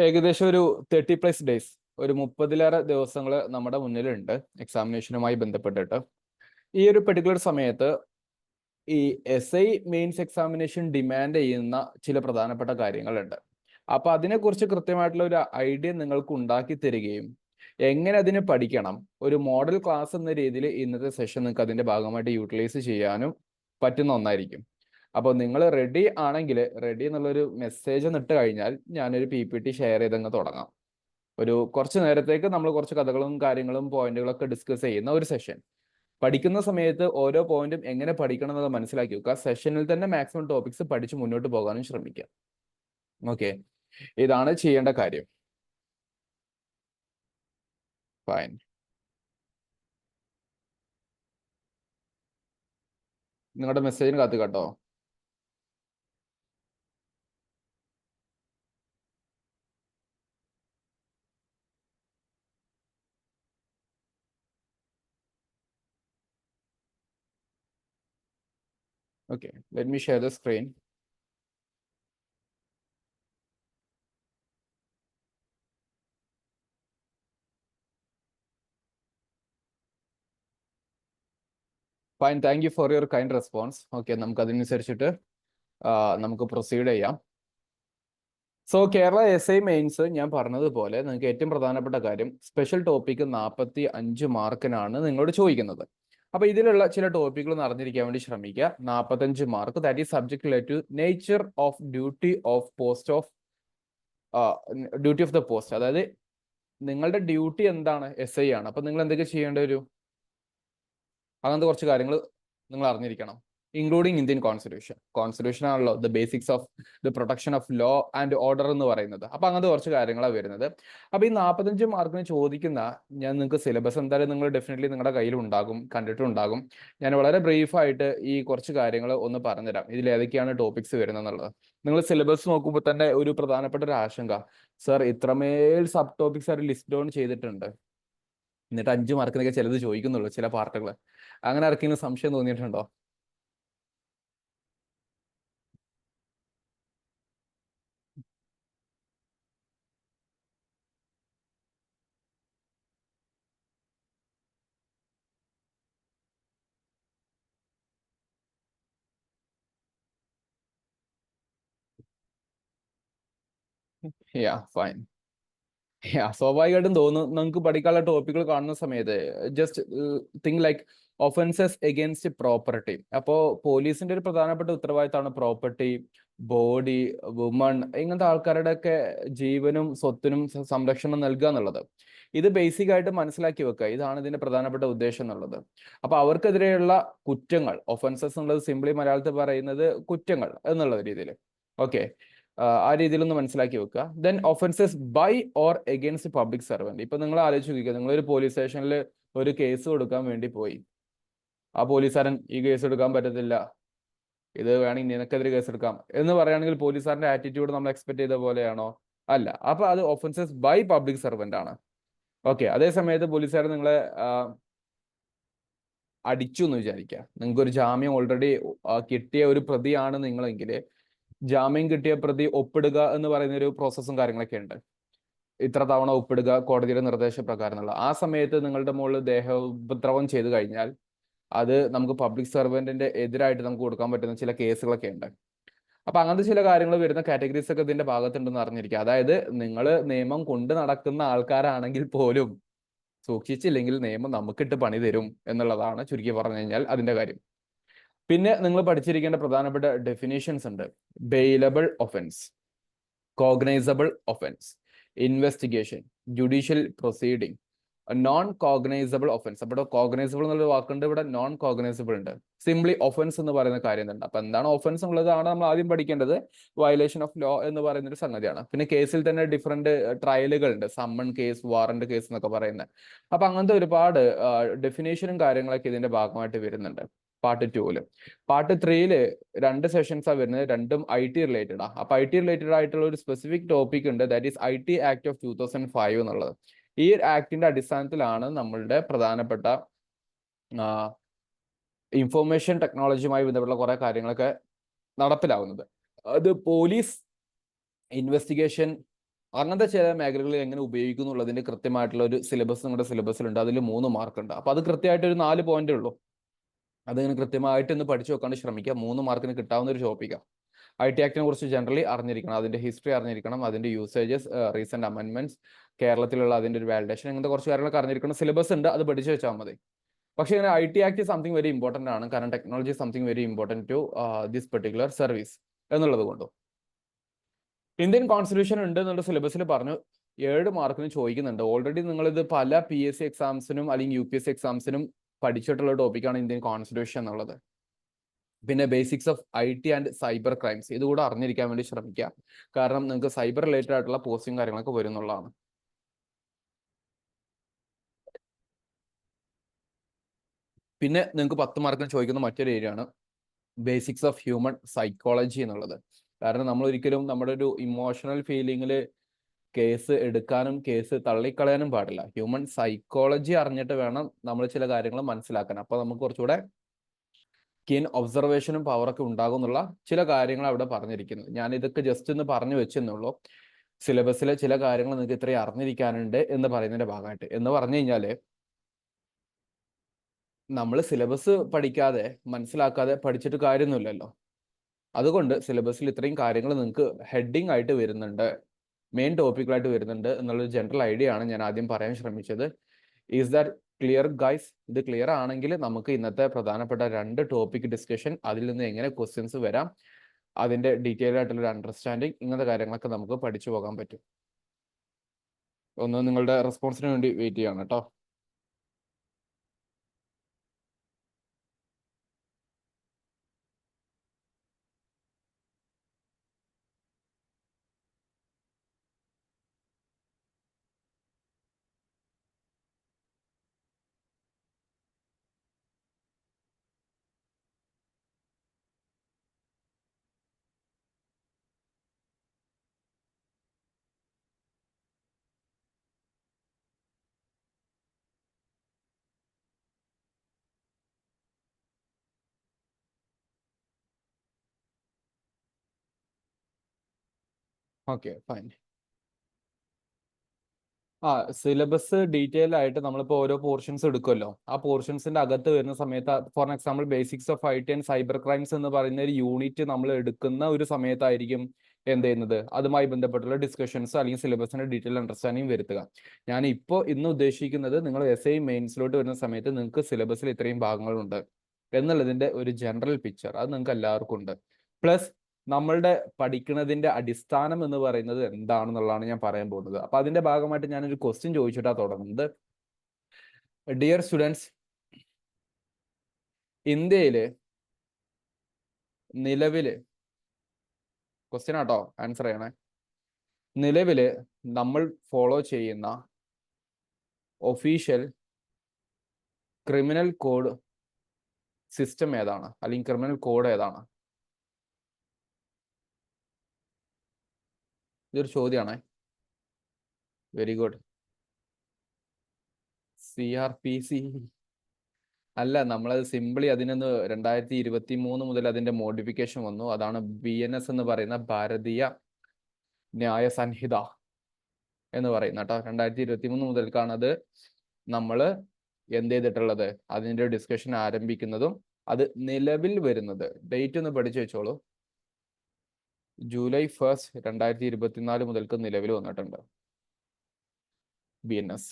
ഏകദേശം ഒരു 30+ ഡേയ്സ്, ഒരു 30-ലേറെ ദിവസങ്ങൾ നമ്മുടെ മുന്നിലുണ്ട് എക്സാമിനേഷനുമായി ബന്ധപ്പെട്ടിട്ട്. ഈ ഒരു പെർട്ടിക്കുലർ സമയത്ത് ഈ SI മെയിൻസ് എക്സാമിനേഷൻ ഡിമാൻഡ് ചെയ്യുന്ന ചില പ്രധാനപ്പെട്ട കാര്യങ്ങളുണ്ട്. അപ്പൊ അതിനെക്കുറിച്ച് കൃത്യമായിട്ടുള്ള ഒരു ഐഡിയ നിങ്ങൾക്ക് ഉണ്ടാക്കി തരികയും എങ്ങനെ അതിന് പഠിക്കണം, ഒരു മോഡൽ ക്ലാസ് എന്ന രീതിയിൽ ഇന്നത്തെ സെഷൻ നിങ്ങൾക്ക് അതിന്റെ ഭാഗമായിട്ട് യൂട്ടിലൈസ് ചെയ്യാനും പറ്റുന്ന ഒന്നായിരിക്കും. അപ്പോൾ നിങ്ങൾ റെഡി ആണെങ്കിൽ റെഡി എന്നുള്ളൊരു മെസ്സേജ് ഇട്ട് കഴിഞ്ഞാൽ ഞാനൊരു PPT ഷെയർ ചെയ്തങ്ങ് തുടങ്ങാം. ഒരു കുറച്ച് നേരത്തേക്ക് നമ്മൾ കുറച്ച് കഥകളും കാര്യങ്ങളും പോയിന്റുകളൊക്കെ ഡിസ്കസ് ചെയ്യുന്ന ഒരു സെഷൻ. പഠിക്കുന്ന സമയത്ത് ഓരോ പോയിന്റും എങ്ങനെ പഠിക്കണം എന്നത് മനസ്സിലാക്കി വെക്കുക. സെഷനിൽ തന്നെ മാക്സിമം ടോപ്പിക്സ് പഠിച്ച് മുന്നോട്ട് പോകാനും ശ്രമിക്കുക. ഓക്കെ, ഇതാണ് ചെയ്യേണ്ട കാര്യം. ഫൈൻ. നിങ്ങളുടെ മെസ്സേജിന് കാത്ത് കേട്ടോ. Okay, let me share the screen. Fine, thank you for your kind response. Okay, നമുക്ക് അതിനനുസരിച്ചിട്ട് നമുക്ക് പ്രൊസീഡ് ചെയ്യാം. സോ കേരള SI മെയിൻസ് ഞാൻ പറഞ്ഞതുപോലെ നിങ്ങൾക്ക് ഏറ്റവും പ്രധാനപ്പെട്ട കാര്യം സ്പെഷ്യൽ ടോപ്പിക് 45 മാർക്കിനാണ് നിങ്ങളോട് ചോദിക്കുന്നത്. അപ്പൊ ഇതിലുള്ള ചില ടോപ്പിക്കുകൾ അറിഞ്ഞിരിക്കാൻ വേണ്ടി ശ്രമിക്കുക. 45 mark, that is subject related to nature of duty of post of duty of the post. അതായത് നിങ്ങളുടെ ഡ്യൂട്ടി എന്താണ്, SI ആണ്. അപ്പൊ നിങ്ങൾ എന്തൊക്കെ ചെയ്യേണ്ടി വരും, അങ്ങനത്തെ കുറച്ച് കാര്യങ്ങൾ നിങ്ങൾ അറിഞ്ഞിരിക്കണം. ഇൻക്ലൂഡിങ് ഇന്ത്യൻ കോൺസ്റ്റിറ്റ്യൂഷൻ ആണല്ലോ the basics of the protection of law and order എന്ന് പറയുന്നത്. അപ്പൊ അങ്ങനത്തെ കുറച്ച് കാര്യങ്ങളാണ് വരുന്നത്. അപ്പൊ ഈ 45 മാർക്കിന് ചോദിക്കുന്ന ഞാൻ നിങ്ങൾക്ക് സിലബസ് എന്തായാലും നിങ്ങൾ ഡെഫിനറ്റ്ലി നിങ്ങളുടെ കയ്യിൽ ഉണ്ടാകും, കണ്ടിട്ടുണ്ടാകും. ഞാൻ വളരെ ബ്രീഫായിട്ട് ഈ കുറച്ച് കാര്യങ്ങൾ ഒന്ന് പറഞ്ഞുതരാം, ഇതിൽ ഏതൊക്കെയാണ് ടോപ്പിക്സ് വരുന്നത് എന്നുള്ളത്. നിങ്ങൾ സിലബസ് നോക്കുമ്പോൾ തന്നെ ഒരു പ്രധാനപ്പെട്ട ഒരു ആശങ്ക, സർ ഇത്രമേൽ സബ് ടോപ്പിക്സ് അവർ ലിസ്റ്റ് ഡൗൺ ചെയ്തിട്ടുണ്ട്, എന്നിട്ട് 5 മാർക്കിനൊക്കെ ചിലത് ചോദിക്കുന്നുള്ളൂ ചില പാർട്ടുകൾ. അങ്ങനെ ആർക്കെങ്കിലും സംശയം തോന്നിയിട്ടുണ്ടോ? യാ ഫൈൻ. സ്വാഭാവികമായിട്ടും തോന്നും നിങ്ങൾക്ക് പഠിക്കാനുള്ള ടോപ്പിക്കുകൾ കാണുന്ന സമയത്ത് just think like offences against property. അപ്പോൾ പോലീസിന്റെ ഒരു പ്രധാനപ്പെട്ട ഉത്തരവാദിത്തമാണ് പ്രോപ്പർട്ടി, ബോഡി, വുമൺ, ഇങ്ങനത്തെ ആൾക്കാരുടെ ഒക്കെ ജീവനും സ്വത്തിനും സംരക്ഷണം നൽകുക എന്നുള്ളത്. ഇത് ബേസിക് ആയിട്ട് മനസ്സിലാക്കി വെക്കുക, ഇതാണ് ഇതിന്റെ പ്രധാനപ്പെട്ട ഉദ്ദേശം എന്നുള്ളത്. അപ്പൊ അവർക്കെതിരെയുള്ള കുറ്റങ്ങൾ, ഒഫൻസസ് എന്നുള്ളത് സിംപ്ലി മലയാളത്തിൽ പറയുന്നത് കുറ്റങ്ങൾ എന്നുള്ള രീതിയിൽ. ഓക്കെ, ആ രീതിയിലൊന്ന് മനസ്സിലാക്കി വെക്കുക. Then offences by or against public servant. ഇപ്പൊ നിങ്ങൾ ആലോചിച്ച് നോക്കുക, നിങ്ങളൊരു പോലീസ് സ്റ്റേഷനിൽ ഒരു കേസ് കൊടുക്കാൻ വേണ്ടി പോയി, ആ പോലീസുകാരൻ ഈ കേസ് എടുക്കാൻ പറ്റത്തില്ല, ഇത് വേണമെങ്കിൽ നിനക്കെതിരെ കേസ് എടുക്കാം എന്ന് പറയുകയാണെങ്കിൽ പോലീസുകാരന്റെ ആറ്റിറ്റ്യൂഡ് നമ്മൾ എക്സ്പെക്ട് ചെയ്ത പോലെയാണോ? അല്ല. അപ്പൊ അത് ഒഫൻസസ് ബൈ പബ്ലിക് സർവന്റ് ആണ്. ഓക്കെ, അതേ സമയത്ത് പോലീസുകാരൻ നിങ്ങളെ അടിച്ചു എന്ന് വിചാരിക്കുക, നിങ്ങൾക്ക് ഒരു ജാമ്യം ഓൾറെഡി കിട്ടിയ ഒരു പ്രതിയാണ് നിങ്ങളെങ്കിൽ ജാമ്യം കിട്ടിയ പ്രതി ഒപ്പിടുക എന്ന് പറയുന്ന ഒരു പ്രോസസ്സും കാര്യങ്ങളൊക്കെ ഉണ്ട്. ഇത്ര തവണ ഒപ്പിടുക കോടതിയുടെ നിർദ്ദേശപ്രകാരം എന്നുള്ള. ആ സമയത്ത് നിങ്ങളുടെ മുകളിൽ ദേഹോപദ്രവം ചെയ്തു കഴിഞ്ഞാൽ അത് നമുക്ക് പബ്ലിക് സർവന്റിന്റെ എതിരായിട്ട് നമുക്ക് കൊടുക്കാൻ പറ്റുന്ന ചില കേസുകളൊക്കെ ഉണ്ട്. അപ്പൊ അങ്ങനത്തെ ചില കാര്യങ്ങൾ വരുന്ന കാറ്റഗറീസ് ഒക്കെ ഇതിന്റെ ഭാഗത്തുണ്ടെന്ന് അറിഞ്ഞിരിക്കുക. അതായത് നിങ്ങൾ നിയമം കൊണ്ട് നടക്കുന്ന ആൾക്കാരാണെങ്കിൽ പോലും സൂക്ഷിച്ചില്ലെങ്കിൽ നിയമം നമുക്കിട്ട് പണി തരും എന്നുള്ളതാണ് ചുരുക്കി പറഞ്ഞു കഴിഞ്ഞാൽ അതിന്റെ കാര്യം. പിന്നെ നിങ്ങൾ പഠിച്ചിരിക്കേണ്ട പ്രധാനപ്പെട്ട ഡെഫിനേഷൻസ് ഉണ്ട്. Bailable offence, cognisable offence, investigation, judicial proceeding, non cognizable offence. അപ്പോൾ കോഗ്നൈസബിൾ എന്നുള്ള വാക്കുണ്ട്, ഇവിടെ നോൺ കോഗ്നൈസബിൾ ഉണ്ട്. സിംപ്ലി ഒഫൻസ് എന്ന് പറയുന്ന കാര്യം ഉണ്ട്. അപ്പൊ എന്താണ് ഒഫൻസ് എന്നുള്ളതാണ് നമ്മൾ ആദ്യം പഠിക്കേണ്ടത്. വയലേഷൻ ഓഫ് ലോ എന്ന് പറയുന്ന ഒരു സംഗതിയാണ്. പിന്നെ കേസിൽ തന്നെ ഡിഫറെന്റ് ട്രയലുകൾ ഉണ്ട്, സമ്മൺ കേസ്, വാറന്റ് കേസ് എന്നൊക്കെ പറയുന്നത്. അപ്പൊ അങ്ങനത്തെ ഒരുപാട് ഡെഫിനേഷനും കാര്യങ്ങളൊക്കെ ഇതിന്റെ ഭാഗമായിട്ട് വരുന്നുണ്ട് പാർട്ട് 2-ല്. പാർട്ട് 3-ല് 2 സെഷൻസാണ് വരുന്നത്, രണ്ടും IT റിലേറ്റഡ് ആണ്. അപ്പൊ IT റിലേറ്റഡ് ആയിട്ടുള്ള ഒരു സ്പെസിഫിക് ടോപ്പിക് ഉണ്ട്, that is IT act of 2005 എന്നുള്ളത്. ഈ ആക്ടിന്റെ അടിസ്ഥാനത്തിലാണ് നമ്മളുടെ പ്രധാനപ്പെട്ട ഇൻഫോർമേഷൻ ടെക്നോളജിയുമായി ബന്ധപ്പെട്ട കുറെ കാര്യങ്ങളൊക്കെ നടപ്പിലാവുന്നത്. അത് പോലീസ് ഇൻവെസ്റ്റിഗേഷൻ അങ്ങനത്തെ ചില മേഖലകളിൽ എങ്ങനെ ഉപയോഗിക്കുന്നു എന്നുള്ളതിന്റെ കൃത്യമായിട്ടുള്ള ഒരു സിലബസ് നിങ്ങളുടെ സിലബസിലുണ്ട്. അതിൽ 3 മാർക്കുണ്ട്. അപ്പോൾ അത് കൃത്യമായിട്ട് ഒരു 4 പോയിന്റേ ഉള്ളൂ. അതിങ്ങനെ കൃത്യമായിട്ട് ഒന്ന് പഠിച്ചു വെക്കാണ്ട് ശ്രമിക്കുക. 3 മാർക്കിന് കിട്ടാവുന്ന ഒരു ടോപ്പിക്കാണ്. IT ആക്ടിനെ കുറിച്ച് ജനറലി അറിഞ്ഞിരിക്കണം, അതിന്റെ ഹിസ്റ്ററി അറിഞ്ഞിരിക്കണം, അതിന്റെ യൂസേജസ്, റീസെന്റ് അമെന്റ്മെന്റ്സ്, കേരളത്തിലുള്ള അതിന്റെ ഒരു വാലിഡേഷൻ, ഇങ്ങനത്തെ കുറച്ച് കാര്യങ്ങളൊക്കെ അറിഞ്ഞിരിക്കണം. സിലബസ് ഉണ്ട്, അത് പഠിച്ചു വെച്ചാൽ മതി. പക്ഷേ ഇങ്ങനെ IT act something very important ആണ്, കാരണം technology something very important to this particular service എന്നുള്ളത് കൊണ്ടും. ഇന്ത്യൻ കോൺസ്റ്റിറ്റ്യൂഷൻ ഉണ്ട് എന്നുള്ള സിലബസിൽ പറഞ്ഞു. 7 മാർക്കിന് ചോദിക്കുന്നുണ്ട്. ഓൾറെഡി നിങ്ങളിത് പല PSC എക്സാംസിനും അല്ലെങ്കിൽ UPSC എക്സാംസിനും പഠിച്ചിട്ടുള്ള ടോപ്പിക്കാണ് ഇന്ത്യൻ കോൺസ്റ്റിറ്റ്യൂഷൻ എന്നുള്ളത്. പിന്നെ basics of IT and cyber crimes ഇതുകൂടെ അറിഞ്ഞിരിക്കാൻ വേണ്ടി ശ്രമിക്കുക. കാരണം നിങ്ങൾക്ക് സൈബർ റിലേറ്റഡ് ആയിട്ടുള്ള പോസ്റ്റും കാര്യങ്ങളൊക്കെ വരുന്നുള്ളതാണ്. പിന്നെ നിങ്ങൾക്ക് 10 മാർക്കിന് ചോദിക്കുന്ന മറ്റൊരു ഏരിയ ആണ് ബേസിക്സ് ഓഫ് ഹ്യൂമൻ സൈക്കോളജി എന്നുള്ളത്. കാരണം നമ്മൾ ഒരിക്കലും നമ്മുടെ ഒരു ഇമോഷണൽ ഫീലിങ്ങിൽ കേസ് എടുക്കാനും കേസ് തള്ളിക്കളയാനും പാടില്ല. ഹ്യൂമൻ സൈക്കോളജി അറിഞ്ഞിട്ട് വേണം നമ്മൾ ചില കാര്യങ്ങൾ മനസ്സിലാക്കാൻ. അപ്പോൾ നമുക്ക് കുറച്ചുകൂടെ കീൻ ഒബ്സർവേഷനും പവറൊക്കെ ഉണ്ടാകും എന്നുള്ള ചില കാര്യങ്ങൾ അവിടെ പറഞ്ഞിരിക്കുന്നത്. ഞാൻ ഇതൊക്കെ ജസ്റ്റ് ഒന്ന് പറഞ്ഞു വെച്ചെന്നുള്ളൂ. സിലബസിലെ ചില കാര്യങ്ങൾ നിങ്ങൾക്ക് ഇത്രയും അറിഞ്ഞിരിക്കാനുണ്ട് എന്ന് പറയുന്നതിന്റെ ഭാഗമായിട്ട്. എന്ന് പറഞ്ഞു കഴിഞ്ഞാൽ നമ്മൾ സിലബസ് പഠിക്കാതെ മനസ്സിലാക്കാതെ പഠിച്ചിട്ട് കാര്യമൊന്നുമില്ലല്ലോ. അതുകൊണ്ട് സിലബസിൽ ഇത്രയും കാര്യങ്ങൾ നിങ്ങൾക്ക് ഹെഡിങ് ആയിട്ട് വരുന്നുണ്ട്, മെയിൻ ടോപ്പിക്കുകളായിട്ട് വരുന്നുണ്ട് എന്നുള്ളൊരു ജനറൽ ഐഡിയ ആണ് ഞാൻ ആദ്യം പറയാൻ ശ്രമിച്ചത്. Is that clear guys? ഇത് ക്ലിയർ ആണെങ്കിൽ നമുക്ക് ഇന്നത്തെ പ്രധാനപ്പെട്ട 2 ടോപ്പിക് ഡിസ്കഷൻ, അതിൽ നിന്ന് എങ്ങനെ ക്വസ്റ്റ്യൻസ് വരാം, അതിന്റെ ഡീറ്റെയിൽ ആയിട്ടുള്ള ഒരു അണ്ടർസ്റ്റാൻഡിങ്, ഇങ്ങനത്തെ കാര്യങ്ങളൊക്കെ നമുക്ക് പഠിച്ചു പോകാൻ പറ്റും. ഒന്ന് നിങ്ങളുടെ റെസ്പോൺസിന് വേണ്ടി വെയിറ്റ് ചെയ്യാണ് കേട്ടോ. Okay, fine. സിലബസ് ഡീറ്റെയിൽ ആയിട്ട് നമ്മളിപ്പോൾ ഓരോ പോർഷൻസ് എടുക്കുമല്ലോ. ആ പോർഷൻസിന്റെ അകത്ത് വരുന്ന സമയത്ത്, for example basics of IT and cyber crimes എന്ന് പറയുന്ന ഒരു യൂണിറ്റ് നമ്മൾ എടുക്കുന്ന ഒരു സമയത്തായിരിക്കും എന്ത് ചെയ്യുന്നത്, അതുമായി ബന്ധപ്പെട്ടുള്ള ഡിസ്കഷൻസ് അല്ലെങ്കിൽ സിലബസിന്റെ ഡീറ്റെയിൽ അണ്ടർസ്റ്റാൻഡിങ് വരുത്തുക. ഞാൻ ഇപ്പോൾ ഇന്ന് ഉദ്ദേശിക്കുന്നത് നിങ്ങൾ SI മെയിൻസിലോട്ട് വരുന്ന സമയത്ത് നിങ്ങൾക്ക് സിലബസിൽ ഇത്രയും ഭാഗങ്ങളുണ്ട് എന്നുള്ളതിന്റെ ഒരു ജനറൽ പിക്ചർ അത് നിങ്ങൾക്ക് എല്ലാവർക്കും ഉണ്ട്. പ്ലസ് നമ്മളുടെ പഠിക്കുന്നതിന്റെ അടിസ്ഥാനം എന്ന് പറയുന്നത് എന്താണെന്നുള്ളതാണ് ഞാൻ പറയാൻ പോകുന്നത്. അപ്പൊ അതിന്റെ ഭാഗമായിട്ട് ഞാനൊരു ക്വസ്റ്റ്യൻ ചോദിച്ചിട്ടാണ് തുടങ്ങുന്നത്. ഡിയർ സ്റ്റുഡൻസ്, ഇന്ത്യയില് നിലവില്, ക്വസ്റ്റ്യൻ ആട്ടോ, ആൻസർ ചെയ്യണേ, നിലവില് നമ്മൾ ഫോളോ ചെയ്യുന്ന ഒഫീഷ്യൽ ക്രിമിനൽ കോഡ് സിസ്റ്റം ഏതാണ്, അല്ലെങ്കിൽ ക്രിമിനൽ കോഡ് ഏതാണ്? ഇതൊരു ചോദ്യമാണേ. Very good. CRPC അല്ല, നമ്മളത് സിംപിളി അതിനൊന്ന് 2023 മുതൽ അതിന്റെ മോഡിഫിക്കേഷൻ വന്നു. അതാണ് BNS എന്ന് പറയുന്ന ഭാരതീയ ന്യായ സംഹിത എന്ന് പറയുന്ന കേട്ടോ. 2023 മുതൽക്കാണ് അത് നമ്മൾ എന്ത് ചെയ്തിട്ടുള്ളത്, അതിന്റെ ഡിസ്കഷൻ ആരംഭിക്കുന്നതും അത് നിലവിൽ വരുന്നത്. ഡേറ്റ് ഒന്ന് പഠിച്ചു വെച്ചോളൂ. ജൂലൈ 1 2024 മുതൽക്ക് നിലവിൽ വന്നിട്ടുണ്ട് BNS.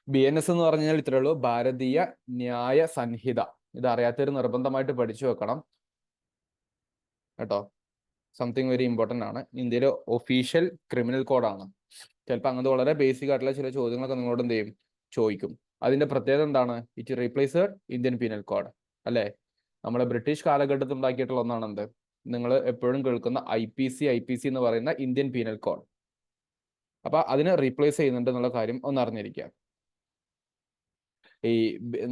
BNS എന്ന് പറഞ്ഞാൽ ഇത്രേ ഉള്ളൂ, ഭാരതീയ ന്യായ സംഹിത. ഇത് അറിയാത്തവർ നിർബന്ധമായിട്ട് പഠിച്ചു വെക്കണം കേട്ടോ. സംതിങ് വെരി ഇമ്പോർട്ടൻ്റ് ആണ്. ഇന്ത്യയിലെ ഒഫീഷ്യൽ ക്രിമിനൽ കോഡാണ്. ചിലപ്പോൾ അങ്ങനത്തെ വളരെ ബേസിക് ആയിട്ടുള്ള ചില ചോദ്യങ്ങളൊക്കെ നിങ്ങളോട് എന്ത് ചെയ്യും, ചോദിക്കും. അതിന്റെ പ്രത്യേകത എന്താണ്? It replace Indian penal code, അല്ലേ? നമ്മുടെ ബ്രിട്ടീഷ് കാലഘട്ടത്തിൽ ഉണ്ടാക്കിയിട്ടുള്ള ഒന്നാണ് എന്ത്, നിങ്ങൾ എപ്പോഴും കേൾക്കുന്ന IPC എന്ന് പറയുന്ന ഇന്ത്യൻ പീനൽ കോഡ്. അപ്പൊ അതിനെ റീപ്ലേസ് ചെയ്യുന്നുണ്ട് എന്നുള്ള കാര്യം ഒന്ന് അറിഞ്ഞിരിക്കുക. ഈ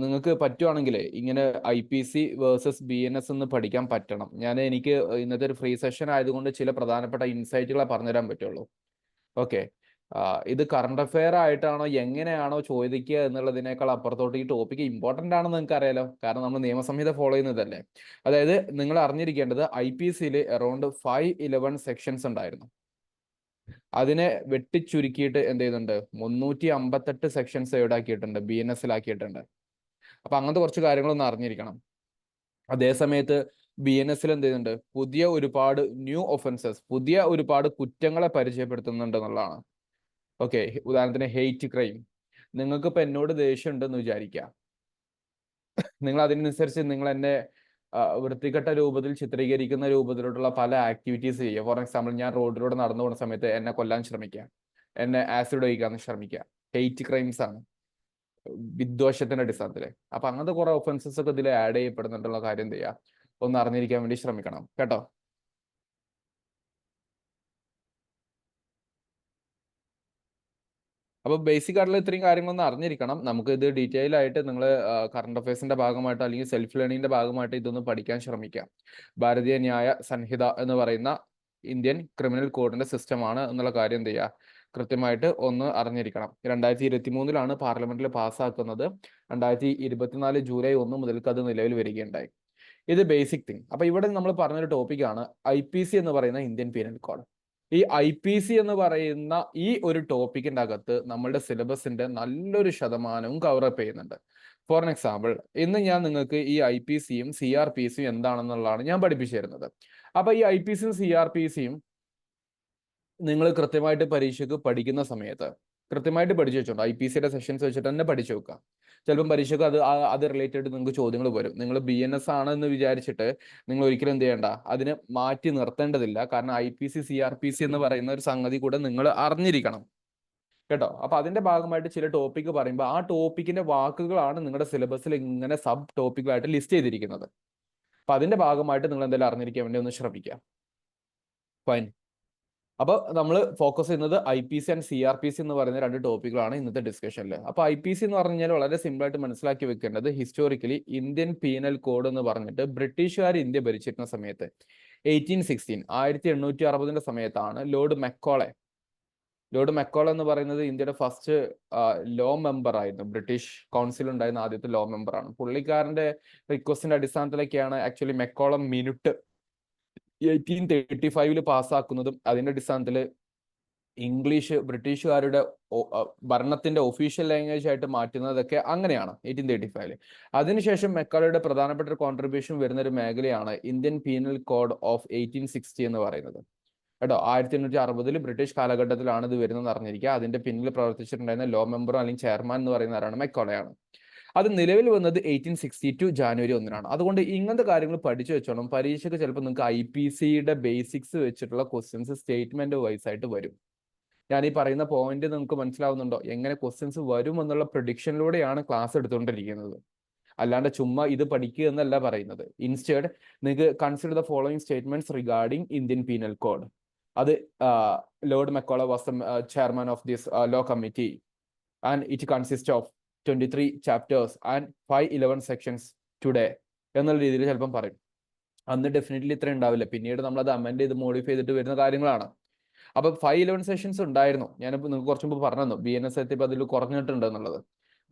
നിങ്ങൾക്ക് പറ്റുവാണെങ്കിൽ ഇങ്ങനെ IPC വേഴ്സസ് BNS എന്ന് പഠിക്കാൻ പറ്റണം. എനിക്ക് ഇന്നത്തെ ഒരു ഫ്രീ സെഷൻ ആയതുകൊണ്ട് ചില പ്രധാനപ്പെട്ട ഇൻസൈറ്റുകളെ പറഞ്ഞുതരാൻ പറ്റുള്ളൂ. ഓക്കെ, ഇത് കറണ്ട് അഫെയർ ആയിട്ടാണോ എങ്ങനെയാണോ ചോദിക്കുക എന്നുള്ളതിനേക്കാൾ അപ്പുറത്തോട്ട് ഈ ടോപ്പിക്ക് ഇമ്പോർട്ടൻ്റ് ആണെന്ന് നിങ്ങൾക്ക് അറിയാലോ. കാരണം നമ്മൾ നിയമസംഹിത ഫോളോ ചെയ്യുന്നതല്ലേ. അതായത് നിങ്ങൾ അറിഞ്ഞിരിക്കേണ്ടത് IPCയിൽ അറൗണ്ട് 511 സെക്ഷൻസ് ഉണ്ടായിരുന്നു. അതിനെ വെട്ടിച്ചുരുക്കിയിട്ട് എന്ത് ചെയ്യുന്നുണ്ട്, 358 സെക്ഷൻസ് എവിടെ ആക്കിയിട്ടുണ്ട്, BNS ആക്കിയിട്ടുണ്ട്. അപ്പൊ അങ്ങനത്തെ കുറച്ച് കാര്യങ്ങളൊന്നും അറിഞ്ഞിരിക്കണം. അതേ സമയത്ത് BNS എന്ത് ചെയ്യുന്നുണ്ട്, പുതിയ ഒരുപാട് ന്യൂ ഒഫൻസസ്, പുതിയ ഒരുപാട് കുറ്റങ്ങളെ പരിചയപ്പെടുത്തുന്നുണ്ട് എന്നുള്ളതാണ്. ഓക്കെ, ഉദാഹരണത്തിന് ഹെയ്റ്റ് ക്രൈം. നിങ്ങൾക്ക് ഇപ്പൊ എന്നോട് ദേഷ്യം ഉണ്ടെന്ന് വിചാരിക്കുക, നിങ്ങൾ അതിനനുസരിച്ച് നിങ്ങൾ എന്നെ വൃത്തികെട്ട രൂപത്തിൽ ചിത്രീകരിക്കുന്ന രൂപത്തിലോട്ടുള്ള പല ആക്ടിവിറ്റീസ് ചെയ്യുക. ഫോർ എക്സാമ്പിൾ, ഞാൻ റോഡിലൂടെ നടന്നു പോകുന്ന സമയത്ത് എന്നെ കൊല്ലാൻ ശ്രമിക്കുക, എന്നെ ആസിഡ് ഒഴിക്കാൻ ശ്രമിക്കുക, ഹെയ്റ്റ് ക്രൈംസ് ആണ്, വിദ്വേഷത്തിന്റെ അടിസ്ഥാനത്തില്. അപ്പൊ അങ്ങനത്തെ കുറെ ഒഫൻസസ് ഒക്കെ ഇതിൽ ആഡ് ചെയ്യപ്പെടുന്നുണ്ടുള്ള കാര്യം എന്ത് ചെയ്യുക, ഒന്ന് അറിഞ്ഞിരിക്കാൻ വേണ്ടി ശ്രമിക്കണം കേട്ടോ. അപ്പൊ ബേസിക് ആയിട്ടുള്ള ഇത്രയും കാര്യങ്ങളൊന്നും അറിഞ്ഞിരിക്കണം. നമുക്ക് ഇത് ഡീറ്റെയിൽ ആയിട്ട് നിങ്ങൾ കറണ്ട് അഫയേഴ്സിന്റെ ഭാഗമായിട്ട് അല്ലെങ്കിൽ സെൽഫ് ലേണിംഗിന്റെ ഭാഗമായിട്ട് ഇതൊന്ന് പഠിക്കാൻ ശ്രമിക്കാം. ഭാരതീയ ന്യായ സംഹിത എന്ന് പറയുന്ന ഇന്ത്യൻ ക്രിമിനൽ കോഡിന്റെ സിസ്റ്റമാണ് എന്നുള്ള കാര്യം എന്ത് ചെയ്യുക, കൃത്യമായിട്ട് ഒന്ന് അറിഞ്ഞിരിക്കണം. 2023 പാർലമെന്റിൽ പാസ്സാക്കുന്നത്. 2024 ജൂലൈ 1 മുതൽക്ക് അത് നിലവിൽ വരികയുണ്ടായി. ഇത് ബേസിക് തിങ്. അപ്പൊ ഇവിടെ നമ്മൾ പറഞ്ഞൊരു ടോപ്പിക്കാണ് IPC എന്ന് പറയുന്ന ഇന്ത്യൻ പീനൽ കോഡ്. ഈ IPC എന്ന് പറയുന്ന ഈ ഒരു ടോപ്പിക്കിന്റെ അകത്ത് നമ്മളുടെ സിലബസിന്റെ നല്ലൊരു ശതമാനവും കവറപ്പ് ചെയ്യുന്നുണ്ട്. ഫോർ എക്സാമ്പിൾ, ഇന്ന് ഞാൻ നിങ്ങൾക്ക് ഈ IPCയും CRPCയും എന്താണെന്നുള്ളതാണ് ഞാൻ പഠിപ്പിച്ചു തരുന്നത്. അപ്പൊ ഈ IPCയും CRPCയും നിങ്ങൾ കൃത്യമായിട്ട് പരീക്ഷയ്ക്ക് പഠിക്കുന്ന സമയത്ത് കൃത്യമായിട്ട് പഠിച്ചു വെച്ചോണ്ട് IPCയുടെ സെഷൻസ് വെച്ചിട്ട് തന്നെ പഠിച്ചു വെക്കുക. ചിലപ്പം പരീക്ഷയ്ക്ക് അത് റിലേറ്റഡ് നിങ്ങൾക്ക് ചോദ്യങ്ങൾ വരും. നിങ്ങൾ BNS ആണെന്ന് വിചാരിച്ചിട്ട് നിങ്ങൾ ഒരിക്കലും എന്ത് ചെയ്യേണ്ട, അതിനെ മാറ്റി നിർത്തേണ്ടതില്ല. കാരണം IPC CRPC എന്ന് പറയുന്ന ഒരു സംഗതി കൂടെ നിങ്ങൾ അറിഞ്ഞിരിക്കണം കേട്ടോ. അപ്പൊ അതിന്റെ ഭാഗമായിട്ട് ചില ടോപ്പിക്ക് പറയുമ്പോൾ ആ ടോപ്പിക്കിന്റെ വാക്കുകളാണ് നിങ്ങളുടെ സിലബസിൽ ഇങ്ങനെ സബ് ടോപ്പിക്കായിട്ട് ലിസ്റ്റ് ചെയ്തിരിക്കുന്നത്. അപ്പൊ അതിന്റെ ഭാഗമായിട്ട് നിങ്ങൾ എന്തെങ്കിലും അറിഞ്ഞിരിക്കാൻ വേണ്ടി ഒന്ന് ശ്രമിക്കുക. ഫൈൻ. അപ്പൊ നമ്മൾ ഫോക്കസ് ചെയ്യുന്നത് IPC ആൻഡ് CRPC എന്ന് പറയുന്ന രണ്ട് ടോപ്പിക്കുകളാണ് ഇന്നത്തെ ഡിസ്കഷനിൽ. അപ്പൊ IPC എന്ന് പറഞ്ഞു കഴിഞ്ഞാൽ വളരെ സിമ്പിൾ ആയിട്ട് മനസ്സിലാക്കി വെക്കേണ്ടത്, ഹിസ്റ്റോറിക്കലി ഇന്ത്യൻ പീനൽ കോഡ് എന്ന് പറഞ്ഞിട്ട് ബ്രിട്ടീഷുകാർ ഇന്ത്യ ഭരിച്ചിരുന്ന സമയത്ത് 1860 സമയത്താണ് ലോർഡ് മെക്കോളെ എന്ന് പറയുന്നത് ഇന്ത്യയുടെ ഫസ്റ്റ് ലോ മെമ്പർ ആയിരുന്നു. ബ്രിട്ടീഷ് കൗൺസിൽ ഉണ്ടായിരുന്ന ആദ്യത്തെ ലോ മെമ്പർ ആണ്. പുള്ളിക്കാരന്റെ റിക്വസ്റ്റിന്റെ അടിസ്ഥാനത്തിലൊക്കെയാണ് ആക്ച്വലി മെക്കോളം മിനിറ്റ് 1835 പാസ്സാക്കുന്നതും അതിന്റെ അടിസ്ഥാനത്തിൽ ഇംഗ്ലീഷ് ബ്രിട്ടീഷുകാരുടെ ഭരണത്തിന്റെ ഒഫീഷ്യൽ ലാംഗ്വേജ് ആയിട്ട് മാറ്റുന്നതൊക്കെ അങ്ങനെയാണ് 1835. അതിനുശേഷം മെക്കോളയുടെ പ്രധാനപ്പെട്ട ഒരു കോൺട്രിബ്യൂഷൻ വരുന്ന ഒരു മേഖലയാണ് ഇന്ത്യൻ പീനൽ കോഡ് ഓഫ് 1860 എന്ന് പറയുന്നത് കേട്ടോ. 1860 ബ്രിട്ടീഷ് കാലഘട്ടത്തിലാണ് ഇത് വരുന്നത് അറിഞ്ഞിരിക്കുക. അതിന്റെ പിന്നിൽ പ്രവർത്തിച്ചിട്ടുണ്ടായിരുന്ന ലോ മെമ്പറോ അല്ലെങ്കിൽ ചെയർമാൻ എന്ന് പറയുന്ന ആരാണ്, മെക്കോളയാണ്. അത് നിലവിൽ വന്നത് 1862 ജാനുവരി 1 അതുകൊണ്ട് ഇങ്ങനത്തെ കാര്യങ്ങൾ പഠിച്ചു വെച്ചോണം. പരീക്ഷയ്ക്ക് ചിലപ്പോൾ നിങ്ങൾക്ക് IPCയുടെ ബേസിക്സ് വെച്ചിട്ടുള്ള ക്വസ്റ്റ്യൻസ് സ്റ്റേറ്റ്മെന്റ് വൈസ് ആയിട്ട് വരും. ഞാൻ ഈ പറയുന്ന പോയിന്റ് നിങ്ങൾക്ക് മനസ്സിലാവുന്നുണ്ടോ? എങ്ങനെ ക്വസ്റ്റ്യൻസ് വരും എന്നുള്ള പ്രഡിക്ഷനിലൂടെയാണ് ക്ലാസ് എടുത്തുകൊണ്ടിരിക്കുന്നത്. അല്ലാണ്ട് ചുമ്മാ ഇത് പഠിക്കുക എന്നല്ല പറയുന്നത്. ഇൻസ്റ്റെഡ് നിങ്ങൾക്ക് consider the following statements regarding Indian penal code. അത് lord Macaulay was the chairman of this law committee and it consist of 23 chapters and 511 sections today എന്നുള്ള രീതിയിൽ ചിലപ്പം പറയും. അന്ന് ഡെഫിനറ്റ്ലി ഇത്ര ഉണ്ടാവില്ല. പിന്നീട് നമ്മൾ അത് അമെൻഡ് ചെയ്ത് മോഡിഫൈ ചെയ്തിട്ട് വരുന്ന കാര്യങ്ങളാണ്. അപ്പൊ 511 സെഷൻസ് ഉണ്ടായിരുന്നു. ഞാനിപ്പോൾ നിങ്ങൾക്ക് കുറച്ച് മുമ്പ് പറഞ്ഞു BNS എത്തിയപ്പോൾ അതിൽ കുറഞ്ഞിട്ടുണ്ട് എന്നുള്ളത്.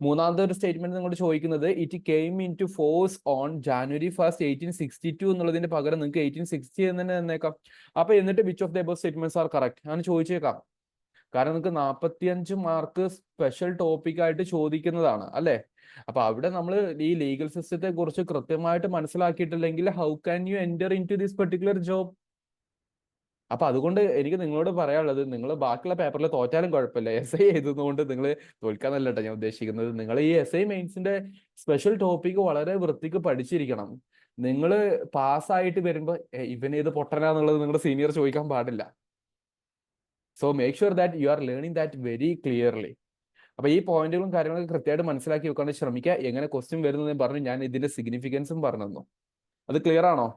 മൂന്നാമത്തെ ഒരു സ്റ്റേറ്റ്മെന്റ് നിങ്ങളോട് ചോദിക്കുന്നത് it came into force on January 1st 1862 എന്നുള്ളതിന്റെ പകരം നിങ്ങൾക്ക് 1860 എന്ന് തന്നെ തന്നേക്കാം. അപ്പൊ എന്നിട്ട് which of the above statements are correct ഞാൻ ചോദിച്ചേക്കാം. കാരണം നിങ്ങൾക്ക് 45 മാർക്ക് സ്പെഷ്യൽ ടോപ്പിക് ആയിട്ട് ചോദിക്കുന്നതാണ് അല്ലെ. അപ്പൊ അവിടെ നമ്മൾ ഈ ലീഗൽ സിസ്റ്റത്തെ കുറിച്ച് കൃത്യമായിട്ട് മനസ്സിലാക്കിയിട്ടില്ലെങ്കിൽ how can you enter in to this particular job? അപ്പൊ അതുകൊണ്ട് എനിക്ക് നിങ്ങളോട് പറയാനുള്ളത്, നിങ്ങൾ ബാക്കിയുള്ള പേപ്പറിൽ തോറ്റാലും കുഴപ്പമില്ല, SI എഴുതുന്നതുകൊണ്ട് നിങ്ങൾ തോൽക്കാന്നല്ല കേട്ടോ ഞാൻ ഉദ്ദേശിക്കുന്നത്. നിങ്ങൾ ഈ SI മെയിൻസിന്റെ സ്പെഷ്യൽ ടോപ്പിക് വളരെ വൃത്തിക്ക് പഠിച്ചിരിക്കണം. നിങ്ങൾ പാസ്സായിട്ട് വരുമ്പോ ഇവനേത് പൊട്ടനാന്നുള്ളത് നിങ്ങളുടെ സീനിയർ ചോദിക്കാൻ പാടില്ല. So make sure that you are learning that very clearly. അപ്പൊ ഈ പോയിന്റുകളും കാര്യങ്ങളൊക്കെ കൃത്യമായിട്ട് മനസ്സിലാക്കി വെക്കാൻ ശ്രമിക്കുക. എങ്ങനെ ക്വസ്റ്റ്യൻ വരുന്നതെന്ന് പറഞ്ഞു, ഞാൻ ഇതിന്റെ സിഗ്നിഫിക്കൻസും പറഞ്ഞു തന്നു. അത് ക്ലിയർ ആണോ?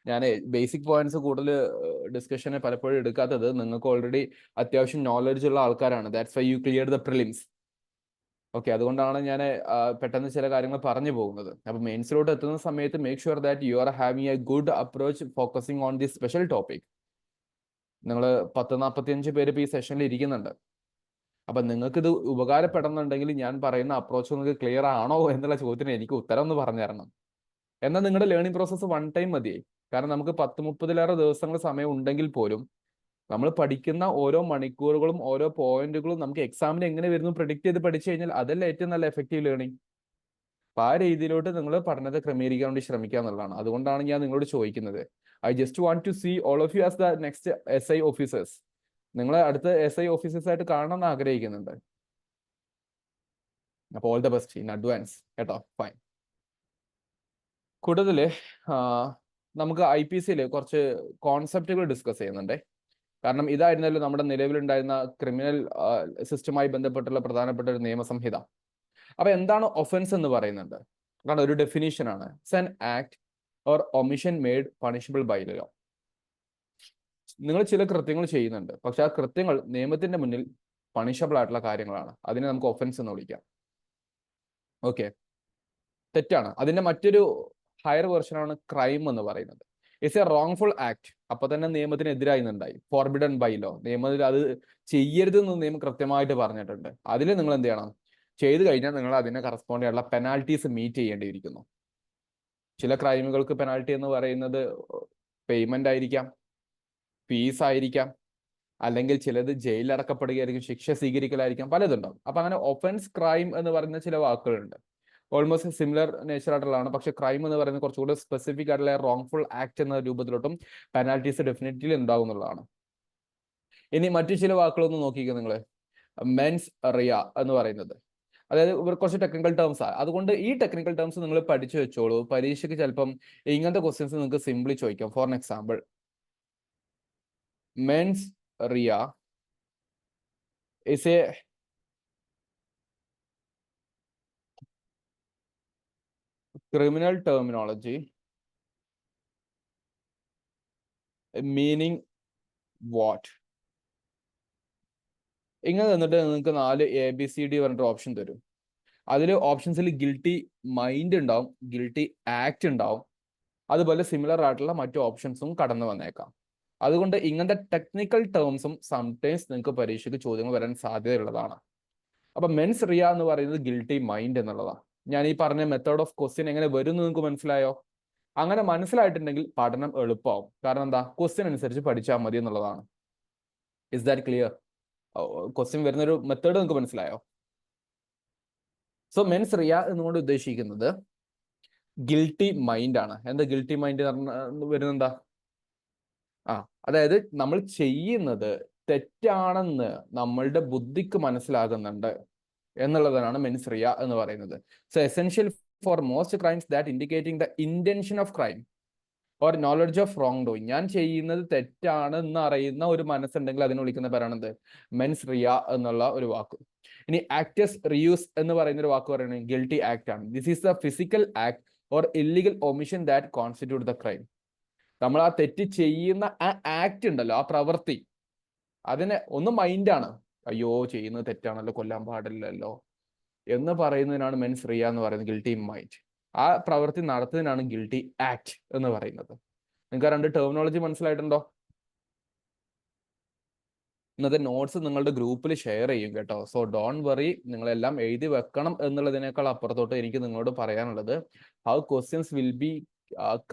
ഞാൻ ബേസിക് പോയിന്റ്സ് കൂടുതൽ ഡിസ്കഷനെ പലപ്പോഴും എടുക്കാത്തത്, നിങ്ങൾക്ക് ഓൾറെഡി അത്യാവശ്യം നോളജ് ഉള്ള ആൾക്കാരാണ്. That's why you clear the prelims. Okay, അതുകൊണ്ടാണ് ഞാൻ പെട്ടെന്ന് ചില കാര്യങ്ങൾ പറഞ്ഞു പോകുന്നത്. അപ്പൊ മെയിൻസിലോട്ട് എത്തുന്ന സമയത്ത് make sure that you are having A good approach focusing on this special topic. നിങ്ങൾ 10-45 പേര് ഇപ്പൊ ഈ സെഷനിൽ ഇരിക്കുന്നുണ്ട്. അപ്പൊ നിങ്ങൾക്ക് ഇത് ഉപകാരപ്പെടുന്നുണ്ടെങ്കിൽ ഞാൻ പറയുന്ന അപ്രോച്ച് നിങ്ങൾക്ക് ക്ലിയർ ആണോ എന്നുള്ള ചോദ്യത്തിന് എനിക്ക് ഉത്തരം ഒന്ന് പറഞ്ഞു തരണം. എന്നാൽ നിങ്ങളുടെ ലേണിംഗ് പ്രോസസ്സ് വൺ ടൈം മതിയായി. കാരണം നമുക്ക് 10-30 ദിവസങ്ങൾ സമയം ഉണ്ടെങ്കിൽ പോലും നമ്മൾ പഠിക്കുന്ന ഓരോ മണിക്കൂറുകളും ഓരോ പോയിന്റുകളും നമുക്ക് എക്സാമിന് എങ്ങനെ വരുന്നു പ്രിഡിക്ട് ചെയ്ത് പഠിച്ചു കഴിഞ്ഞാൽ അതല്ല ഏറ്റവും നല്ല എഫക്റ്റീവ് ലേണിംഗ്. അപ്പൊ ആ രീതിയിലോട്ട് നിങ്ങൾ പഠനത്തെ ക്രമീകരിക്കാൻ വേണ്ടി ശ്രമിക്കുക എന്നുള്ളതാണ്. അതുകൊണ്ടാണ് ഞാൻ നിങ്ങളോട് ചോദിക്കുന്നത്. I just want to see all of you as the next SI officers. നിങ്ങളെ അടുത്ത SI ഓഫീസേഴ്സ് ആയിട്ട് കാണണം എന്ന് ആഗ്രഹിക്കുന്നുണ്ട്. അപ്പോൾ all the best in advance കേട്ടോ. ഫൈൻ. കൂടുതൽ നമുക്ക് IPCയിൽ കുറച്ച് കോൺസെപ്റ്റുകൾ ഡിസ്കസ് ചെയ്യുന്നുണ്ട്. കാരണം ഇതായിരുന്നല്ലോ നമ്മുടെ നിലവിലുണ്ടായിരുന്ന ക്രിമിനൽ സിസ്റ്റമായി ബന്ധപ്പെട്ടുള്ള പ്രധാനപ്പെട്ട ഒരു നിയമസംഹിത. അപ്പൊ എന്താണ് ഒഫൻസ് എന്ന് പറയുന്നത്? കാരണം ഒരു ഡെഫിനിഷൻ ആണ്. It's an act or omission made punishable by law. നിങ്ങൾ ചില കൃത്യങ്ങൾ ചെയ്യുന്നുണ്ട്, പക്ഷെ ആ കൃത്യങ്ങൾ നിയമത്തിന്റെ മുന്നിൽ പണിഷബിൾ ആയിട്ടുള്ള കാര്യങ്ങളാണ്. അതിനെ നമുക്ക് ഒഫൻസ് എന്ന് വിളിക്കാം. ഓക്കെ, തെറ്റാണ്. അതിന്റെ മറ്റൊരു ഹയർ വെർഷനാണ് ക്രൈം എന്ന് പറയുന്നത്. It's a wrongful act. അപ്പൊ തന്നെ നിയമത്തിനെതിരായി നിന്നുണ്ടായി. Forbidden by law. നിയമത്തിൽ അത് ചെയ്യരുതെന്ന് നിയമം കൃത്യമായിട്ട് പറഞ്ഞിട്ടുണ്ട്. അതിൽ നിങ്ങൾ എന്ത് ചെയ്യണം? ചെയ്തു കഴിഞ്ഞാൽ നിങ്ങൾ അതിനെ കറസ്പോണ്ട് ചെയ്യാനുള്ള പെനാൽറ്റീസ് മീറ്റ് ചെയ്യേണ്ടിയിരിക്കുന്നു. ചില ക്രൈമുകൾക്ക് പെനാൽറ്റി എന്ന് പറയുന്നത് പേയ്മെന്റ് ആയിരിക്കാം, ഫീസ് ആയിരിക്കാം, അല്ലെങ്കിൽ ചിലത് ജയിലിലടക്കപ്പെടുകയായിരിക്കും, ശിക്ഷ സ്വീകരിക്കലായിരിക്കാം, പലതുണ്ടാവും. അപ്പൊ അങ്ങനെ ഒഫൻസ്, ക്രൈം എന്ന് പറയുന്ന ചില വാക്കുകളുണ്ട്. ഓൾമോസ്റ്റ് സിമിലർ നേച്ചർ ആയിട്ടുള്ളതാണ്. പക്ഷെ ക്രൈം എന്ന് പറയുന്നത് കുറച്ചുകൂടി സ്പെസിഫിക് ആയിട്ടുള്ള റോങ്ഫുൾ ആക്ട് എന്ന രൂപത്തിലോട്ടും പെനാൽറ്റീസ് ഡെഫിനറ്റ്ലി ഉണ്ടാകുന്നതാണ്. ഇനി മറ്റു ചില വാക്കുകളൊന്നും നോക്കിക്കുക നിങ്ങൾ. മെൻസ് റിയ എന്ന് പറയുന്നത്, അതായത് കുറച്ച് ടെക്നിക്കൽ ടേംസ് ആണ്. അതുകൊണ്ട് ഈ ടെക്നിക്കൽ ടേംസ് നിങ്ങൾ പഠിച്ചു വെച്ചോളൂ. പരീക്ഷയ്ക്ക് ചിലപ്പം ഇങ്ങനത്തെ ക്വസ്റ്റ്യൻസ് നിങ്ങൾക്ക് സിംപ്ലി ചോദിക്കാം. For example, mens rea is a criminal terminology meaning what? ഇങ്ങനെ തന്നിട്ട് നിങ്ങൾക്ക് 4 ABCD പറഞ്ഞിട്ട് ഓപ്ഷൻ തരും. അതിൽ ഓപ്ഷൻസിൽ ഗിൽട്ടി മൈൻഡ് ഉണ്ടാവും, ഗിൽട്ടി ആക്ട് ഉണ്ടാവും, അതുപോലെ സിമിലർ ആയിട്ടുള്ള മറ്റു ഓപ്ഷൻസും കടന്നു വന്നേക്കാം. അതുകൊണ്ട് ഇങ്ങനത്തെ ടെക്നിക്കൽ ടേംസും സംടൈംസ് നിങ്ങൾക്ക് പരീക്ഷയ്ക്ക് ചോദ്യങ്ങൾ വരാൻ സാധ്യതയുള്ളതാണ്. അപ്പൊ മെൻസ് റിയ എന്ന് പറയുന്നത് ഗിൽട്ടി മൈൻഡ് എന്നുള്ളതാണ്. ഞാൻ ഈ പറഞ്ഞ മെത്തേഡ് ഓഫ് ക്വസ്റ്റ്യൻ എങ്ങനെ വരും എന്ന് നിങ്ങൾക്ക് മനസ്സിലായോ? അങ്ങനെ മനസ്സിലായിട്ടുണ്ടെങ്കിൽ പഠനം എളുപ്പമാവും. കാരണം എന്താ? ക്വസ്റ്റ്യൻ അനുസരിച്ച് പഠിച്ചാൽ മതി എന്നുള്ളതാണ്. Is that clear? ക്വസ്റ്റ്യൻ വരുന്നൊരു മെത്തേഡ് നിങ്ങൾക്ക് മനസ്സിലായോ? സോ മെൻസ് റിയ എന്നുകൊണ്ട് ഉദ്ദേശിക്കുന്നത് ഗിൽട്ടി മൈൻഡ് ആണ്. എന്താ ഗിൽട്ടി മൈൻഡ് വരുന്നെന്താ? അതായത് നമ്മൾ ചെയ്യുന്നത് തെറ്റാണെന്ന് നമ്മളുടെ ബുദ്ധിക്ക് മനസ്സിലാകുന്നുണ്ട് എന്നുള്ളതാണ് മെൻസ് റിയ എന്ന് പറയുന്നത്. So essential for most crimes that indicating the intention of crime or knowledge of wrong doing. ഞാൻ ചെയ്യുന്നത് തെറ്റാണെന്ന് അറിയുന്ന ഒരു മനസ്സുണ്ടെങ്കിൽ അതിനെ വിളിക്കുന്ന പേരാണെന്ത്? മെൻസ് റിയ എന്നുള്ള ഒരു വാക്ക്. ഇനി ആക്ടസ് റിയൂസ് എന്ന് പറയുന്ന ഒരു വാക്ക് പറയുന്നത് ഗിൽട്ടി ആക്ട് ആണ്. This is the physical act or illegal omission that constitute the crime. നമ്മൾ ആ തെറ്റ് ചെയ്യുന്ന ആ ആക്ട് ഉണ്ടല്ലോ, ആ പ്രവൃത്തി, അതിന് ഒന്ന് മൈൻഡാണ്. അയ്യോ ചെയ്യുന്നത് തെറ്റാണല്ലോ, കൊല്ലാൻ പാടില്ലല്ലോ എന്ന് പറയുന്നതിനാണ് മെൻസ് റിയ എന്ന് പറയുന്നത്, ഗിൽട്ടി മൈൻഡ്. ആ പ്രവൃത്തി നടത്തുന്നതിനാണ് ഗിൽട്ടി ആക്ട് എന്ന് പറയുന്നത്. നിങ്ങൾക്ക് ആ രണ്ട് ടെർമിനോളജി മനസ്സിലായിട്ടുണ്ടോ? ഇന്നത്തെ നോട്ട്സ് നിങ്ങളുടെ ഗ്രൂപ്പിൽ ഷെയർ ചെയ്യും കേട്ടോ. സോ ഡോണ്ട് വറി, നിങ്ങളെല്ലാം എഴുതി വെക്കണം എന്നുള്ളതിനേക്കാൾ അപ്പുറത്തോട്ട് എനിക്ക് നിങ്ങളോട് പറയാനുള്ളത് how questions will be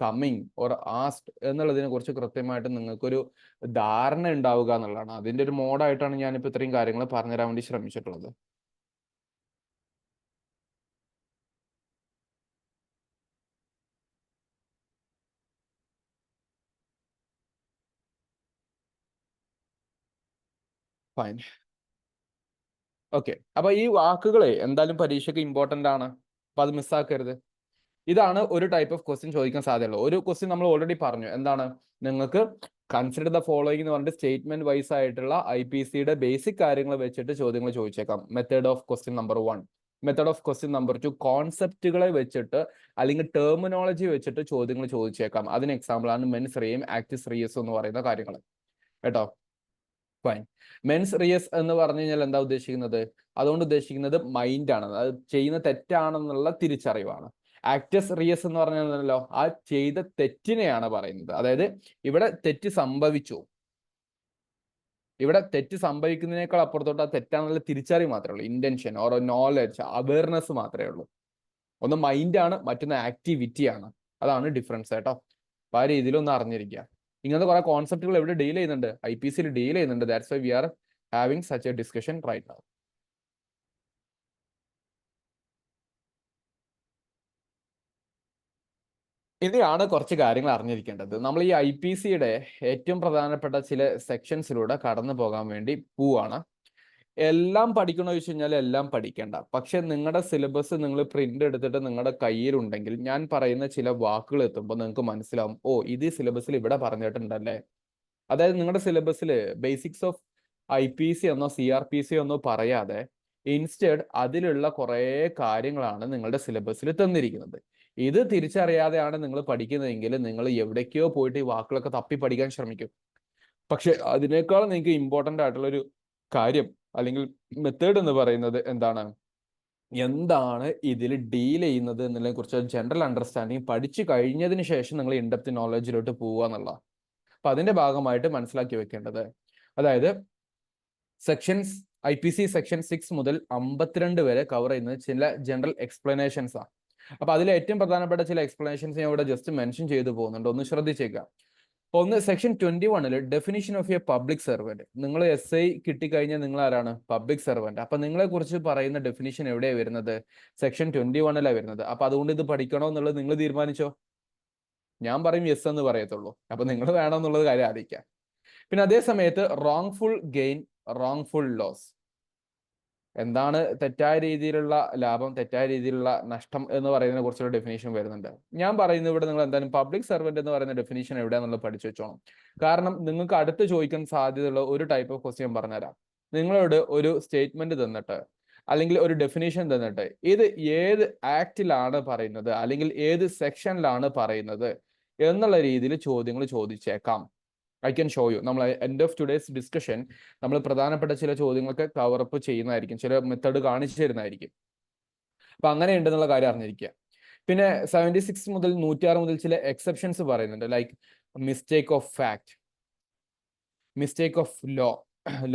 coming or asked എന്നുള്ളതിനെ കുറിച്ച് കൃത്യമായിട്ട് നിങ്ങൾക്കൊരു ധാരണ ഉണ്ടാവുക എന്നുള്ളതാണ്. അതിന്റെ ഒരു മോഡായിട്ടാണ് ഞാനിപ്പോൾ ഇത്രയും കാര്യങ്ങൾ പറഞ്ഞുതരാൻ വേണ്ടി ശ്രമിച്ചിട്ടുള്ളത്. ഫൈൻ. ഓക്കെ, അപ്പൊ ഈ വാക്കുകളെ എന്തായാലും പരീക്ഷയ്ക്ക് ഇമ്പോർട്ടന്റ് ആണ്. അപ്പൊ അത് മിസ്സാക്കരുത്. ഇതാണ് ഒരു ടൈപ്പ് ഓഫ് ക്വസ്റ്റ്യൻ ചോദിക്കാൻ സാധ്യതയുള്ളൂ. ഒരു ക്വസ്റ്റ്യൻ നമ്മൾ ഓൾറെഡി പറഞ്ഞു. എന്താണ്? നിങ്ങൾക്ക് കൺസിഡർ ദ ഫോളോയിങ് എന്ന് പറഞ്ഞിട്ട് സ്റ്റേറ്റ്മെന്റ് വൈസ് ആയിട്ടുള്ള IPCയുടെ ബേസിക് കാര്യങ്ങൾ വെച്ചിട്ട് ചോദ്യങ്ങൾ ചോദിച്ചേക്കാം. Method of question number 1, method of question number 2 കോൺസെപ്റ്റുകളെ വെച്ചിട്ട് അല്ലെങ്കിൽ ടെർമിനോളജി വെച്ചിട്ട് ചോദ്യങ്ങൾ ചോദിച്ചേക്കാം. അതിന് എക്സാമ്പിൾ ആണ് മെൻസ് റിയം, ആക്ടിസ് റിയസ് എന്ന് പറയുന്ന കാര്യങ്ങൾ കേട്ടോ. ഫൈൻ. മെൻസ് റിയസ് എന്ന് പറഞ്ഞു കഴിഞ്ഞാൽ എന്താ ഉദ്ദേശിക്കുന്നത്? അതുകൊണ്ട് ഉദ്ദേശിക്കുന്നത് മൈൻഡ് ആണ്. അത് ചെയ്യുന്ന തെറ്റാണെന്നുള്ള തിരിച്ചറിവാണ്. ആക്ടസ് റിയസ് എന്ന് പറഞ്ഞാലോ ആ ചെയ്ത തെറ്റിനെയാണ് പറയുന്നത്. അതായത് ഇവിടെ തെറ്റ് സംഭവിച്ചു, ഇവിടെ തെറ്റ് സംഭവിക്കുന്നതിനേക്കാൾ അപ്പുറത്തോട്ട് ആ തെറ്റാണെന്നുള്ള തിരിച്ചറിവ് മാത്രമേ ഉള്ളൂ. ഇന്റൻഷൻ ഓർ നോളജ്, അവയർനെസ് മാത്രമേ ഉള്ളൂ. ഒന്ന് മൈൻഡാണ്, മറ്റൊന്ന് ആക്ടിവിറ്റി ആണ്. അതാണ് ഡിഫറൻസ് കേട്ടോ. അപ്പൊ ആ രീതിയിലൊന്ന് അറിഞ്ഞിരിക്കുക. ഇങ്ങനത്തെ കുറെ കോൺസെപ്റ്റുകൾ എവിടെ ഡീൽ ചെയ്യുന്നുണ്ട്? IPCയിൽ ഡീൽ ചെയ്യുന്നുണ്ട്. That's why we are having such a discussion right now. ഇനിയാണ് കുറച്ച് കാര്യങ്ങൾ അറിഞ്ഞിരിക്കേണ്ടത്. നമ്മൾ ഈ IPCയുടെ ഏറ്റവും പ്രധാനപ്പെട്ട ചില സെക്ഷൻസിലൂടെ കടന്നു പോകാൻ വേണ്ടി പോവാണ്. എല്ലാം പഠിക്കണോ ചോദിച്ചു കഴിഞ്ഞാൽ എല്ലാം പഠിക്കേണ്ട. പക്ഷെ നിങ്ങളുടെ സിലബസ് നിങ്ങൾ പ്രിന്റ് എടുത്തിട്ട് നിങ്ങളുടെ കയ്യിലുണ്ടെങ്കിൽ ഞാൻ പറയുന്ന ചില വാക്കുകൾ എത്തുമ്പോൾ നിങ്ങൾക്ക് മനസ്സിലാവും, ഓ ഇത് സിലബസിൽ ഇവിടെ പറഞ്ഞിട്ടുണ്ടല്ലേ. അതായത് നിങ്ങളുടെ സിലബസിൽ ബേസിക്സ് ഓഫ് IPC എന്നോ CRPC എന്നോ പറയാതെ ഇൻസ്റ്റെഡ് അതിലുള്ള കുറേ കാര്യങ്ങളാണ് നിങ്ങളുടെ സിലബസിൽ തന്നിരിക്കുന്നത്. ഇത് തിരിച്ചറിയാതെയാണ് നിങ്ങൾ പഠിക്കുന്നതെങ്കിൽ നിങ്ങൾ എവിടേക്കോ പോയിട്ട് ഈ വാക്കുകളൊക്കെ തപ്പി പഠിക്കാൻ ശ്രമിക്കും. പക്ഷെ അതിനേക്കാൾ നിങ്ങൾക്ക് ഇമ്പോർട്ടൻ്റ് ആയിട്ടുള്ള ഒരു കാര്യം അല്ലെങ്കിൽ മെത്തേഡ് എന്ന് പറയുന്നത് എന്താണ് ഇതിൽ ഡീൽ ചെയ്യുന്നത് എന്നതിനെ കുറിച്ച് ജനറൽ അണ്ടർസ്റ്റാൻഡിങ് പഠിച്ചു കഴിഞ്ഞതിന് ശേഷം നിങ്ങൾ ഇൻഡെപ്ത് നോളജിലോട്ട് പോവുക എന്നുള്ള. അപ്പൊ അതിന്റെ ഭാഗമായിട്ട് മനസ്സിലാക്കി വെക്കേണ്ടത്, അതായത് സെക്ഷൻസ് IPC സെക്ഷൻ 6 മുതൽ 52 വരെ കവർ ചെയ്യുന്നത് ചില ജനറൽ എക്സ്പ്ലനേഷൻസ് ആണ്. അപ്പൊ അതിൽ ഏറ്റവും പ്രധാനപ്പെട്ട ചില എക്സ്പ്ലനേഷൻസ് ഞാൻ ഇവിടെ ജസ്റ്റ് മെൻഷൻ ചെയ്തു പോകുന്നുണ്ട്, ഒന്ന് ശ്രദ്ധിച്ചേക്കാം. ഒന്ന്, section 21 definition of A public servant. നിങ്ങൾ SI കിട്ടിക്കഴിഞ്ഞാൽ നിങ്ങൾ ആരാണ്? Public servant. അപ്പൊ നിങ്ങളെ കുറിച്ച് പറയുന്ന ഡെഫിനിഷൻ എവിടെയാണ് വരുന്നത്? സെക്ഷൻ 21 വരുന്നത്. അപ്പൊ അതുകൊണ്ട് ഇത് പഠിക്കണോ എന്നുള്ളത് നിങ്ങൾ തീരുമാനിച്ചോ? ഞാൻ പറയും യെസ് എന്ന് പറയത്തുള്ളൂ. അപ്പൊ നിങ്ങൾ വേണം എന്നുള്ളത് കാര്യം ആലോചിക്കാം. പിന്നെ അതേ സമയത്ത് റോങ്ഫുൾ ഗെയിൻ, റോങ്ഫുൾ ലോസ്. എന്താണ് തെറ്റായ രീതിയിലുള്ള ലാഭം, തെറ്റായ രീതിയിലുള്ള നഷ്ടം എന്ന് പറയുന്നതിനെ കുറിച്ചുള്ള ഡെഫിനേഷൻ വരുന്നുണ്ട്. ഞാൻ പറയുന്നത് ഇവിടെ നിങ്ങൾ എന്തായാലും പബ്ലിക് സെർവന്റ് എന്ന് പറയുന്ന ഡെഫിനേഷൻ എവിടെയാണെന്നുള്ളത് പഠിച്ചു വെച്ചോണം. കാരണം നിങ്ങൾക്ക് അടുത്ത് ചോദിക്കാൻ സാധ്യതയുള്ള ഒരു ടൈപ്പ് ഓഫ് ക്വസ്റ്റ്യൻ പറഞ്ഞുതരാം. നിങ്ങളോട് ഒരു സ്റ്റേറ്റ്മെന്റ് തന്നിട്ട് അല്ലെങ്കിൽ ഒരു ഡെഫിനേഷൻ തന്നിട്ട് ഇത് ഏത് ആക്ടിലാണ് പറയുന്നത് അല്ലെങ്കിൽ ഏത് സെക്ഷനിലാണ് പറയുന്നത് എന്നുള്ള രീതിയിൽ ചോദ്യങ്ങൾ ചോദിച്ചേക്കാം. I can show you. നമ്മൾ എൻഡ് ഓഫ് ടുഡേസ് ഡിസ്കഷൻ നമ്മൾ പ്രധാനപ്പെട്ട ചില ചോദ്യങ്ങൾക്ക് കവറപ്പ് ചെയ്യുന്നതായിരിക്കും, ചില മെത്തേഡ് കാണിച്ചു തരുന്നതായിരിക്കും. അപ്പൊ അങ്ങനെ ഉണ്ടെന്നുള്ള കാര്യം അറിഞ്ഞിരിക്കുക. പിന്നെ 76 മുതൽ 106 മുതൽ ചില എക്സെപ്ഷൻസ് പറയുന്നുണ്ട്, like mistake of fact, mistake of law,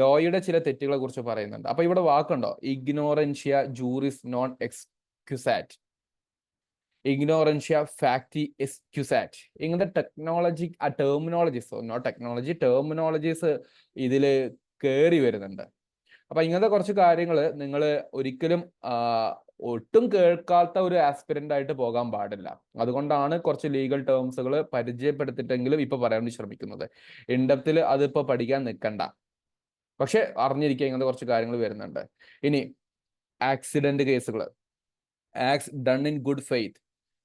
ലോയുടെ ചില തെറ്റുകളെ കുറിച്ച് പറയുന്നുണ്ട്. അപ്പൊ ഇവിടെ വാക്കുണ്ടോ? ഇഗ്നോറൻഷ്യ ജൂറിസ് നോൺ എക്സ്ക്യൂസാറ്റ്, ഇഗ്നോറൻഷ്യ ഫാക്ടി എക്സ്ക്യൂസാറ്റ്. ഇങ്ങനത്തെ ടെർമിനോളജീസ് ഇതിൽ കയറി വരുന്നുണ്ട്. അപ്പൊ ഇങ്ങനത്തെ കുറച്ച് കാര്യങ്ങൾ നിങ്ങൾ ഒരിക്കലും ഒട്ടും കേൾക്കാത്ത ഒരു ആസ്പിരന്റ് ആയിട്ട് പോകാൻ പാടില്ല. അതുകൊണ്ടാണ് കുറച്ച് ലീഗൽ ടേംസുകൾ പരിചയപ്പെടുത്തിട്ടെങ്കിലും ഇപ്പൊ പറയാൻ ശ്രമിക്കുന്നത്. ഇൻഡെപ്തിൽ അതിപ്പോ പഠിക്കാൻ നിൽക്കണ്ട, പക്ഷെ അറിഞ്ഞിരിക്കുക ഇങ്ങനത്തെ കുറച്ച് കാര്യങ്ങൾ വരുന്നുണ്ട്. ഇനി ആക്സിഡന്റ് കേസുകൾ, acts done in good faith,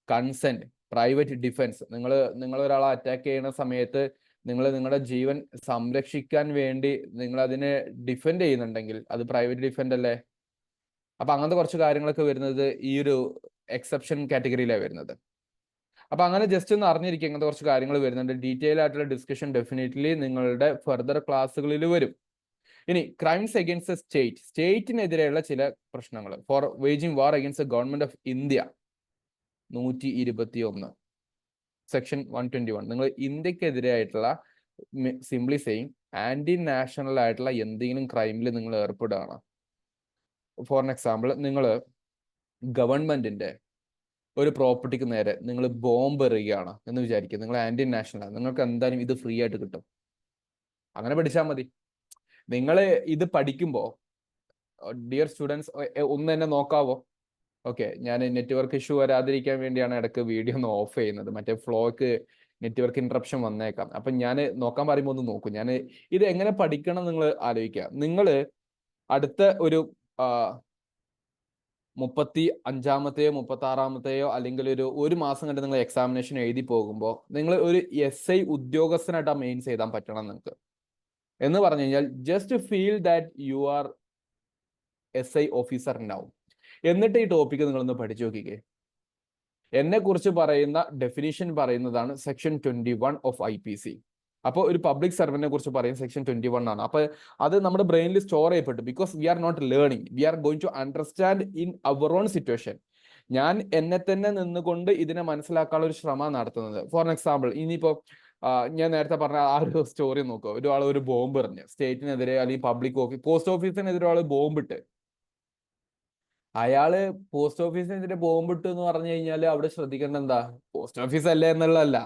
consent, private defence. നിങ്ങൾ ഒരാളെ അറ്റാക്ക് ചെയ്യുന്ന സമയത്ത് നിങ്ങളുടെ ജീവൻ സംരക്ഷിക്കാൻ വേണ്ടി നിങ്ങൾ അതിനെ ഡിഫെൻഡ് ചെയ്യുന്നുണ്ടെങ്കിൽ അത് പ്രൈവറ്റ് ഡിഫെൻഡ് അല്ലേ? അപ്പൊ അങ്ങനത്തെ കുറച്ച് കാര്യങ്ങളൊക്കെ വരുന്നത് ഈ ഒരു എക്സെപ്ഷൻ കാറ്റഗറിയിലാണ് വരുന്നത്. അപ്പൊ അങ്ങനെ ജസ്റ്റ് ഒന്ന് അറിഞ്ഞിരിക്കുക അങ്ങനത്തെ കുറച്ച് കാര്യങ്ങൾ വരുന്നുണ്ട്. ഡീറ്റെയിൽ ആയിട്ടുള്ള ഡിസ്കഷൻ ഡെഫിനറ്റ്ലി നിങ്ങളുടെ ഫർദർ ക്ലാസ്സുകളിൽ വരും. ഇനി ക്രൈംസ് അഗൈൻസ്റ്റ് സ്റ്റേറ്റ്, സ്റ്റേറ്റിനെതിരെയുള്ള ചില പ്രശ്നങ്ങൾ, for waging war against government of India 121 section 121. നിങ്ങൾ ഇന്ത്യക്കെതിരായിട്ടുള്ള, സിംപ്ലി സെയിങ് ആന്റി നാഷണൽ ആയിട്ടുള്ള എന്തെങ്കിലും ക്രൈമിൽ നിങ്ങൾ ഏർപ്പെടുകയാണ്. ഫോർ എക്സാമ്പിൾ, നിങ്ങൾ ഗവൺമെന്റിന്റെ ഒരു പ്രോപ്പർട്ടിക്ക് നേരെ നിങ്ങൾ ബോംബ് എറിയുകയാണ് എന്ന് വിചാരിക്കുക, നിങ്ങൾ ആന്റി നാഷണൽ ആണ്, നിങ്ങൾക്ക് എന്തായാലും ഇത് ഫ്രീ ആയിട്ട് കിട്ടും. അങ്ങനെ പഠിച്ചാൽ മതി. നിങ്ങൾ ഇത് പഠിക്കുമ്പോൾ ഡിയർ സ്റ്റുഡൻസ് ഒന്ന് തന്നെ നോക്കാവോ? ഓക്കെ, ഞാൻ നെറ്റ്വർക്ക് ഇഷ്യൂ വരാതിരിക്കാൻ വേണ്ടിയാണ് ഇടയ്ക്ക് വീഡിയോ ഒന്ന് ഓഫ് ചെയ്യുന്നത്. മറ്റേ ഫ്ലോക്ക് നെറ്റ്വർക്ക് ഇന്ററപ്ഷൻ വന്നേക്കാം. അപ്പൊ ഞാൻ നോക്കാൻ പറയുമ്പോൾ ഒന്ന് നോക്കും. ഞാൻ ഇത് എങ്ങനെ പഠിക്കണം നിങ്ങൾ ആലോചിക്കുക. നിങ്ങൾ അടുത്ത ഒരു 35-ാമത്തെയോ 36-ാമത്തെയോ അല്ലെങ്കിൽ ഒരു മാസം കണ്ട് നിങ്ങൾ എക്സാമിനേഷൻ എഴുതി പോകുമ്പോൾ നിങ്ങൾ ഒരു SI ഉദ്യോഗസ്ഥനായിട്ട് മെയിൻസ് എഴുതാൻ പറ്റണം നിങ്ങൾക്ക്. എന്ന് പറഞ്ഞു കഴിഞ്ഞാൽ just feel that you are SI officer now. എന്നിട്ട് ഈ ടോപ്പിക്ക് നിങ്ങളൊന്ന് പഠിച്ചു നോക്കിക്കേ. എന്നെ കുറിച്ച് പറയുന്ന ഡെഫിനിഷൻ പറയുന്നതാണ് സെക്ഷൻ 21 ഓഫ് IPC. അപ്പോൾ ഒരു പബ്ലിക് സർവന്റിനെ കുറിച്ച് പറയുന്ന സെക്ഷൻ 21 ആണ്. അപ്പൊ അത് നമ്മുടെ ബ്രെയിനിൽ സ്റ്റോർ ചെയ്യപ്പെട്ടു. Because we are not learning, we are going to understand in our own situation. ഞാൻ എന്നെ തന്നെ നിന്നുകൊണ്ട് ഇതിനെ മനസ്സിലാക്കാനുള്ള ഒരു ശ്രമം നടത്തുന്നത്. ഫോർ എക്സാമ്പിൾ, ഇനിയിപ്പോ ഞാൻ നേരത്തെ പറഞ്ഞ ആ ഒരു സ്റ്റോറി നോക്കുക. ഒരാൾ ഒരു ബോംബ് എറിഞ്ഞ് സ്റ്റേറ്റിനെതിരെ അല്ലെങ്കിൽ പബ്ലിക് പോസ്റ്റ് ഓഫീസിനെതിരെ ഒരാൾ ബോംബിട്ട്, അയാള് പോസ്റ്റ് ഓഫീസിനെതിരെ ബോംബിട്ടു എന്ന് പറഞ്ഞു കഴിഞ്ഞാൽ അവിടെ ശ്രദ്ധിക്കേണ്ട എന്താ? പോസ്റ്റ് ഓഫീസ് അല്ലേ എന്നുള്ളതല്ല,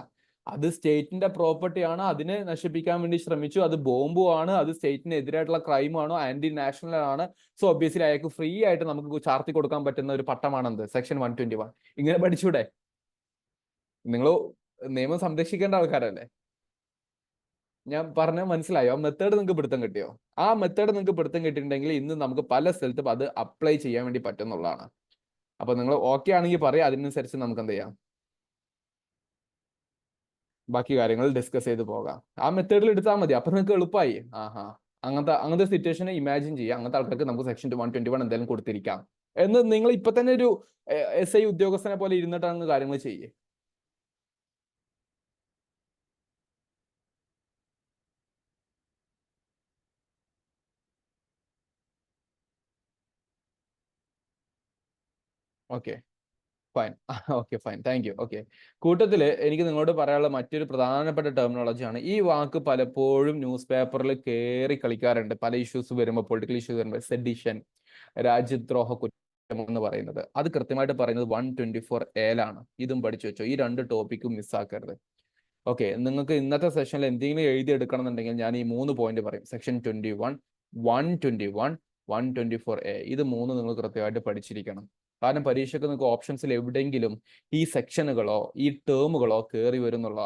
അത് സ്റ്റേറ്റിന്റെ പ്രോപ്പർട്ടിയാണ്, അതിനെ നശിപ്പിക്കാൻ വേണ്ടി ശ്രമിച്ചു, അത് ബോംബുമാണ്, അത് സ്റ്റേറ്റിന് എതിരായിട്ടുള്ള ക്രൈമാണോ, ആന്റി നാഷണൽ ആണ്. സോ ഒബ്വിയസ്ലി അയാൾക്ക് ഫ്രീ ആയിട്ട് നമുക്ക് ചാർത്തി കൊടുക്കാൻ പറ്റുന്ന ഒരു പട്ടമാണെന്ത് സെക്ഷൻ 121. ഇങ്ങനെ പഠിച്ചൂടെ? നിങ്ങൾ നിയമം സംരക്ഷിക്കേണ്ട ആൾക്കാരല്ലേ. ഞാൻ പറഞ്ഞ മനസ്സിലായോ? ആ മെത്തേഡ് നിങ്ങൾക്ക് പിടുത്തം കിട്ടിയോ? ആ മെത്തേഡ് നിങ്ങൾക്ക് പിടുത്തം കിട്ടിയിട്ടുണ്ടെങ്കിൽ ഇന്ന് നമുക്ക് പല സ്ഥലത്തും അത് അപ്ലൈ ചെയ്യാൻ വേണ്ടി പറ്റുന്നുള്ളതാണ്. അപ്പൊ നിങ്ങൾ ഓക്കെ ആണെങ്കിൽ പറയാം, അതിനനുസരിച്ച് നമുക്ക് എന്ത് ചെയ്യാം, ബാക്കി കാര്യങ്ങൾ ഡിസ്കസ് ചെയ്ത് പോകാം. ആ മെത്തേഡിൽ എടുത്താൽ മതി, അപ്പൊ നിങ്ങൾക്ക് എളുപ്പമായി. അങ്ങനത്തെ സിറ്റുവേഷനെ ഇമാജിൻ ചെയ്യാം. അങ്ങനത്തെ ആൾക്കാർക്ക് നമുക്ക് സെക്ഷൻ 121 എന്തായാലും കൊടുത്തിരിക്കാം എന്ന് നിങ്ങൾ ഇപ്പൊ തന്നെ ഒരു SI ഉദ്യോഗസ്ഥനെ പോലെ ഇരുന്നിട്ടാണ് കാര്യങ്ങൾ ചെയ്യേ. Okay fine. Okay fine, thank you. Okay, കൂട്ടത്തില് എനിക്ക് നിങ്ങളോട് പറയാനുള്ള മറ്റൊരു പ്രധാനപ്പെട്ട ടെർമിനോളജിയാണ്, ഈ വാക്ക് പലപ്പോഴും ന്യൂസ് പേപ്പറിൽ കയറി കളിക്കാറുണ്ട് പല ഇഷ്യൂസ് വരുമ്പോൾ, പൊളിറ്റിക്കൽ ഇഷ്യൂസ് വരുമ്പോൾ. സെഡിഷൻ, രാജ്യദ്രോഹ കുറ്റം എന്ന് പറയുന്നത്, അത് കൃത്യമായിട്ട് പറയുന്നത് 124A ഇതും പഠിച്ചു വെച്ചോ. ഈ രണ്ട് ടോപ്പിക്കും മിസ്സാക്കരുത്. ഓക്കെ, നിങ്ങൾക്ക് ഇന്നത്തെ സെഷനിൽ എന്തെങ്കിലും എഴുതി എടുക്കണം എന്നുണ്ടെങ്കിൽ ഞാൻ ഈ 3 പോയിന്റ് പറയും. സെക്ഷൻ 21, 121, 124A, ഇത് 3 നിങ്ങൾ കൃത്യമായിട്ട് പഠിച്ചിരിക്കണം. കാരണം പരീക്ഷയ്ക്ക് നിങ്ങൾക്ക് ഓപ്ഷൻസിൽ എവിടെയെങ്കിലും ഈ സെക്ഷനുകളോ ഈ ടേമുകളോ കയറി വരുന്നുള്ള.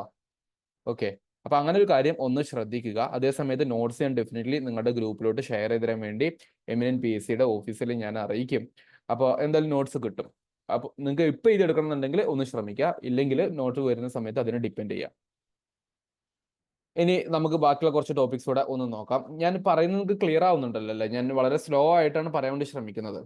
ഓക്കെ, അപ്പൊ അങ്ങനെ ഒരു കാര്യം ഒന്ന് ശ്രദ്ധിക്കുക. അതേസമയത്ത് നോട്ട്സ് ഞാൻ ഡെഫിനറ്റ്ലി നിങ്ങളുടെ ഗ്രൂപ്പിലോട്ട് ഷെയർ ചെയ്ത് തരാൻ വേണ്ടി എമിനന്റ് PSCയുടെ ഓഫീസിൽ ഞാൻ അറിയിക്കും. അപ്പോൾ എന്തായാലും നോട്ട്സ് കിട്ടും. അപ്പോൾ നിങ്ങൾക്ക് ഇപ്പൊ ഇത് എടുക്കണം എന്നുണ്ടെങ്കിൽ ഒന്ന് ശ്രമിക്കുക, ഇല്ലെങ്കിൽ നോട്ട് വരുന്ന സമയത്ത് അതിനെ ഡിപ്പെൻഡ് ചെയ്യാം. ഇനി നമുക്ക് ബാക്കിയുള്ള കുറച്ച് ടോപ്പിക്സ് കൂടെ ഒന്ന് നോക്കാം. ഞാൻ പറയുന്നത് നിങ്ങൾക്ക് ക്ലിയർ ആവുന്നുണ്ടല്ലോ അല്ലേ? ഞാൻ വളരെ സ്ലോ ആയിട്ടാണ് പറയാൻ വേണ്ടി ശ്രമിക്കുന്നത്.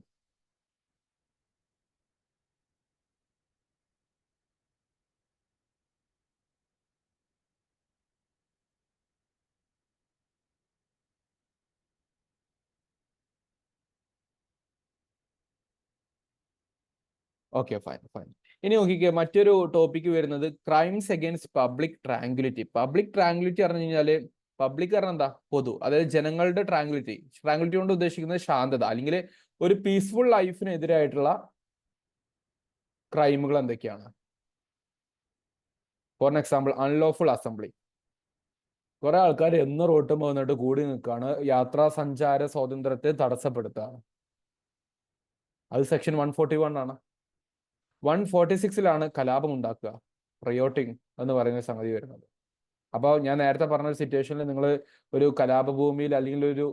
Okay fine fine. ഇനി നോക്കിക്കേ, മറ്റൊരു ടോപ്പിക്ക് വരുന്നത് crimes against public tranquillity. Public tranquillity പറഞ്ഞു കഴിഞ്ഞാല്, പബ്ലിക് പറഞ്ഞാൽ എന്താ, പൊതു, അതായത് ജനങ്ങളുടെ ട്രാങ്ക്വിലിറ്റി. ട്രാങ്ക്വിലിറ്റി കൊണ്ട് ഉദ്ദേശിക്കുന്നത് ശാന്തത, അല്ലെങ്കിൽ ഒരു പീസ്ഫുൾ ലൈഫിനെതിരായിട്ടുള്ള ക്രൈമുകൾ എന്തൊക്കെയാണ്? For example, unlawful assembly. കുറെ ആൾക്കാർ എന്ന് റോട്ടും വന്നിട്ട് കൂടി നിൽക്കുകയാണ്, യാത്രാ സഞ്ചാര സ്വാതന്ത്ര്യത്തെ തടസ്സപ്പെടുത്തുകയാണ്. അത് സെക്ഷൻ 141 ആണ്. 146 കലാപം ഉണ്ടാക്കുക, റിയോട്ടിങ് എന്ന് പറയുന്ന സംഗതി വരുന്നത്. അപ്പോൾ ഞാൻ നേരത്തെ പറഞ്ഞ ഒരു സിറ്റുവേഷനിൽ നിങ്ങൾ ഒരു കലാപഭൂമിയിൽ അല്ലെങ്കിൽ ഒരു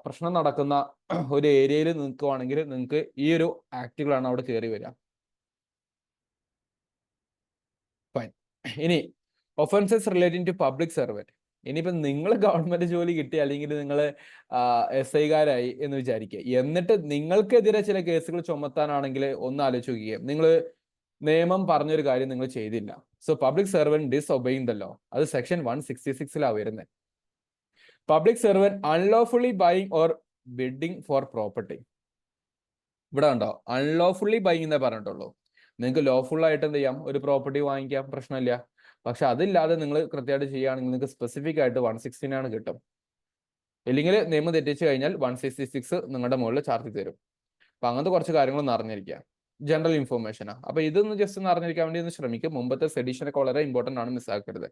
പ്രശ്നം നടക്കുന്ന ഒരു ഏരിയയിൽ നിൽക്കുവാണെങ്കിൽ നിങ്ങൾക്ക് ഈ ഒരു ആക്ടുകളാണ് അവിടെ കയറി വരിക. ഫൈൻ. ഇനി offences relating to public servant. ഇനിയിപ്പോൾ നിങ്ങൾ ഗവൺമെന്റ് ജോലി കിട്ടി, അല്ലെങ്കിൽ നിങ്ങൾ SI എന്ന് വിചാരിക്കുക, എന്നിട്ട് നിങ്ങൾക്കെതിരെ ചില കേസുകൾ ചുമത്താനാണെങ്കിൽ ഒന്ന് ആലോചിച്ച് നോക്കുക. നിങ്ങൾ നിയമം പറഞ്ഞൊരു കാര്യം നിങ്ങൾ ചെയ്തില്ല, so public servant disobeying the law, അത് സെക്ഷൻ 166 വരുന്നത്. Public servant unlawfully buying or bidding for property. ഇവിടെ ഉണ്ടോ, അൺലോഫുള്ളി ബൈയിങ് എന്നേ പറഞ്ഞിട്ടുള്ളൂ. നിങ്ങൾക്ക് ലോഫുൾ ആയിട്ട് എന്ത് ചെയ്യാം, ഒരു പ്രോപ്പർട്ടി വാങ്ങിക്കാം, പ്രശ്നമില്ല. പക്ഷെ അതില്ലാതെ നിങ്ങൾ കൃത്യമായിട്ട് ചെയ്യുകയാണെങ്കിൽ നിങ്ങൾക്ക് സ്പെസിഫിക് ആയിട്ട് 169 കിട്ടും. ഇല്ലെങ്കിൽ നിയമം തെറ്റിച്ച് കഴിഞ്ഞാൽ 166 നിങ്ങളുടെ മുകളിൽ ചാർത്തി തരും. അപ്പൊ അങ്ങനത്തെ കുറച്ച് കാര്യങ്ങളൊന്നും അറിഞ്ഞിരിക്കുക, ജനറൽ ഇൻഫോർമേഷനാ. അപ്പൊ ഇതൊന്ന് ജസ്റ്റ് ഒന്ന് അറിഞ്ഞിരിക്കാൻ വേണ്ടി ഒന്ന് ശ്രമിക്കും. മുമ്പത്തെ സെഡിഷനൊക്കെ വളരെ ഇമ്പോർട്ടന്റ് ആണ്, മിസ്സാക്കരുത്.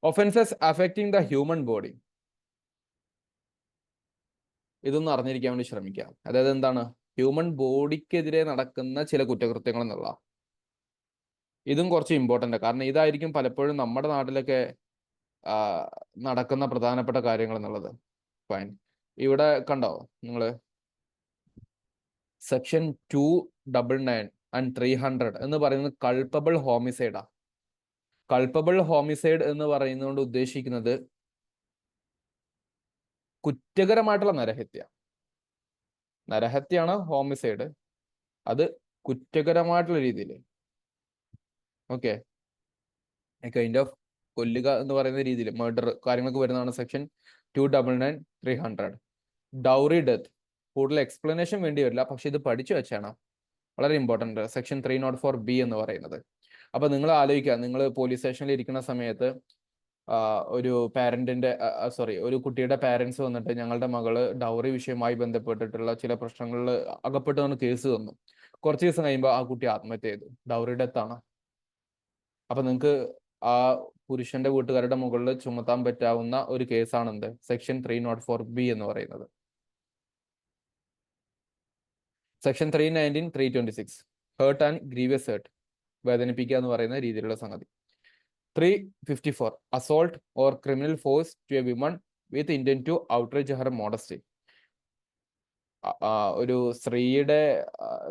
Offences affecting the human body, ഇതൊന്നും അറിഞ്ഞിരിക്കാൻ വേണ്ടി ശ്രമിക്കാം. അതായത് എന്താണ്, ഹ്യൂമൻ ബോഡിക്കെതിരെ നടക്കുന്ന ചില കുറ്റകൃത്യങ്ങൾ എന്നുള്ള. ഇതും കുറച്ച് ഇമ്പോർട്ടന്റ്, കാരണം ഇതായിരിക്കും പലപ്പോഴും നമ്മുടെ നാട്ടിലൊക്കെ നടക്കുന്ന പ്രധാനപ്പെട്ട കാര്യങ്ങൾ എന്നുള്ളത്. ഫൈൻ. ഇവിടെ കണ്ടോ നിങ്ങള്, സെക്ഷൻ 299 and 300 എന്ന് പറയുന്നത് കൾപ്പബിൾ ഹോമിസൈഡാ. കൾപ്പബിൾ ഹോമിസൈഡ് എന്ന് പറയുന്നതുകൊണ്ട് ഉദ്ദേശിക്കുന്നത് കുറ്റകരമായിട്ടുള്ള നരഹത്യ. നരഹത്യയാണ് ഹോമിസൈഡ്, അത് കുറ്റകരമായിട്ടുള്ള രീതിയിൽ. ഓക്കെ, കൈൻഡ് ഓഫ് കൊല്ലുക എന്ന് പറയുന്ന രീതിയിൽ, മർഡർ കാര്യങ്ങളൊക്കെ വരുന്നതാണ് സെക്ഷൻ 299, 300. ഡൗറി ഡെത്ത്, കൂടുതൽ എക്സ്പ്ലനേഷൻ വേണ്ടി വരില്ല, പക്ഷെ ഇത് പഠിച്ചു വെച്ചാണ്, വളരെ ഇമ്പോർട്ടന്റ്. സെക്ഷൻ 304B എന്ന് പറയുന്നത്. അപ്പൊ നിങ്ങൾ ആലോചിക്കുക, നിങ്ങൾ പോലീസ് സ്റ്റേഷനിൽ ഇരിക്കുന്ന സമയത്ത് ഒരു പാരന്റിന്റെ ഒരു കുട്ടിയുടെ പാരന്റ്സ് വന്നിട്ട് ഞങ്ങളുടെ മകള് ഡൗറി വിഷയവുമായി ബന്ധപ്പെട്ടിട്ടുള്ള ചില പ്രശ്നങ്ങളിൽ അകപ്പെട്ടു കേസ് തന്നു. കുറച്ച് ദിവസം കഴിയുമ്പോൾ ആ കുട്ടി ആത്മഹത്യ ചെയ്തു, ഡൗറി ഡെത്ത് ആണ്. അപ്പൊ നിങ്ങൾക്ക് ആ പുരുഷന്റെ വീട്ടുകാരുടെ മുകളിൽ ചുമത്താൻ പറ്റാവുന്ന ഒരു കേസാണ് എന്ത്? സെക്ഷൻ 304B എന്ന് പറയുന്നത്. Section 319, 326 hurt and grievous hurt, വേദനിപ്പിക്കുക എന്ന് പറയുന്ന രീതിയിലുള്ള സംഗതി. 354 assault or criminal force to a women with intent to outrage her modesty. ഒരു സ്ത്രീയുടെ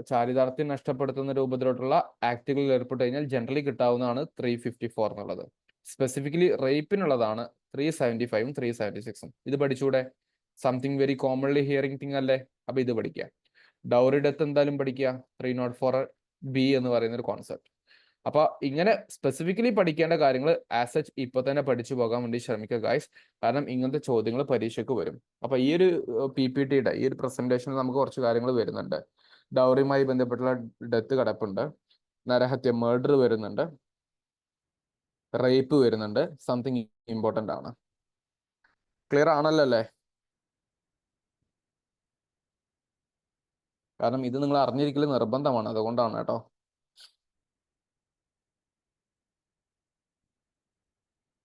ചാരിതാർത്ഥ്യം നഷ്ടപ്പെടുത്തുന്ന രൂപത്തിലോട്ടുള്ള ആക്ടുകളിൽ ഏർപ്പെട്ട് കഴിഞ്ഞാൽ ജനറലി കിട്ടാവുന്നതാണ് 354 എന്നുള്ളത്. സ്പെസിഫിക്കലി റേപ്പിനുള്ളതാണ് 375ഉം 376ഉം. ഇത് പഠിച്ചൂടെ? Something very commonly hearing thing അല്ലേ? അപ്പൊ ഇത് പഠിക്കുക. ഡൗറി ഡെത്ത് എന്തായാലും പഠിക്കുക, 304B എന്ന് പറയുന്ന ഒരു കോൺസെപ്റ്റ്. അപ്പൊ ഇങ്ങനെ സ്പെസിഫിക്കലി പഠിക്കേണ്ട കാര്യങ്ങൾ ആസ് സച്ച് ഇപ്പൊ തന്നെ പഠിച്ചു പോകാൻ വേണ്ടി ശ്രമിക്കുക ഗൈസ്. കാരണം ഇങ്ങനത്തെ ചോദ്യങ്ങൾ പരീക്ഷയ്ക്ക് വരും. അപ്പൊ ഈ ഒരു PPTയുടെ ഈ ഒരു പ്രസന്റേഷനിൽ നമുക്ക് കുറച്ച് കാര്യങ്ങൾ വരുന്നുണ്ട്. ഡൗറിയുമായി ബന്ധപ്പെട്ടുള്ള ഡെത്ത് കിടപ്പുണ്ട്, നരഹത്യ മർഡർ വരുന്നുണ്ട്, റേപ്പ് വരുന്നുണ്ട്, സംതിങ് ഇമ്പോർട്ടന്റ് ആണ്. ക്ലിയർ ആണല്ലോ അല്ലേ? കാരണം ഇത് നിങ്ങൾ അറിഞ്ഞിരിക്കൽ നിർബന്ധമാണ്, അതുകൊണ്ടാണ് കേട്ടോ.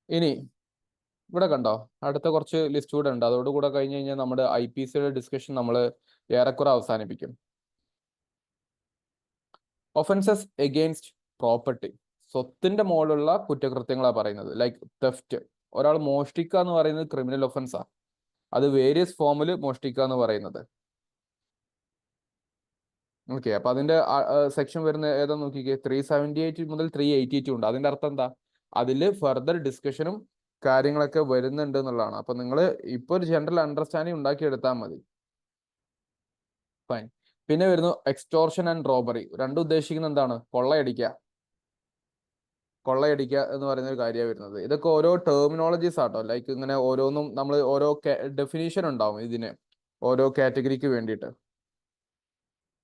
ഇനി ഇവിടെ കണ്ടോ, അടുത്ത കുറച്ച് ലിസ്റ്റ് കൂടെ ഉണ്ട്. അതോടുകൂടെ കഴിഞ്ഞ് കഴിഞ്ഞാൽ നമ്മുടെ IPCയുടെ ഡിസ്കഷൻ നമ്മൾ ഏറെക്കുറെ അവസാനിപ്പിക്കും. ഒഫൻസസ് എഗെയിൻസ്റ്റ് പ്രോപ്പർട്ടി, സ്വത്തിന്റെ മുകളിലുള്ള കുറ്റകൃത്യങ്ങളാണ് പറയുന്നത്. ലൈക്ക് തെഫ്റ്റ്, ഒരാൾ മോഷ്ടിക്കുക എന്ന് പറയുന്നത് ക്രിമിനൽ ഒഫൻസാ. അത് വേരിയസ് ഫോമിൽ മോഷ്ടിക്കുക എന്ന് പറയുന്നത്. ഓക്കെ, അപ്പൊ അതിന്റെ സെക്ഷൻ വരുന്ന ഏതാ നോക്കിക്കേ. 378 മുതൽ 382 ഉണ്ട്. അതിന്റെ അർത്ഥം എന്താ? അതില് ഫർദർ ഡിസ്കഷനും കാര്യങ്ങളൊക്കെ വരുന്നുണ്ട് എന്നുള്ളതാണ്. അപ്പൊ നിങ്ങൾ ഇപ്പൊ ഒരു ജനറൽ അണ്ടർസ്റ്റാൻഡിങ് ഉണ്ടാക്കിയെടുത്താൽ മതി. ഫൈൻ. പിന്നെ വരുന്നു എക്സ്റ്റോർഷൻ ആൻഡ് റോബറി. രണ്ടും ഉദ്ദേശിക്കുന്നത് എന്താണ്? കൊള്ളയടിക്കുക എന്ന് പറയുന്ന ഒരു കാര്യമാണ് വരുന്നത്. ഇതൊക്കെ ഓരോ ടെർമിനോളജീസ് ആട്ടോ. ലൈക്ക് ഇങ്ങനെ ഓരോന്നും നമ്മൾ ഓരോ ഡെഫിനേഷൻ ഉണ്ടാവും ഇതിന്, ഓരോ കാറ്റഗറിക്ക് വേണ്ടിയിട്ട്.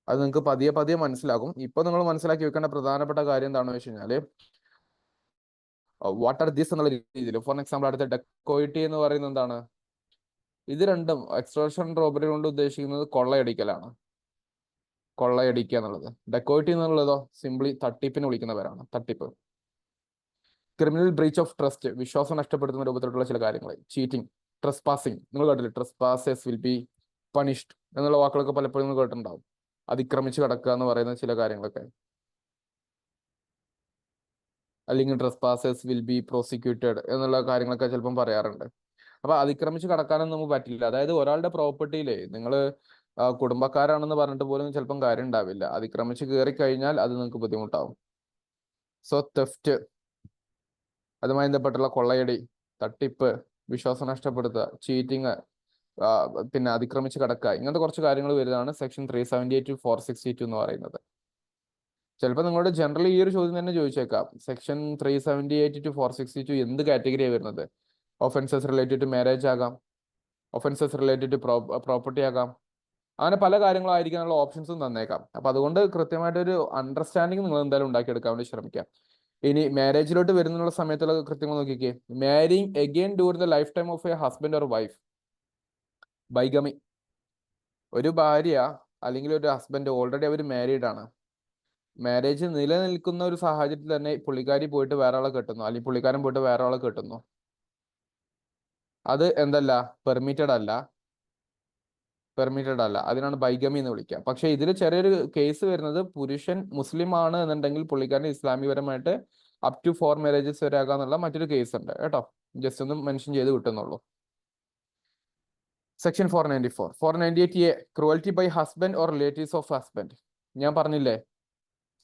അത് നിങ്ങൾക്ക് പതിയെ പതിയെ മനസ്സിലാകും. ഇപ്പൊ നിങ്ങൾ മനസ്സിലാക്കി വെക്കേണ്ട പ്രധാനപ്പെട്ട കാര്യം എന്താണെന്ന് വെച്ച് കഴിഞ്ഞാല് വാട്ട് ആർ ദിസ് എന്നുള്ള രീതിയിൽ. ഫോർ എക്സാമ്പിൾ അടുത്ത ഡെക്കോയിറ്റി എന്ന് പറയുന്നത് എന്താണ്? ഇത് രണ്ടും എക്സ്റ്റോർഷൻ റോബറി കൊണ്ട് ഉദ്ദേശിക്കുന്നത് കൊള്ളയടിക്കലാണ്. കൊള്ളയടിക്കുക എന്നുള്ളത്. ഡെക്കോയിറ്റി എന്നുള്ളതോ സിംപ്ലി തട്ടിപ്പിന് വിളിക്കുന്ന പേരാണ്, തട്ടിപ്പ്. ക്രിമിനൽ ബ്രീച്ച് ഓഫ് ട്രസ്റ്റ്, വിശ്വാസം നഷ്ടപ്പെടുത്തുന്ന രൂപത്തിലുള്ള ചില കാര്യങ്ങൾ. ചീറ്റിംഗ്, ട്രസ്പാസിംഗ്, നിങ്ങൾ കേട്ടില്ലേ? ട്രസ്പാസേഴ്സ് വിൽ ബി പണിഷ്ഡ് എന്നുള്ള വാക്കുകളൊക്കെ പലപ്പോഴും നിങ്ങൾ കേട്ടിട്ടുണ്ടാവും. അതിക്രമിച്ച് കടക്കുക എന്ന് പറയുന്ന ചില കാര്യങ്ങളൊക്കെ. അല്ലെങ്കിൽ ട്രസ്പാസേഴ്സ് വിൽ ബി പ്രോസിക്യൂട്ടഡ് എന്നുള്ള കാര്യങ്ങളൊക്കെ ചിലപ്പം പറയാറുണ്ട്. അപ്പൊ അതിക്രമിച്ച് കടക്കാനൊന്നും നമുക്ക് പറ്റില്ല. അതായത് ഒരാളുടെ പ്രോപ്പർട്ടിയിലെ നിങ്ങൾ കുടുംബക്കാരാണെന്ന് പറഞ്ഞിട്ട് പോലും ചിലപ്പം കാര്യം ഉണ്ടാവില്ല. അതിക്രമിച്ച് കയറി കഴിഞ്ഞാൽ അത് നിങ്ങൾക്ക് ബുദ്ധിമുട്ടാവും. സോ തെഫ്റ്റ്, അതുമായി ബന്ധപ്പെട്ടുള്ള കൊള്ളയടി, തട്ടിപ്പ്, വിശ്വാസം നഷ്ടപ്പെടുത്തുക, ചീറ്റിങ്, പിന്നെ അതിക്രമിച്ച് കടക്കുക, ഇങ്ങനത്തെ കുറച്ച് കാര്യങ്ങൾ വരുന്നതാണ് സെക്ഷൻ 378 to 462 എന്ന് പറയുന്നത്. ചിലപ്പോൾ നിങ്ങളോട് ജനറലി ഈ ഒരു ചോദ്യം തന്നെ ചോദിച്ചേക്കാം. സെക്ഷൻ 378 to 462 എന്ത് കാറ്റഗറിയാണ് വരുന്നത്? ഒഫൻസസ് റിലേറ്റഡ് ടു മാരേജ് ആകാം, ഒഫൻസസ് റിലേറ്റഡ് ടു പ്രോപ്പർട്ടി ആകാം, അങ്ങനെ പല കാര്യങ്ങളായിരിക്കാനുള്ള ഓപ്ഷൻസും തന്നേക്കാം. അപ്പൊ അതുകൊണ്ട് കൃത്യമായിട്ടൊരു അണ്ടർസ്റ്റാൻഡിങ് നിങ്ങൾ എന്തായാലും ഉണ്ടാക്കിയെടുക്കാൻ വേണ്ടി ശ്രമിക്കാം. ഇനി മാരേജിലോട്ട് വരുന്നുള്ള സമയത്തുള്ള കൃത്യങ്ങൾ നോക്കിക്കേ. Marrying again during the life time of a husband or wife, bigamy. ഒരു ഭാര്യ അല്ലെങ്കിൽ ഒരു ഹസ്ബൻഡ് ഓൾറെഡി അവർ മാരീഡ് ആണ്, മാരേജ് നിലനിൽക്കുന്ന ഒരു സാഹചര്യത്തിൽ തന്നെ പുള്ളിക്കാരി പോയിട്ട് വേറെ ആളെ കെട്ടുന്നു, അല്ലെങ്കിൽ പുള്ളിക്കാരൻ പോയിട്ട് വേറെ ആളെ കെട്ടുന്നു, അത് എന്തല്ല? പെർമിറ്റഡ് അല്ല. അതിനാണ് ബൈഗമി എന്ന് വിളിക്കുക. പക്ഷെ ഇതിൽ ചെറിയൊരു കേസ് വരുന്നത്, പുരുഷൻ മുസ്ലിം ആണ് എന്നുണ്ടെങ്കിൽ പുള്ളിക്കാരൻ ഇസ്ലാമികപരമായിട്ട് അപ് ടു 4 മാരേജസ് വരെ ആകാന്നുള്ള മറ്റൊരു കേസ് ഉണ്ട് കേട്ടോ. ജസ്റ്റ് ഒന്ന് മെൻഷൻ ചെയ്ത് വിട്ടുന്നുള്ളൂ. Section 498A cruelty by husband or relatives of husband. ഞാൻ പറഞ്ഞില്ലേ,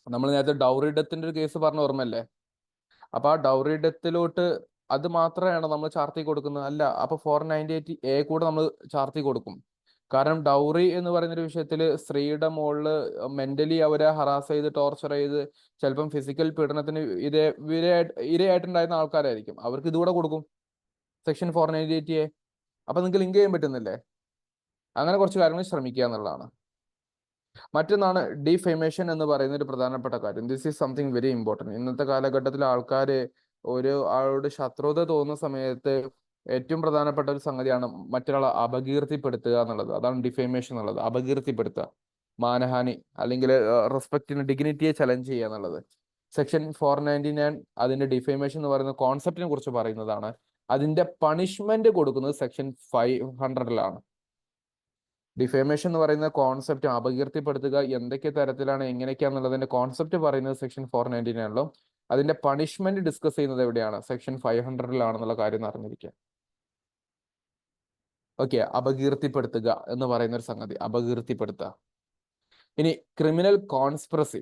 നമ്മൾ നേരത്തെ ഡൗറി ഡെത്തിന്റെ ഒരു കേസ് പറഞ്ഞ ഓർമ്മല്ലേ? അപ്പൊ ആ ഡൗറി ഡെത്തിലോട്ട് അത് മാത്രമാണ് നമ്മൾ ചാർത്തി കൊടുക്കുന്നത് അല്ല. അപ്പൊ 498A കൂടെ നമ്മൾ ചാർത്തി കൊടുക്കും. കാരണം ഡൗറി എന്ന് പറയുന്ന ഒരു വിഷയത്തിൽ സ്ത്രീയുടെ മുകളില് മെന്റലി അവരെ ഹറാസ് ചെയ്ത് ടോർച്ചർ ചെയ്ത് ചിലപ്പം ഫിസിക്കൽ പീഡനത്തിന് ഇരയായിട്ടുണ്ടായിരുന്ന ആൾക്കാരായിരിക്കും. അവർക്ക് ഇതുകൂടെ കൊടുക്കും, സെക്ഷൻ 498A. അപ്പൊ നിങ്ങൾക്ക് ലിങ്ക് ചെയ്യാൻ പറ്റുന്നില്ലേ? അങ്ങനെ കുറച്ച് കാര്യങ്ങൾ ശ്രമിക്കുക എന്നുള്ളതാണ്. മറ്റൊന്നാണ് ഡിഫേമേഷൻ എന്ന് പറയുന്ന ഒരു പ്രധാനപ്പെട്ട കാര്യം. This is something very important. ഇന്നത്തെ കാലഘട്ടത്തിൽ ആൾക്കാർ ഒരു ആളോട് ശത്രുത തോന്നുന്ന സമയത്ത് ഏറ്റവും പ്രധാനപ്പെട്ട ഒരു സംഗതിയാണ് മറ്റൊരാളെ അപകീർത്തിപ്പെടുത്തുക എന്നുള്ളത്. അതാണ് ഡിഫേമേഷൻ എന്നുള്ളത്. അപകീർത്തിപ്പെടുത്തുക, മാനഹാനി, അല്ലെങ്കിൽ റെസ്പെക്റ്റിന് ഡിഗ്നിറ്റിയെ ചലഞ്ച് ചെയ്യുക എന്നുള്ളത്. സെക്ഷൻ 499 അതിന്റെ ഡിഫേമേഷൻ എന്ന് പറയുന്ന കോൺസെപ്റ്റിനെ കുറിച്ച് പറയുന്നതാണ്. അതിന്റെ പണിഷ്മെന്റ് കൊടുക്കുന്നത് സെക്ഷൻ 500 ഡിഫേമേഷൻ എന്ന് പറയുന്ന കോൺസെപ്റ്റ്, അപകീർത്തിപ്പെടുത്തുക എന്തൊക്കെ തരത്തിലാണ് എങ്ങനെയൊക്കെയാണെന്നുള്ളതിന്റെ കോൺസെപ്റ്റ് പറയുന്നത് സെക്ഷൻ 499 അതിന്റെ പണിഷ്മെന്റ് ഡിസ്കസ് ചെയ്യുന്നത് എവിടെയാണ്? സെക്ഷൻ 500 കാര്യം അറിഞ്ഞിരിക്കുക. ഓക്കെ, അപകീർത്തിപ്പെടുത്തുക എന്ന് പറയുന്ന ഒരു സംഗതി, അപകീർത്തിപ്പെടുത്തുക. ഇനി ക്രിമിനൽ കോൺസ്പിറസി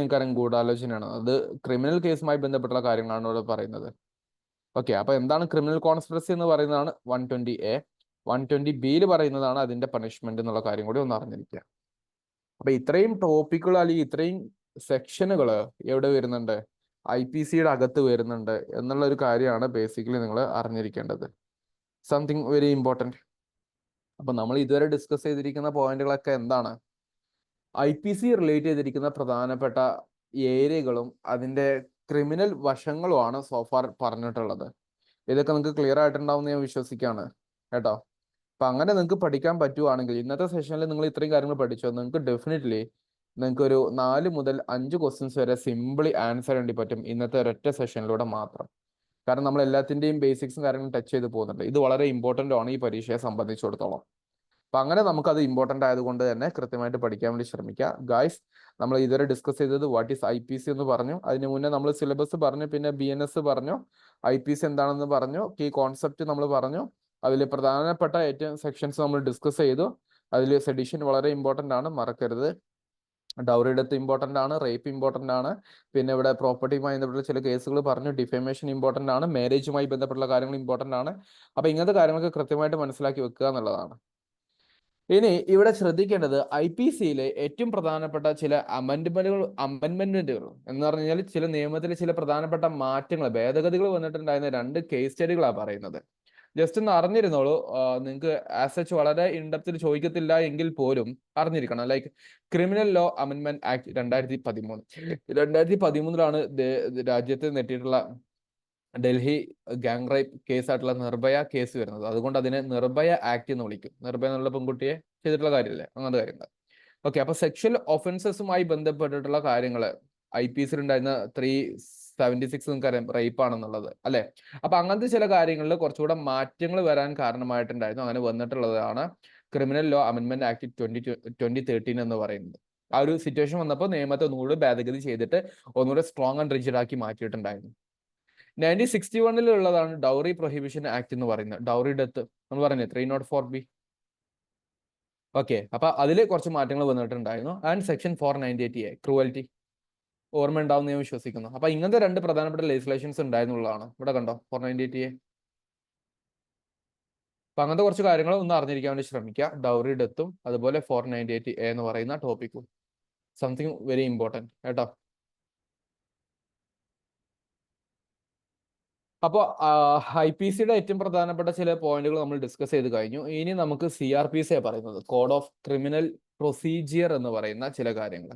എനിക്കറിയാം ഗൂഢാലോചനയാണ്. അത് ക്രിമിനൽ കേസുമായി ബന്ധപ്പെട്ടുള്ള കാര്യങ്ങളാണ് ഇവിടെ പറയുന്നത്. ഓക്കെ, അപ്പൊ എന്താണ് ക്രിമിനൽ കോൺസ്പിറസി എന്ന് പറയുന്നതാണ് 120A. 120Bയിൽ പറയുന്നതാണ് അതിന്റെ പണിഷ്മെന്റ് എന്നുള്ള കാര്യം കൂടി ഒന്ന് അറിഞ്ഞിരിക്കുക. അപ്പൊ ഇത്രയും ടോപ്പിക്കുകൾ അല്ലെങ്കിൽ ഇത്രയും സെക്ഷനുകൾ എവിടെ വരുന്നുണ്ട്? IPCയുടെ അകത്ത് വരുന്നുണ്ട് എന്നുള്ള ഒരു കാര്യമാണ് ബേസിക്കലി നിങ്ങൾ അറിഞ്ഞിരിക്കേണ്ടത്. Something very important. അപ്പൊ നമ്മൾ ഇതുവരെ ഡിസ്കസ് ചെയ്തിരിക്കുന്ന പോയിന്റുകളൊക്കെ എന്താണ്? IPC റിലേറ്റ് ചെയ്തിരിക്കുന്ന പ്രധാനപ്പെട്ട ഏരിയകളും അതിന്റെ ക്രിമിനൽ വശങ്ങളുമാണ് സോഫാർ പറഞ്ഞിട്ടുള്ളത്. ഇതൊക്കെ നിങ്ങൾക്ക് ക്ലിയർ ആയിട്ടുണ്ടാവും എന്ന് ഞാൻ വിശ്വസിക്കുകയാണ് കേട്ടോ. അപ്പൊ അങ്ങനെ നിങ്ങൾക്ക് പഠിക്കാൻ പറ്റുവാണെങ്കിൽ ഇന്നത്തെ സെഷനിൽ നിങ്ങൾ ഇത്രയും കാര്യങ്ങൾ പഠിച്ചോ, നിങ്ങൾക്ക് ഡെഫിനറ്റ്ലി നിങ്ങൾക്ക് ഒരു 4 മുതൽ 5 ക്വസ്റ്റ്യൻസ് വരെ സിംപിളി ആൻസർ ചെയ്യേണ്ടി പറ്റും ഇന്നത്തെ ഒരൊറ്റ സെഷനിലൂടെ മാത്രം. കാരണം നമ്മൾ എല്ലാത്തിന്റെയും ബേസിക്സും കാര്യങ്ങളും ടച്ച് ചെയ്ത് പോകുന്നുണ്ട്. ഇത് വളരെ ഇമ്പോർട്ടൻ്റ് ആണ് ഈ പരീക്ഷയെ സംബന്ധിച്ചിടത്തോളം. അപ്പൊ അങ്ങനെ നമുക്കത് ഇമ്പോർട്ടൻ്റ് ആയതുകൊണ്ട് തന്നെ കൃത്യമായിട്ട് പഠിക്കാൻ വേണ്ടി ശ്രമിക്കുക ഗായ്സ്. നമ്മൾ ഇതുവരെ ഡിസ്കസ് ചെയ്തത് വാട്ട് ഈസ് IPC എന്ന് പറഞ്ഞു. അതിന് മുന്നേ നമ്മൾ സിലബസ് പറഞ്ഞു, പിന്നെ BNS പറഞ്ഞു, IPC എന്താണെന്ന് പറഞ്ഞു, കീ കോൺസെപ്റ്റ് നമ്മൾ പറഞ്ഞു. അതിൽ പ്രധാനപ്പെട്ട ഏറ്റവും സെക്ഷൻസ് നമ്മൾ ഡിസ്കസ് ചെയ്തു. അതിൽ സെഡിഷൻ വളരെ ഇമ്പോർട്ടൻ്റ് ആണ്, മറക്കരുത്. ഡൗറി ഡെത്ത് ഇമ്പോർട്ടൻ്റ് ആണ്, റേപ്പ് ഇമ്പോർട്ടൻ്റ് ആണ്, പിന്നെ ഇവിടെ പ്രോപ്പർട്ടിയുമായി ബന്ധപ്പെട്ട ചില കേസുകൾ പറഞ്ഞു, ഡിഫേമേഷൻ ഇമ്പോർട്ടൻ്റ് ആണ്, മാരേജുമായി ബന്ധപ്പെട്ടുള്ള കാര്യങ്ങൾ ഇമ്പോർട്ടൻ്റ് ആണ്. അപ്പൊ ഇങ്ങനത്തെ കാര്യങ്ങളൊക്കെ കൃത്യമായിട്ട് മനസ്സിലാക്കി വെക്കുക എന്നുള്ളതാണ്. ഇനി ഇവിടെ ശ്രദ്ധിക്കേണ്ടത് IPCയിലെ ഏറ്റവും പ്രധാനപ്പെട്ട ചില അമെൻമെന്റുകൾ എന്ന് പറഞ്ഞു കഴിഞ്ഞാൽ ചില നിയമത്തിലെ ചില പ്രധാനപ്പെട്ട മാറ്റങ്ങൾ, ഭേദഗതികൾ വന്നിട്ടുണ്ടായിരുന്ന 2 കേസ് സ്റ്റഡികളാണ് പറയുന്നത്. ജസ്റ്റ് ഒന്ന് അറിഞ്ഞിരുന്നോളൂ. നിങ്ങൾക്ക് ആസ് സച്ച് വളരെ ഇൻഡെപ്തിൽ ചോദിക്കത്തില്ല എങ്കിൽ പോലും അറിഞ്ഞിരിക്കണം. ലൈക്ക് ക്രിമിനൽ ലോ അമെൻമെന്റ് ആക്ട് 2013 രാജ്യത്ത് നെറ്റിയിട്ടുള്ള ഡൽഹി ഗാങ് റേപ്പ് കേസായിട്ടുള്ള നിർഭയ കേസ് വരുന്നത്. അതുകൊണ്ട് അതിനെ നിർഭയ ആക്ട് എന്ന് വിളിക്കും. നിർഭയ എന്നുള്ള പെൺകുട്ടിയെ ചെയ്തിട്ടുള്ള കാര്യമില്ലേ, അങ്ങനത്തെ കാര്യങ്ങൾ. ഓക്കെ, അപ്പൊ സെക്ഷൽ ഒഫൻസസുമായി ബന്ധപ്പെട്ടിട്ടുള്ള കാര്യങ്ങൾ IPCയിൽ ഉണ്ടായിരുന്ന 376 നിങ്ങൾക്കറിയാം റേപ്പ് ആണെന്നുള്ളത് അല്ലെ. അപ്പൊ അങ്ങനത്തെ ചില കാര്യങ്ങളിൽ കുറച്ചുകൂടെ മാറ്റങ്ങൾ വരാൻ കാരണമായിട്ടുണ്ടായിരുന്നു. അങ്ങനെ വന്നിട്ടുള്ളതാണ് ക്രിമിനൽ ലോ അമെൻമെന്റ് ആക്ട് 2013 എന്ന് പറയുന്നത്. ആ ഒരു സിറ്റുവേഷൻ വന്നപ്പോൾ നിയമത്തെ ഒന്നുകൂടി ഭേദഗതി ചെയ്തിട്ട് ഒന്നുകൂടെ സ്ട്രോങ് ആൻഡ് റിജിഡ് ആക്കി മാറ്റിയിട്ടുണ്ടായിരുന്നു. 1961 ഉള്ളതാണ് ഡൗറി പ്രൊഹിബിഷൻ ആക്ട് എന്ന് പറയുന്നത്. ഡൗറി ഡെത്ത് നമ്മൾ പറഞ്ഞത് 304B. ഓക്കെ, അപ്പൊ അതിൽ കുറച്ച് മാറ്റങ്ങൾ വന്നിട്ടുണ്ടായിരുന്നു. ആൻഡ് സെക്ഷൻ 498A ക്രൂവൽറ്റി ഓർമ്മ ഉണ്ടാവും ഞാൻ വിശ്വസിക്കുന്നു. അപ്പൊ ഇങ്ങനത്തെ 2 പ്രധാനപ്പെട്ട ലെജിസ്ലേഷൻസ് ഉണ്ടായിരുന്നുള്ളതാണ്. ഇവിടെ കണ്ടോ 498A. അപ്പൊ അങ്ങനത്തെ കുറച്ച് കാര്യങ്ങൾ ഒന്ന് അറിഞ്ഞിരിക്കാൻ വേണ്ടി ശ്രമിക്കുക. ഡൗറി ഡെത്തും അതുപോലെ 498A എന്ന് പറയുന്ന ടോപ്പിക്കും സംതിങ് വെരി ഇമ്പോർട്ടൻറ്റ് കേട്ടോ. അപ്പോൾ IPCയുടെ ഏറ്റവും പ്രധാനപ്പെട്ട ചില പോയിന്റുകൾ നമ്മൾ ഡിസ്കസ് ചെയ്ത് കഴിഞ്ഞു. ഇനി നമുക്ക് CRPC പറയുന്നത് കോഡ് ഓഫ് ക്രിമിനൽ പ്രൊസീജിയർ എന്ന് പറയുന്ന ചില കാര്യങ്ങൾ.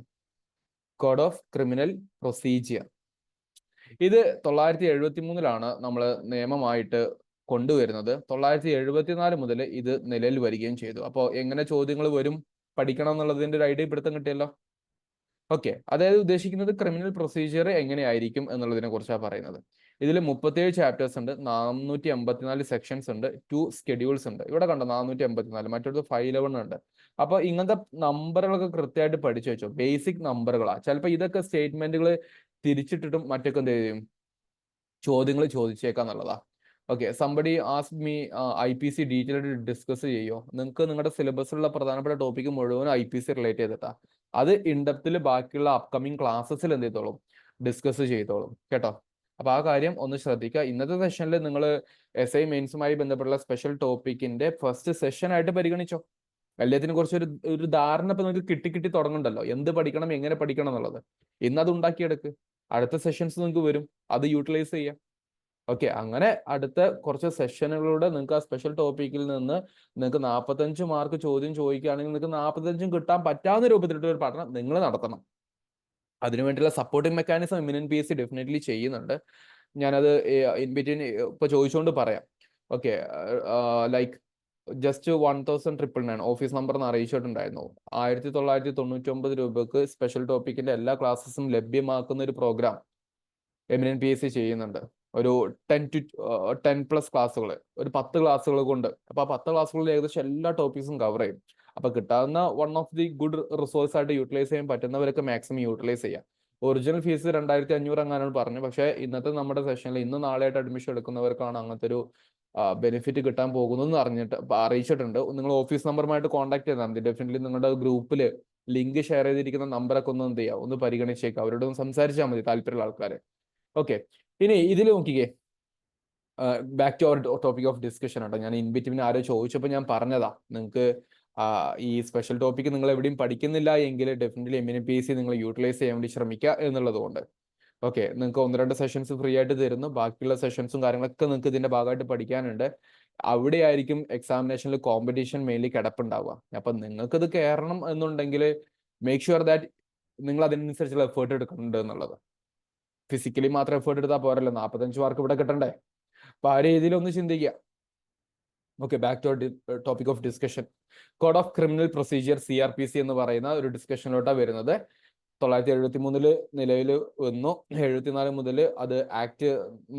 കോഡ് ഓഫ് ക്രിമിനൽ പ്രൊസീജിയർ ഇത് 973 നമ്മൾ നിയമമായിട്ട് കൊണ്ടുവരുന്നത്. 974 മുതൽ ഇത് നിലവിൽ വരികയും ചെയ്തു. അപ്പോൾ എങ്ങനെ ചോദ്യങ്ങൾ വരും പഠിക്കണം എന്നുള്ളതിന്റെ ഒരു ഐഡിയ പിടുത്തം കിട്ടിയല്ലോ. ഓക്കെ, അതായത് ഉദ്ദേശിക്കുന്നത് ക്രിമിനൽ പ്രൊസീജിയർ എങ്ങനെയായിരിക്കും എന്നുള്ളതിനെ കുറിച്ചാണ് പറയുന്നത്. ഇതിൽ 37 ചാപ്റ്റേഴ്സ് ഉണ്ട്, 454 സെക്ഷൻസ് ഉണ്ട്, 2 സ്കെഡ്യൂൾസ് ഉണ്ട്. ഇവിടെ കണ്ടോ 454, മറ്റൊരു 511 ഉണ്ട്. അപ്പൊ ഇങ്ങനത്തെ നമ്പറുകളൊക്കെ കൃത്യമായിട്ട് പഠിച്ചു വെച്ചോ. ബേസിക് നമ്പറുകളാണ്. ചിലപ്പോൾ ഇതൊക്കെ സ്റ്റേറ്റ്മെന്റുകൾ തിരിച്ചിട്ടിട്ടും മറ്റൊക്കെ എന്ത് ചെയ്യും ചോദ്യങ്ങൾ ചോദിച്ചേക്കാന്നുള്ളതാ. Okay, somebody ask me IPC detailed discuss ചെയ്യോ. നിങ്ങൾക്ക് നിങ്ങളുടെ സിലബസിലുള്ള പ്രധാനപ്പെട്ട ടോപ്പിക്ക് മുഴുവൻ IPC റിലേറ്റ് ചെയ്തിട്ടാ. അത് ഇൻഡെപ്തിൽ ബാക്കിയുള്ള അപ്കമിങ് ക്ലാസ്സസിൽ എന്ത് ചെയ്തോളും ഡിസ്കസ് ചെയ്തോളും കേട്ടോ. അപ്പൊ ആ കാര്യം ഒന്ന് ശ്രദ്ധിക്കുക. ഇന്നത്തെ സെഷനിൽ നിങ്ങൾ SI മെയിൻസുമായി ബന്ധപ്പെട്ടുള്ള സ്പെഷ്യൽ ടോപ്പിക്കിന്റെ ഫസ്റ്റ് സെഷൻ ആയിട്ട് പരിഗണിച്ചോ. എല്ലാത്തിനെ കുറിച്ച് ഒരു ധാരണ ഇപ്പൊ നിങ്ങൾക്ക് കിട്ടി തുടങ്ങുന്നുണ്ടല്ലോ, എന്ത് പഠിക്കണം എങ്ങനെ പഠിക്കണം എന്നുള്ളത്. ഇന്നത് ഉണ്ടാക്കിയെടുക്ക്. അടുത്ത സെഷൻസ് നിങ്ങൾക്ക് വരും, അത് യൂട്ടിലൈസ് ചെയ്യാം. ഓക്കെ, അങ്ങനെ അടുത്ത കുറച്ച് സെഷനുകളിലൂടെ നിങ്ങൾക്ക് ആ സ്പെഷ്യൽ ടോപ്പിക്കിൽ നിന്ന് നിങ്ങൾക്ക് 45 മാർക്ക് ചോദ്യം ചോദിക്കുകയാണെങ്കിൽ നിങ്ങൾക്ക് 45 കിട്ടാൻ പറ്റാവുന്ന രൂപത്തിലുള്ള ഒരു പഠനം നിങ്ങൾ നടത്തണം. അതിനുവേണ്ടിയുള്ള supporting mechanism imminent PSC definitely ചെയ്യുന്നുണ്ട്. ഞാനത് ഇൻ ബിറ്റ്വീൻ ഇപ്പൊ ചോദിച്ചുകൊണ്ട് പറയാം. Okay, like just 1999 office number എന്ന് അറിയിച്ചിട്ടുണ്ടായിരുന്നു. 1999 രൂപക്ക് സ്പെഷ്യൽ ടോപ്പിക്കിന്റെ എല്ലാ ക്ലാസ്സസും ലഭ്യമാക്കുന്ന ഒരു പ്രോഗ്രാം എമിനൻ PSC ചെയ്യുന്നുണ്ട്. ഒരു 10+ ക്ലാസ്സുകൾ, ഒരു 10 ക്ലാസ്സുകൾ കൊണ്ട്. അപ്പൊ ആ 10 ക്ലാസ്സുകളിൽ ഏകദേശം എല്ലാ ടോപ്പിക്സും കവർ ചെയ്യും. അപ്പൊ കിട്ടാവുന്ന one of the good resource ആയിട്ട് യൂട്ടിലൈസ് ചെയ്യാൻ പറ്റുന്നവരൊക്കെ മാക്സിമം യൂട്ടിലൈസ് ചെയ്യാം. ഒറിജിനൽ ഫീസ് 2500 അങ്ങനെയാണ് പറഞ്ഞു. പക്ഷേ ഇന്നത്തെ നമ്മുടെ സെഷനിൽ ഇന്ന് നാളെയായിട്ട് അഡ്മിഷൻ എടുക്കുന്നവർക്കാണ് അങ്ങനത്തെ ഒരു ബെനിഫിറ്റ് കിട്ടാൻ പോകുന്നു അറിയിച്ചിട്ടുണ്ട്. നിങ്ങൾ ഓഫീസ് നമ്പറുമായിട്ട് കോൺടാക്ട് ചെയ്താൽ മതി. ഡെഫിനറ്റ്ലി നിങ്ങളുടെ ഗ്രൂപ്പിൽ ലിങ്ക് ഷെയർ ചെയ്തിരിക്കുന്ന നമ്പറൊക്കെ ഒന്ന് എന്ത് ചെയ്യുക, ഒന്ന് പരിഗണിച്ചേക്കാം. അവരോട് ഒന്ന് സംസാരിച്ചാൽ മതി, താല്പര്യമുള്ള ആൾക്കാരെ. ഓക്കെ, ഇനി ഇതിൽ നോക്കിക്കേ, back to our topic of discussion ആട്ടോ. ഞാൻ ഇൻ ബിറ്റ്വീൻ ആരോ ചോദിച്ചപ്പോൾ ഞാൻ പറഞ്ഞതാ, നിങ്ങൾക്ക് ഈ സ്പെഷ്യൽ ടോപ്പിക്ക് നിങ്ങൾ എവിടെയും പഠിക്കുന്നില്ല എങ്കിൽ ഡെഫിനറ്റ്ലി എമിനൻ PSC നിങ്ങൾ യൂട്ടിലൈസ് ചെയ്യാൻ വേണ്ടി ശ്രമിക്കുക എന്നുള്ളതുകൊണ്ട്. ഓക്കെ, നിങ്ങൾക്ക് 1-2 സെഷൻസ് ഫ്രീ ആയിട്ട് തരുന്നു. ബാക്കിയുള്ള സെഷൻസും കാര്യങ്ങളൊക്കെ നിങ്ങൾക്ക് ഇതിന്റെ ഭാഗമായിട്ട് പഠിക്കാനുണ്ട്. അവിടെ ആയിരിക്കും എക്സാമിനേഷനിൽ കോമ്പറ്റീഷൻ മെയിൻലി കിടപ്പുണ്ടാവുക. അപ്പൊ നിങ്ങൾക്ക് ഇത് കയറണം എന്നുണ്ടെങ്കിൽ മേക്ക് ഷുവർ ദാറ്റ് നിങ്ങൾ അതിനനുസരിച്ചുള്ള എഫേർട്ട് എടുക്കുന്നുണ്ട് എന്നുള്ളത്. ഫിസിക്കലി മാത്രം എഫേർട്ട് എടുത്താൽ പോരല്ലോ, 45 മാർക്ക് ഇവിടെ കിട്ടണ്ടേ. അപ്പൊ ആ രീതിയിൽ ഒന്ന് ചിന്തിക്കുക. Okay, back to topic of discussion. Code of criminal procedure CRPC എന്ന് പറയുന്ന ഒരു ഡിസ്കഷനിലോട്ടാണ് വരുന്നത്. 973 നിലവിൽ വന്നു. 74 മുതൽ അത് ആക്ട്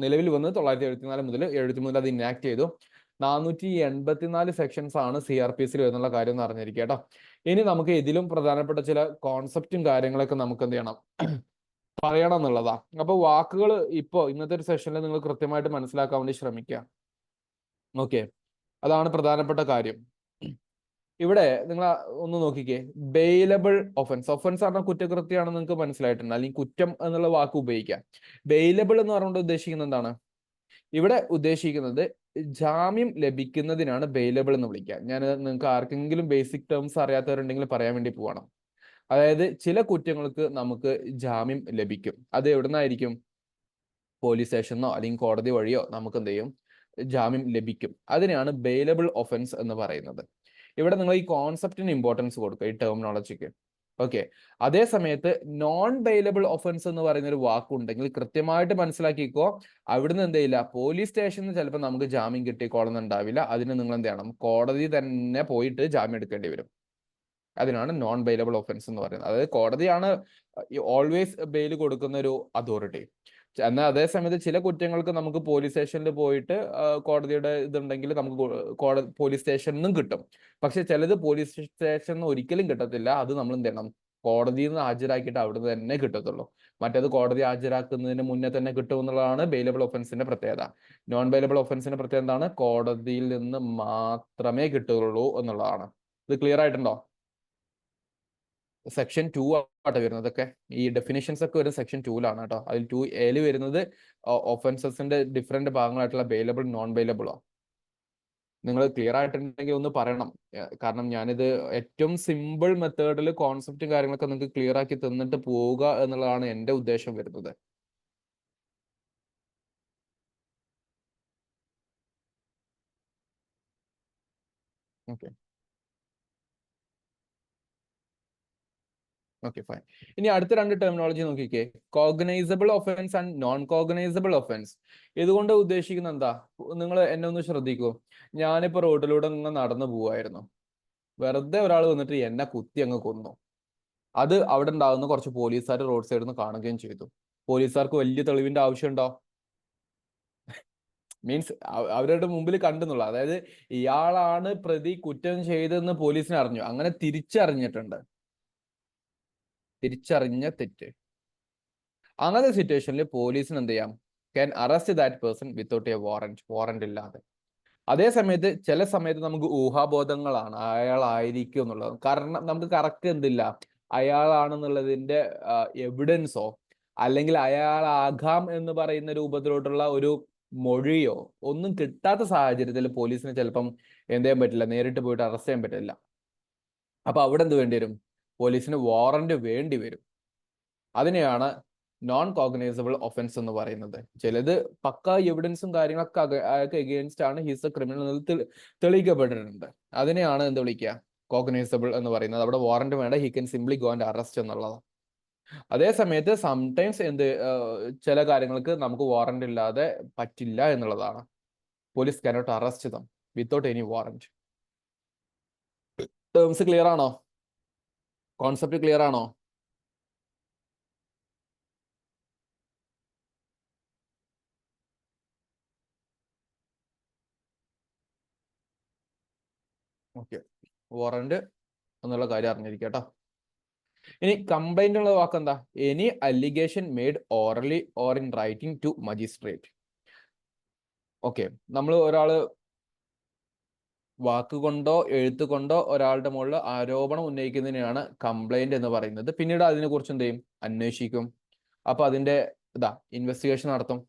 നിലവിൽ വന്ന് 974 മുതൽ 73 അത് ഇനാക്ട് ചെയ്തു. 484 സെക്ഷൻസ് ആണ് CRPC എന്നുള്ള കാര്യം എന്ന് അറിഞ്ഞിരിക്കുക കേട്ടോ. ഇനി നമുക്ക് ഇതിലും പ്രധാനപ്പെട്ട ചില കോൺസെപ്റ്റും കാര്യങ്ങളൊക്കെ നമുക്ക് എന്ത് ചെയ്യണം, പറയണം എന്നുള്ളതാ. അപ്പൊ വാക്കുകൾ ഇപ്പോ ഇന്നത്തെ ഒരു സെഷനിൽ നിങ്ങൾ കൃത്യമായിട്ട് മനസ്സിലാക്കാൻ വേണ്ടി ശ്രമിക്കുക. ഓക്കെ, അതാണ് പ്രധാനപ്പെട്ട കാര്യം. ഇവിടെ നിങ്ങൾ ഒന്ന് നോക്കിക്കേ, ബെയിലബിൾ ഒഫൻസ്. ഒഫൻസ് പറഞ്ഞാൽ കുറ്റകൃത്യമാണെന്ന് നിങ്ങൾക്ക് മനസ്സിലായിട്ടുണ്ട്, അല്ലെങ്കിൽ കുറ്റം എന്നുള്ള വാക്ക് ഉപയോഗിക്കാം. ബെയിലബിൾ എന്ന് പറഞ്ഞുകൊണ്ട് ഉദ്ദേശിക്കുന്നത് എന്താണ്? ഇവിടെ ഉദ്ദേശിക്കുന്നത് ജാമ്യം ലഭിക്കുന്നതിനാണ് ബെയിലബിൾ എന്ന് വിളിക്കുക. ഞാൻ നിങ്ങൾക്ക് ആർക്കെങ്കിലും ബേസിക് ടേംസ് അറിയാത്തവരുണ്ടെങ്കിൽ പറയാൻ വേണ്ടി പോവാണ്. അതായത് ചില കുറ്റങ്ങൾക്ക് നമുക്ക് ജാമ്യം ലഭിക്കും. അത് എവിടുന്നായിരിക്കും? പോലീസ് സ്റ്റേഷനോ അല്ലെങ്കിൽ കോടതി വഴിയോ നമുക്ക് എന്ത് ചെയ്യും, ജാമ്യം ലഭിക്കും. അതിനെയാണ് ബെയിലബിൾ ഒഫൻസ് എന്ന് പറയുന്നത്. ഇവിടെ നിങ്ങൾ ഈ കോൺസെപ്റ്റിന് ഇമ്പോർട്ടൻസ് കൊടുക്കുക, ഈ ടെർമിനോളജിക്ക്. ഓക്കെ, അതേ സമയത്ത് നോൺ ബെയിലബിൾ ഒഫൻസ് എന്ന് പറയുന്ന ഒരു വാക്കുണ്ടെങ്കിൽ കൃത്യമായിട്ട് മനസ്സിലാക്കിക്കോ. അവിടുന്ന് എന്ത് ചെയ്യില്ല, പോലീസ് സ്റ്റേഷനിൽ ചിലപ്പോൾ നമുക്ക് ജാമ്യം കിട്ടിക്കോളുന്നുണ്ടാവില്ല. അതിന് നിങ്ങൾ എന്ത് ചെയ്യണം, കോടതി തന്നെ പോയിട്ട് ജാമ്യം എടുക്കേണ്ടി വരും. അതിനാണ് നോൺ ബെയിലബിൾ ഒഫൻസ് എന്ന് പറയുന്നത്. അതായത് കോടതിയാണ് ഓൾവേസ് ബെയിൽ കൊടുക്കുന്ന ഒരു അതോറിറ്റി. എന്നാൽ അതേ സമയത്ത് ചില കുറ്റങ്ങൾക്ക് നമുക്ക് പോലീസ് സ്റ്റേഷനിൽ പോയിട്ട് കോടതിയുടെ ഇതുണ്ടെങ്കിൽ നമുക്ക് പോലീസ് സ്റ്റേഷനിൽ നിന്നും കിട്ടും. പക്ഷെ ചിലത് പോലീസ് സ്റ്റേഷനിൽ നിന്ന് ഒരിക്കലും കിട്ടത്തില്ല. അത് നമ്മൾ എന്ത് ചെയ്യണം, കോടതിയിൽ നിന്ന് ഹാജരാക്കിയിട്ട് അവിടെ തന്നെ കിട്ടത്തുള്ളൂ. മറ്റേത് കോടതി ഹാജരാക്കുന്നതിന് മുന്നേ തന്നെ കിട്ടും എന്നുള്ളതാണ് ബെയിലബിൾ ഒഫൻസിന്റെ പ്രത്യേകത. നോൺ ബെയിലബിൾ ഒഫൻസിന്റെ പ്രത്യേകത എന്താണ്? കോടതിയിൽ നിന്ന് മാത്രമേ കിട്ടുകയുള്ളൂ എന്നുള്ളതാണ്. ഇത് ക്ലിയർ ആയിട്ടുണ്ടോ? സെക്ഷൻ 2 ആട്ടോ വരുന്നത്. ഒക്കെ ഈ ഡെഫിനിഷൻസ് ഒക്കെ വരുന്നത് സെക്ഷൻ 2-ലാണ് കേട്ടോ. അതിൽ 2A വരുന്നത് ഒഫൻസസിന്റെ ഡിഫറെന്റ് ഭാഗങ്ങളായിട്ടുള്ള ബെയിലബിൾ, നോൺ ബെയിലബിളോ. നിങ്ങൾ ക്ലിയർ ആയിട്ടുണ്ടെങ്കിൽ ഒന്ന് പറയണം. കാരണം ഞാനിത് ഏറ്റവും സിമ്പിൾ മെത്തേഡിൽ കോൺസെപ്റ്റും കാര്യങ്ങളൊക്കെ നിങ്ങൾക്ക് ക്ലിയർ ആക്കി തന്നിട്ട് പോവുക എന്നുള്ളതാണ് എൻ്റെ ഉദ്ദേശം വരുന്നത്. Okay okay, fine. ഇനി അടുത്ത 2 ടെർമിനോളജി നോക്കിക്കേ, cognisable offence and non cognizable offence. ഇതുകൊണ്ട് ഉദ്ദേശിക്കുന്നത് എന്താ? നിങ്ങൾ എന്നെ ഒന്ന് ശ്രദ്ധിക്കൂ. ഞാനിപ്പോ റോഡിലൂടെ ഇങ്ങനെ നടന്നു പോവായിരുന്നു. വെറുതെ ഒരാൾ വന്നിട്ട് എന്നെ കുത്തി അങ്ങ് കൊന്നു. അത് അവിടെ ഉണ്ടാകുന്ന കുറച്ച് പോലീസുകാർ റോഡ് സൈഡിൽ നിന്ന് കാണുകയും ചെയ്തു. പോലീസുകാർക്ക് വലിയ തെളിവിന്റെ ആവശ്യമുണ്ടോ? മീൻസ് അവരുടെ മുമ്പിൽ കണ്ടെന്നുള്ള, അതായത് ഇയാളാണ് പ്രതി, കുറ്റം ചെയ്തെന്ന് പോലീസിന് അറിഞ്ഞു. അങ്ങനെ തിരിച്ചറിഞ്ഞിട്ടുണ്ട്, തിരിച്ചറിഞ്ഞ തെറ്റ്. അങ്ങനത്തെ സിറ്റുവേഷനിൽ പോലീസിന് എന്ത് ചെയ്യാം? Can arrest that person without a warrant ഇല്ലാതെ. അതേ സമയത്ത് ചില സമയത്ത് നമുക്ക് ഊഹാബോധങ്ങളാണ് അയാളായിരിക്കും എന്നുള്ളത്. കാരണം നമുക്ക് കറക്റ്റ് എന്തില്ല, അയാളാണെന്നുള്ളതിന്റെ എവിഡൻസോ അല്ലെങ്കിൽ അയാളാകാം എന്ന് പറയുന്ന രൂപത്തിലോട്ടുള്ള ഒരു മൊഴിയോ ഒന്നും കിട്ടാത്ത സാഹചര്യത്തിൽ പോലീസിന് ചിലപ്പം എന്ത് ചെയ്യാൻ പറ്റില്ല, നേരിട്ട് പോയിട്ട് അറസ്റ്റ് ചെയ്യാൻ പറ്റില്ല. അപ്പൊ അവിടെ എന്ത് വേണ്ടി വരും? പോലീസിന് വാറന്റ് വേണ്ടി വരും. അതിനെയാണ് നോൺ കോഗ്നൈസബിൾ ഒഫൻസ് എന്ന് പറയുന്നത്. ചിലത് പക്ക എവിഡൻസും കാര്യങ്ങളൊക്കെ അയാൾക്ക് എഗെയിൻസ്റ്റ് ആണ്, ഹിസ് എ ക്രിമിനൽ തെളിയിക്കപ്പെട്ടിട്ടുണ്ട്. അതിനെയാണ് എന്ത് വിളിക്കുക? കോഗ്നൈസബിൾ എന്ന് പറയുന്നത്. അവിടെ വാറന്റ് വേണ്ട, he can simply go and arrest എന്നുള്ളതാണ്. അതേ സമയത്ത് സംടൈംസ് ചില കാര്യങ്ങൾക്ക് നമുക്ക് വാറന്റ് ഇല്ലാതെ പറ്റില്ല എന്നുള്ളതാണ്. Police cannot arrest them without any warrant. Terms clear ആണോ? കോൺസെപ്റ്റ് ക്ലിയർ ആണോ? ഓക്കെ, വാറന്റ് എന്നുള്ള കാര്യം അറിഞ്ഞിരിക്കുക കേട്ടോ. ഇനി കംപ്ലൈന്റ് ഉള്ള വാക്ക് എന്താ? Any allegation made orally or in writing to magistrate. Okay, നമ്മൾ ഒരാള് വാക്കുകൊണ്ടോ എഴുത്തുകൊണ്ടോ ഒരാളുടെ മുകളിൽ ആരോപണം ഉന്നയിക്കുന്നതിനെയാണ് കംപ്ലൈന്റ് എന്ന് പറയുന്നത്. പിന്നീട് അതിനെ കുറിച്ച് എന്ത് ചെയ്യും? അന്വേഷിക്കും. അപ്പൊ അതിന്റെ ഇൻവെസ്റ്റിഗേഷൻ നടത്തും.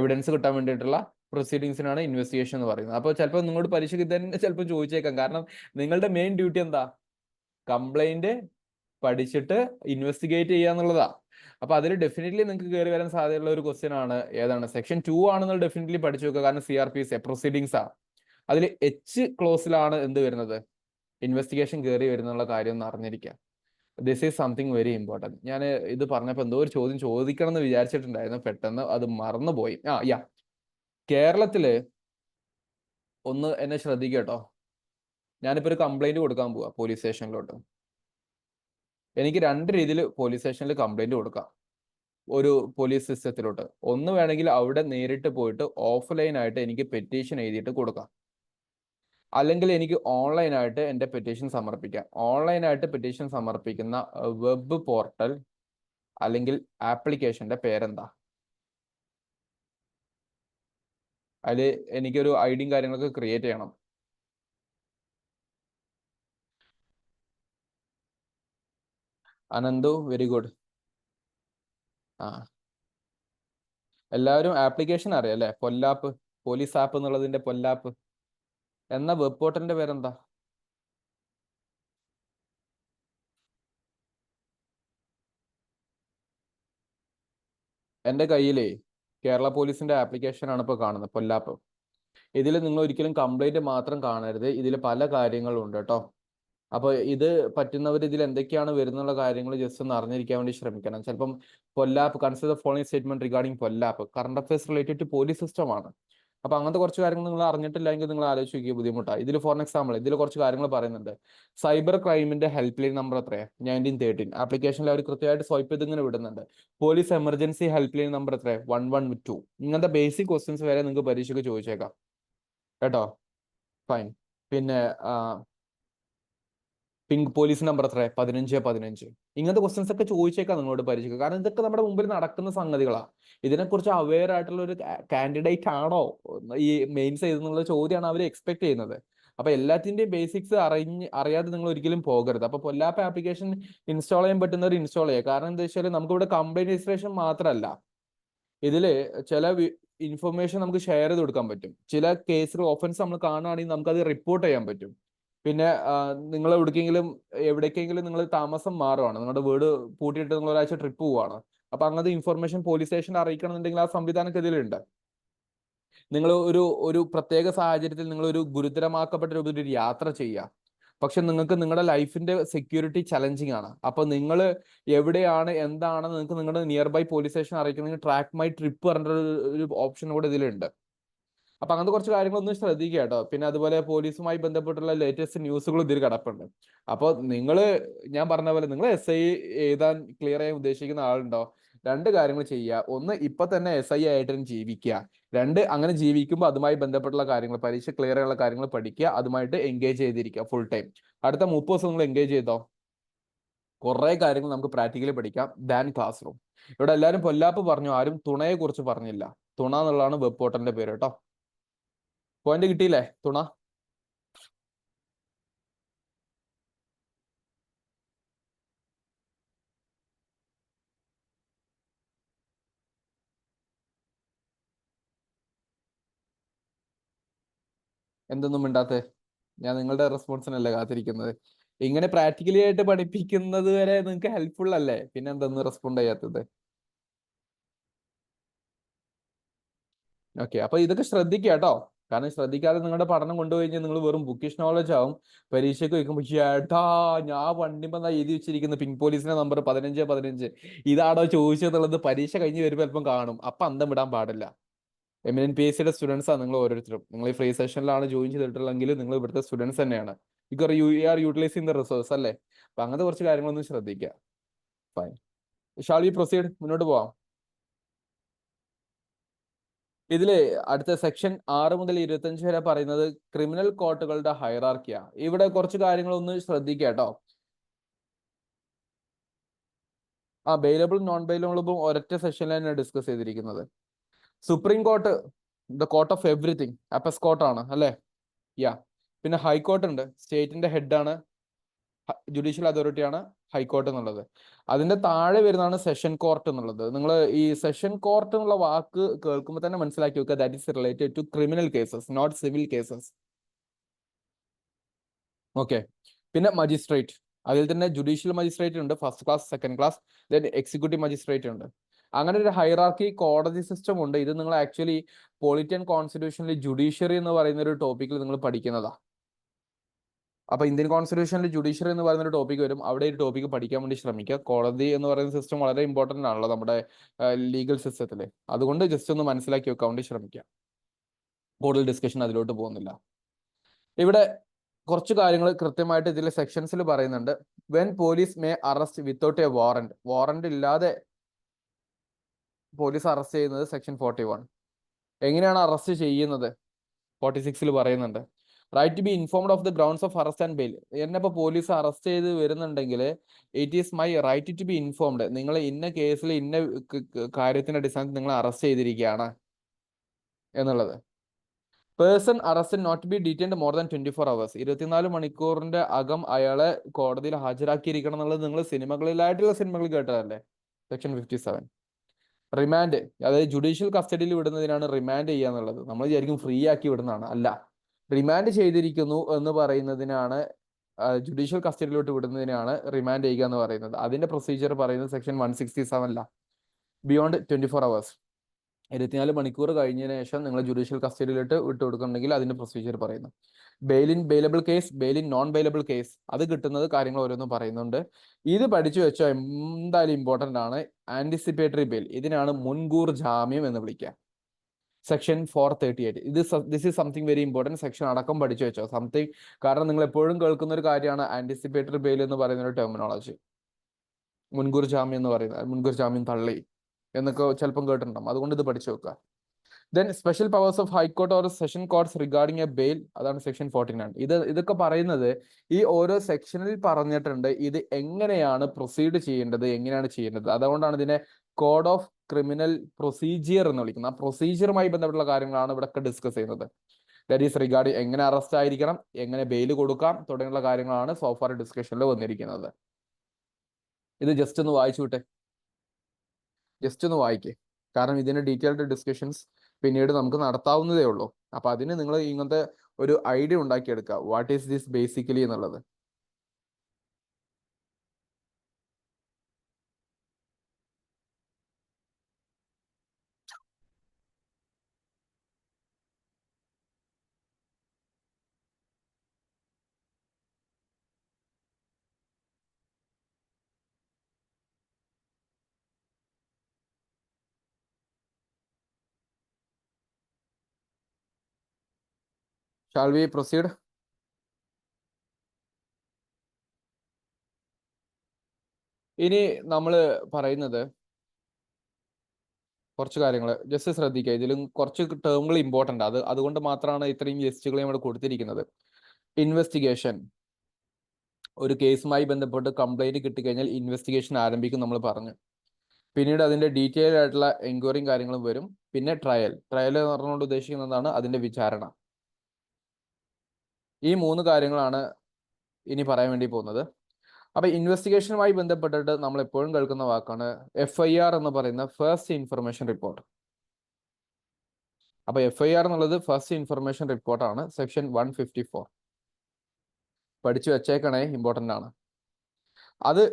എവിഡൻസ് കിട്ടാൻ വേണ്ടിയിട്ടുള്ള പ്രൊസീഡിങ്സിനാണ് ഇൻവെസ്റ്റിഗേഷൻ എന്ന് പറയുന്നത്. അപ്പോൾ ചിലപ്പോൾ നിങ്ങളോട് പരീക്ഷയ്ക്ക് തന്നെ ചിലപ്പോൾ ചോദിച്ചേക്കാം. കാരണം നിങ്ങളുടെ മെയിൻ ഡ്യൂട്ടി എന്താ? കംപ്ലൈന്റ് പഠിച്ചിട്ട് ഇൻവെസ്റ്റിഗേറ്റ് ചെയ്യുക എന്നുള്ളതാ. അപ്പൊ അതിൽ ഡെഫിനറ്റ്ലി നിങ്ങൾക്ക് കയറി വരാൻ സാധ്യതയുള്ള ഒരു ക്വസ്റ്റ്യൻ ആണ് ഏതാണ്? സെക്ഷൻ 2 ആണെന്നുള്ള ഡെഫിനറ്റ്ലി പഠിച്ചു വെക്കുക. കാരണം CRPC പ്രൊസീഡിങ്സ് ആ. അതിൽ H ക്ലോസിലാണ് എന്ത് വരുന്നത്? ഇൻവെസ്റ്റിഗേഷൻ കയറി വരുന്നുള്ള കാര്യം ഒന്ന് അറിഞ്ഞിരിക്കുക. This is something very important. ഞാൻ ഇത് പറഞ്ഞപ്പോൾ എന്തോ ഒരു ചോദ്യം ചോദിക്കണം എന്ന് വിചാരിച്ചിട്ടുണ്ടായിരുന്നു, പെട്ടെന്ന് അത് മറന്നുപോയി. കേരളത്തില് ഒന്ന് എന്നെ ശ്രദ്ധിക്കുക കേട്ടോ. ഞാനിപ്പോ ഒരു കംപ്ലൈന്റ് കൊടുക്കാൻ പോവാ പോലീസ് സ്റ്റേഷനിലോട്ട്. എനിക്ക് 2 രീതിയിൽ പോലീസ് സ്റ്റേഷനിൽ കംപ്ലൈന്റ് കൊടുക്കാം, ഒരു പോലീസ് സിസ്റ്റത്തിലോട്ട്. ഒന്ന് വേണമെങ്കിൽ അവിടെ നേരിട്ട് പോയിട്ട് ഓഫ്ലൈൻ ആയിട്ട് എനിക്ക് പെറ്റീഷൻ എഴുതിയിട്ട് കൊടുക്കാം. അല്ലെങ്കിൽ എനിക്ക് ഓൺലൈനായിട്ട് എൻ്റെ പെറ്റീഷൻ സമർപ്പിക്കാം. ഓൺലൈനായിട്ട് പെറ്റീഷൻ സമർപ്പിക്കുന്ന വെബ് പോർട്ടൽ അല്ലെങ്കിൽ ആപ്ലിക്കേഷന്റെ പേരെന്താ? അതിൽ എനിക്കൊരു ഐഡിയും കാര്യങ്ങളൊക്കെ ക്രിയേറ്റ് ചെയ്യണം. Ananthu, very good. എല്ലാവരും ആപ്ലിക്കേഷൻ അറിയാം അല്ലേ? പൊല്ലാപ്പ്, പോലീസ് ആപ്പ് എന്നുള്ളതിന്റെ പൊല്ലാപ്പ്. എന്ന വെബ് പോർട്ടലിന്റെ പേരെന്താ? എൻ്റെ കയ്യിലേ കേരള പോലീസിന്റെ ആപ്ലിക്കേഷൻ ആണ് ഇപ്പോൾ കാണുന്നത്, പൊല്ലാപ്പ്. ഇതിൽ നിങ്ങൾ ഒരിക്കലും കംപ്ലൈന്റ് മാത്രം കാണരുത്, ഇതിൽ പല കാര്യങ്ങളുണ്ട് കേട്ടോ. അപ്പോൾ ഇത് പറ്റുന്നവർ ഇതിൽ എന്തൊക്കെയാണ് വരുന്നുള്ള കാര്യങ്ങൾ ജസ്റ്റ് ഒന്ന് അറിഞ്ഞിരിക്കാൻ വേണ്ടി ശ്രമിക്കണം. ചിലപ്പം പൊല്ലാപ്പ്, കൺസിഡർ ഫോളോയിങ് സ്റ്റേറ്റ്മെന്റ് റിഗാർഡിംഗ് പൊല്ലാപ്പ്, current affairs related to police system ആണ്. അപ്പൊ അങ്ങനത്തെ കുറച്ച് കാര്യങ്ങൾ നിങ്ങൾ അറിഞ്ഞിട്ടില്ലെങ്കിൽ നിങ്ങൾ ആലോചിക്കുക, ബുദ്ധിമുട്ടാണ്. ഇതിൽ ഫോർ എക്സാമ്പിൾ ഇതിൽ കുറച്ച് കാര്യങ്ങൾ പറയുന്നുണ്ട്. സൈബർ ക്രൈമിന്റെ ഹെൽപ്പ് ലൈൻ നമ്പർ എത്രയാണ്? 1913. ആപ്ലിക്കേഷനിൽ അവർ കൃത്യമായിട്ട് സ്വൈപ്പ് ചെയ്ത് ഇങ്ങനെ വിടുന്നുണ്ട്. Police emergency help line number എത്രയാണ്? 112. ഇങ്ങനത്തെ ബേസിക് ക്വസ്റ്റ്യൻസ് വരെ നിങ്ങൾക്ക് പരീക്ഷയ്ക്ക് ചോദിച്ചേക്കാം കേട്ടോ. ഫൈൻ. പിന്നെ പിങ്ക് പോലീസ് നമ്പർ എത്ര? 1515. ഇങ്ങനത്തെ ക്വസ്റ്റ്യൻസ് ഒക്കെ ചോദിച്ചേക്കാം നിങ്ങളോട് പരീക്ഷയ്ക്ക്. കാരണം ഇതൊക്കെ നമ്മുടെ മുമ്പിൽ നടക്കുന്ന സംഗതികളാണ്. ഇതിനെക്കുറിച്ച് അവെയർ ആയിട്ടുള്ള ഒരു കാൻഡിഡേറ്റ് ആണോ ഈ മെയിൻസ് എഴുതുന്നുള്ള ചോദ്യമാണ് അവർ എക്സ്പെക്ട് ചെയ്യുന്നത്. അപ്പൊ എല്ലാത്തിന്റെയും ബേസിക്സ് അറിയാതെ നിങ്ങൾ ഒരിക്കലും പോകരുത്. അപ്പൊ പൊല്ലാപ്പ് ആപ്ലിക്കേഷൻ ഇൻസ്റ്റാൾ ചെയ്യാൻ പറ്റുന്നവർ ഇൻസ്റ്റാൾ ചെയ്യുക. കാരണം എന്താ വെച്ചാൽ നമുക്കിവിടെ കംപ്ലൈന്റ് രജിസ്ട്രേഷൻ മാത്രമല്ല, ഇതില് ചില ഇൻഫർമേഷൻ നമുക്ക് ഷെയർ ചെയ്ത് കൊടുക്കാൻ പറ്റും. ചില കേസുകൾ ഒഫൻസ് നമ്മൾ കാണുകയാണെങ്കിൽ നമുക്കത് റിപ്പോർട്ട് ചെയ്യാൻ പറ്റും. പിന്നെ നിങ്ങൾ എവിടേക്കെങ്കിലും നിങ്ങൾ താമസം മാറുവാണ്, നിങ്ങളുടെ വീട് പൂട്ടിയിട്ട് നിങ്ങൾ ഒരാഴ്ച ട്രിപ്പ് പോവാണ്. അപ്പൊ അങ്ങനത്തെ ഇൻഫർമേഷൻ പോലീസ് സ്റ്റേഷനിൽ അറിയിക്കണമെന്നുണ്ടെങ്കിൽ ആ സംവിധാനമൊക്കെ ഇതിലുണ്ട്. നിങ്ങൾ ഒരു പ്രത്യേക സാഹചര്യത്തിൽ നിങ്ങൾ ഒരു ഗുരുതരമാക്കപ്പെട്ട രൂപത്തിൽ ഒരു യാത്ര ചെയ്യുക, പക്ഷെ നിങ്ങൾക്ക് നിങ്ങളുടെ ലൈഫിന്റെ സെക്യൂരിറ്റി ചലഞ്ചിങ് ആണ്. അപ്പൊ നിങ്ങൾ എവിടെയാണ് എന്താണ് നിങ്ങൾക്ക് നിങ്ങളുടെ നിയർ ബൈ പോലീസ് സ്റ്റേഷൻ അറിയിക്കണമെങ്കിൽ ട്രാക്ക് മൈ ട്രിപ്പ് പറഞ്ഞ ഒരു ഓപ്ഷൻ കൂടെ ഇതിലുണ്ട്. അപ്പൊ അങ്ങനത്തെ കുറച്ച് കാര്യങ്ങളൊന്നും ശ്രദ്ധിക്കുക കേട്ടോ. പിന്നെ അതുപോലെ പോലീസുമായി ബന്ധപ്പെട്ടുള്ള ലേറ്റസ്റ്റ് ന്യൂസുകൾ ഇതിൽ കിടപ്പുണ്ട്. അപ്പോൾ ഞാൻ പറഞ്ഞ പോലെ നിങ്ങൾ SI എഴുതാൻ ക്ലിയർ ചെയ്യാൻ ഉദ്ദേശിക്കുന്ന ആളുണ്ടോ? 2 കാര്യങ്ങൾ ചെയ്യുക. ഒന്ന്, ഇപ്പൊ തന്നെ SI ആയിട്ട് ജീവിക്കുക. 2, അങ്ങനെ ജീവിക്കുമ്പോൾ അതുമായി ബന്ധപ്പെട്ടുള്ള കാര്യങ്ങൾ, പരീക്ഷ ക്ലിയർ ചെയ്യാനുള്ള കാര്യങ്ങൾ പഠിക്കുക, അതുമായിട്ട് എൻഗേജ് ചെയ്തിരിക്കുക ഫുൾ ടൈം. അടുത്ത 30 ദിവസം നിങ്ങൾ എൻഗേജ് ചെയ്തോ. കുറെ കാര്യങ്ങൾ നമുക്ക് പ്രാക്ടിക്കലി പഠിക്കാം ദാൻ ക്ലാസ് റൂം. ഇവിടെ എല്ലാവരും പൊല്ലാപ്പ് പറഞ്ഞു, ആരും തുണയെ കുറിച്ച് പറഞ്ഞില്ല. തുണ എന്നുള്ളതാണ് വെബ് പോർട്ടലിന്റെ പേര് കേട്ടോ. പോയിന്റ് കിട്ടിയില്ലേ? തുണ. എന്തൊന്നും മിണ്ടാത്തെ? ഞാൻ നിങ്ങളുടെ റെസ്പോൺസിനല്ലേ കാത്തിരിക്കുന്നത്. ഇങ്ങനെ പ്രാക്ടിക്കലി ആയിട്ട് പഠിപ്പിക്കുന്നത് വരെ നിങ്ങൾക്ക് ഹെൽപ്ഫുൾ അല്ലേ? പിന്നെ എന്തൊന്നും റെസ്പോണ്ട് ചെയ്യാത്തത്? ഓക്കെ, അപ്പൊ ഇതൊക്കെ ശ്രദ്ധിക്കുക കേട്ടോ. കാരണം ശ്രദ്ധിക്കാതെ നിങ്ങളുടെ പഠനം കൊണ്ടുപോയി കഴിഞ്ഞാൽ നിങ്ങൾ വെറും ബുക്കിഷ് നോളജ് ആവും. പരീക്ഷയ്ക്ക് വയ്ക്കുമ്പോൾ ചേട്ടാ ഞാൻ വണ്ടിമെന്നാ എഴുതി വെച്ചിരിക്കുന്ന പിങ്ക് പോലീസിന്റെ നമ്പർ 1515 ഇതാണോ ചോദിച്ചതെന്നുള്ളത് പരീക്ഷ കഴിഞ്ഞ് വരുമ്പോൾ അല്പം കാണും. അപ്പൊ അന്തം വിടാൻ പാടില്ല. എമിനന്റ് PSCയുടെ സ്റ്റുഡൻസ് ആണ് നിങ്ങൾ ഓരോരുത്തരും. നിങ്ങൾ ഈ ഫ്രീ സെഷനിലാണ് ജോയിൻ ചെയ്തിട്ടുള്ളെങ്കിൽ നിങ്ങൾ ഇവിടുത്തെ സ്റ്റുഡൻസ് തന്നെയാണ്. Because you are utilising the resource അല്ലേ. അപ്പൊ അങ്ങനത്തെ കുറച്ച് കാര്യങ്ങളൊന്നും ശ്രദ്ധിക്കുക. ഫൈൻ. Shall we proceed? മുന്നോട്ട് പോവാം. ഇതില് അടുത്ത സെക്ഷൻ 6 മുതൽ 25 വരെ പറയുന്നത് ക്രിമിനൽ കോർട്ടുകളുടെ ഹൈറാർക്കിയാ. ഇവിടെ കുറച്ച് കാര്യങ്ങളൊന്ന് ശ്രദ്ധിക്കുക കേട്ടോ. ബെയിലബിൾ നോൺ ബെയിലബിളും ഒരൊറ്റ സെഷനിൽ തന്നെ ഡിസ്കസ് ചെയ്തിരിക്കുന്നത്. Supreme court the court of everything, apex കോർട്ടാണ് അല്ലേ? യാ. പിന്നെ ഹൈക്കോർട്ട് ഉണ്ട്, സ്റ്റേറ്റിന്റെ ഹെഡാണ്, ജുഡീഷ്യൽ അതോറിറ്റിയാണ് ഹൈക്കോർട്ട് എന്നുള്ളത്. അതിന്റെ താഴെ വരുന്നതാണ് സെഷൻ കോർട്ട് എന്നുള്ളത്. നിങ്ങൾ ഈ സെഷൻ കോർട്ട് എന്നുള്ള വാക്ക് കേൾക്കുമ്പോൾ തന്നെ മനസ്സിലാക്കി വെക്കുക, that is related to criminal cases, not civil cases. Okay. പിന്നെ മജിസ്ട്രേറ്റ്, അതിൽ തന്നെ ജുഡീഷ്യൽ മജിസ്ട്രേറ്റ് ഉണ്ട്, first class, second class, then executive magistrate ഉണ്ട്. അങ്ങനെ ഒരു ഹൈറാർക്കി കോടതി സിസ്റ്റം ഉണ്ട്. ഇത് നിങ്ങൾ ആക്ച്വലി പോളിറ്റിയൻ കോൺസ്റ്റിറ്റ്യൂഷനിൽ ജുഡീഷ്യറി എന്ന് പറയുന്ന ഒരു ടോപ്പിക്കിൽ നിങ്ങൾ പഠിക്കുന്നതാ. അപ്പൊ ഇന്ത്യൻ കോൺസ്റ്റിറ്റ്യൂഷനിൽ ജുഡീഷ്യറി എന്ന് പറയുന്ന ഒരു ടോപ്പിക് വരും. അവിടെ ഒരു ടോപ്പിക് പഠിക്കാൻ വേണ്ടി ശ്രമിക്കുക. കോടതി എന്ന് പറയുന്ന സിസ്റ്റം വളരെ ഇമ്പോർട്ടന്റ് ആണല്ലോ നമ്മുടെ ലീഗൽ സിസ്റ്റത്തിൽ. അതുകൊണ്ട് ജസ്റ്റ് ഒന്ന് മനസ്സിലാക്കി വെക്കാൻ വേണ്ടി ശ്രമിക്കുക. കൂടുതൽ ഡിസ്കഷൻ അതിലോട്ട് പോകുന്നില്ല. ഇവിടെ കുറച്ച് കാര്യങ്ങൾ കൃത്യമായിട്ട് ഇതിലെ സെക്ഷൻസിൽ പറയുന്നുണ്ട്. When police may arrest without a warrant, warrant ഇല്ലാതെ പോലീസ് അറസ്റ്റ് ചെയ്യുന്നത് സെക്ഷൻ 41. എങ്ങനെയാണ് അറസ്റ്റ് ചെയ്യുന്നത്? 46 പറയുന്നുണ്ട്. Right to be informed of the grounds of arrest and bail. എന്നെ ഇപ്പോൾ പോലീസ് അറസ്റ്റ് ചെയ്ത് വരുന്നുണ്ടെങ്കിൽ it is my right to be informed. നിങ്ങൾ ഇന്ന കേസിൽ ഇന്ന കാര്യത്തിന്റെ അടിസ്ഥാനത്തിൽ നിങ്ങൾ അറസ്റ്റ് ചെയ്തിരിക്കുകയാണ് എന്നുള്ളത്. Person arrest not be detained more than 24 hours. 24 മണിക്കൂറിന്റെ അകം അയാളെ കോടതിയിൽ ഹാജരാക്കിയിരിക്കണം എന്നുള്ളത് നിങ്ങൾ സിനിമകളിലായിട്ടുള്ള സിനിമകൾ കേട്ടതല്ലേ? സെക്ഷൻ 57. റിമാൻഡ്, അതായത് ജുഡീഷ്യൽ കസ്റ്റഡിയിൽ വിടുന്നതിനാണ് റിമാൻഡ് ചെയ്യുക എന്നുള്ളത്. നമ്മൾ വിചാരിക്കും ഫ്രീ ആക്കി വിടുന്നതാണ്. അല്ല, റിമാൻഡ് ചെയ്തിരിക്കുന്നു എന്ന് പറയുന്നതിനാണ്, ജുഡീഷ്യൽ കസ്റ്റഡിയിലോട്ട് വിടുന്നതിനാണ് റിമാൻഡ് ചെയ്യുക എന്ന് പറയുന്നത്. അതിന്റെ പ്രൊസീജിയർ പറയുന്നത് സെക്ഷൻ 167 ബിയോണ്ട് 24 hours. 24 മണിക്കൂർ കഴിഞ്ഞതിന് ശേഷം നിങ്ങൾ ജുഡീഷ്യൽ കസ്റ്റഡിയിലോട്ട് വിട്ടുകൊടുക്കുന്നുണ്ടെങ്കിൽ അതിന്റെ പ്രൊസീജിയർ പറയുന്നു. Bail in bailable case, bail in non bailable case, അത് കിട്ടുന്നത് കാര്യങ്ങൾ ഓരോന്നും പറയുന്നുണ്ട്. ഇത് പഠിച്ചു വെച്ചോ, എന്തായാലും ഇമ്പോർട്ടന്റ് ആണ്. ആന്റിസിപ്പേറ്ററി ബെയിൽ, ഇതിനാണ് മുൻകൂർ ജാമ്യം എന്ന് വിളിക്കുക. Section 438. This is something very important. Section അടക്കം പഠിച്ചു വെച്ചോ സംതിങ്. കാരണം നിങ്ങൾ എപ്പോഴും കേൾക്കുന്ന ഒരു കാര്യമാണ് ആന്റിസിപ്പേറ്ററി ബെയിൽ എന്ന് പറയുന്ന ഒരു ടെർമിനോളജി. മുൻകൂർ ജാമ്യം എന്ന് പറയുന്നത്, മുൻകൂർ ജാമ്യം തള്ളി എന്നൊക്കെ ചിലപ്പം കേട്ടിട്ടുണ്ടാവും. അതുകൊണ്ട് ഇത് പഠിച്ചു വെക്കുക. Then special powers of high court or session courts regarding a bail, അതാണ് സെക്ഷൻ 49. ഇതൊക്കെ പറയുന്നത് ഈ ഓരോ സെക്ഷനിൽ പറഞ്ഞിട്ടുണ്ട് ഇത് എങ്ങനെയാണ് പ്രൊസീഡ് ചെയ്യേണ്ടത്, എങ്ങനെയാണ് ചെയ്യേണ്ടത്. അതുകൊണ്ടാണ് ഇതിനെ കോഡ് ഓഫ് ക്രിമിനൽ പ്രൊസീജിയർ എന്ന് വിളിക്കുന്നത്. ആ പ്രൊസീജിയറുമായി ബന്ധപ്പെട്ടുള്ള കാര്യങ്ങളാണ് ഇവിടെ ഡിസ്കസ് ചെയ്യുന്നത്. ദാറ്റ് ഈസ് റിഗാർഡിംഗ് എങ്ങനെ അറസ്റ്റ് ആയിരിക്കണം, എങ്ങനെ ബെയിൽ കൊടുക്കാം തുടങ്ങിയുള്ള കാര്യങ്ങളാണ് സോഫാർ ഡിസ്കഷനിൽ വന്നിരിക്കുന്നത്. ഇത് ജസ്റ്റ് ഒന്ന് വായിച്ചു വിട്ടെ, ജസ്റ്റ് ഒന്ന് വായിക്കേ. കാരണം ഇതിന്റെ ഡീറ്റെയിൽഡ് ഡിസ്കഷൻസ് പിന്നീട് നമുക്ക് നടത്താവുന്നതേ ഉള്ളൂ. അപ്പൊ അതിന് നിങ്ങൾ ഇങ്ങനത്തെ ഒരു ഐഡിയ ഉണ്ടാക്കിയെടുക്കുക, വാട്ട് ഈസ് ദിസ് ബേസിക്കലി എന്നുള്ളത്. Shall we proceed? ഇനി നമ്മൾ പറയുന്നത് കുറച്ച് കാര്യങ്ങൾ ജസ്റ്റ് ശ്രദ്ധിക്കുക. ഇതിലും കുറച്ച് ടേമുകൾ ഇമ്പോർട്ടൻ്റ്. അതുകൊണ്ട് മാത്രമാണ് ഇത്രയും ലിസ്റ്റുകൾ നമ്മൾ കൊടുത്തിരിക്കുന്നത്. ഇൻവെസ്റ്റിഗേഷൻ, ഒരു കേസുമായി ബന്ധപ്പെട്ട് കംപ്ലൈന്റ് കിട്ടിക്കഴിഞ്ഞാൽ ഇൻവെസ്റ്റിഗേഷൻ ആരംഭിക്കും നമ്മൾ പറഞ്ഞു. പിന്നീട് അതിന്റെ ഡീറ്റെയിൽ ആയിട്ടുള്ള എൻക്വയറിയും കാര്യങ്ങളും വരും. പിന്നെ ട്രയൽ എന്ന് പറഞ്ഞുകൊണ്ട് ഉദ്ദേശിക്കുന്നതാണ് അതിന്റെ വിചാരണ. ഈ 3 കാര്യങ്ങളാണ് ഇനി പറയാൻ വേണ്ടി പോകുന്നത്. അപ്പൊ ഇൻവെസ്റ്റിഗേഷനുമായി ബന്ധപ്പെട്ടിട്ട് നമ്മൾ എപ്പോഴും കേൾക്കുന്ന വാക്കാണ് FIR എന്ന് പറയുന്ന ഫസ്റ്റ് ഇൻഫർമേഷൻ റിപ്പോർട്ട്. അപ്പൊ FIR എന്നുള്ളത് ഫസ്റ്റ് ഇൻഫർമേഷൻ റിപ്പോർട്ടാണ്. സെക്ഷൻ 154 പഠിച്ചു വെച്ചേക്കണേ, ഇമ്പോർട്ടൻ്റ് ആണ്. അത്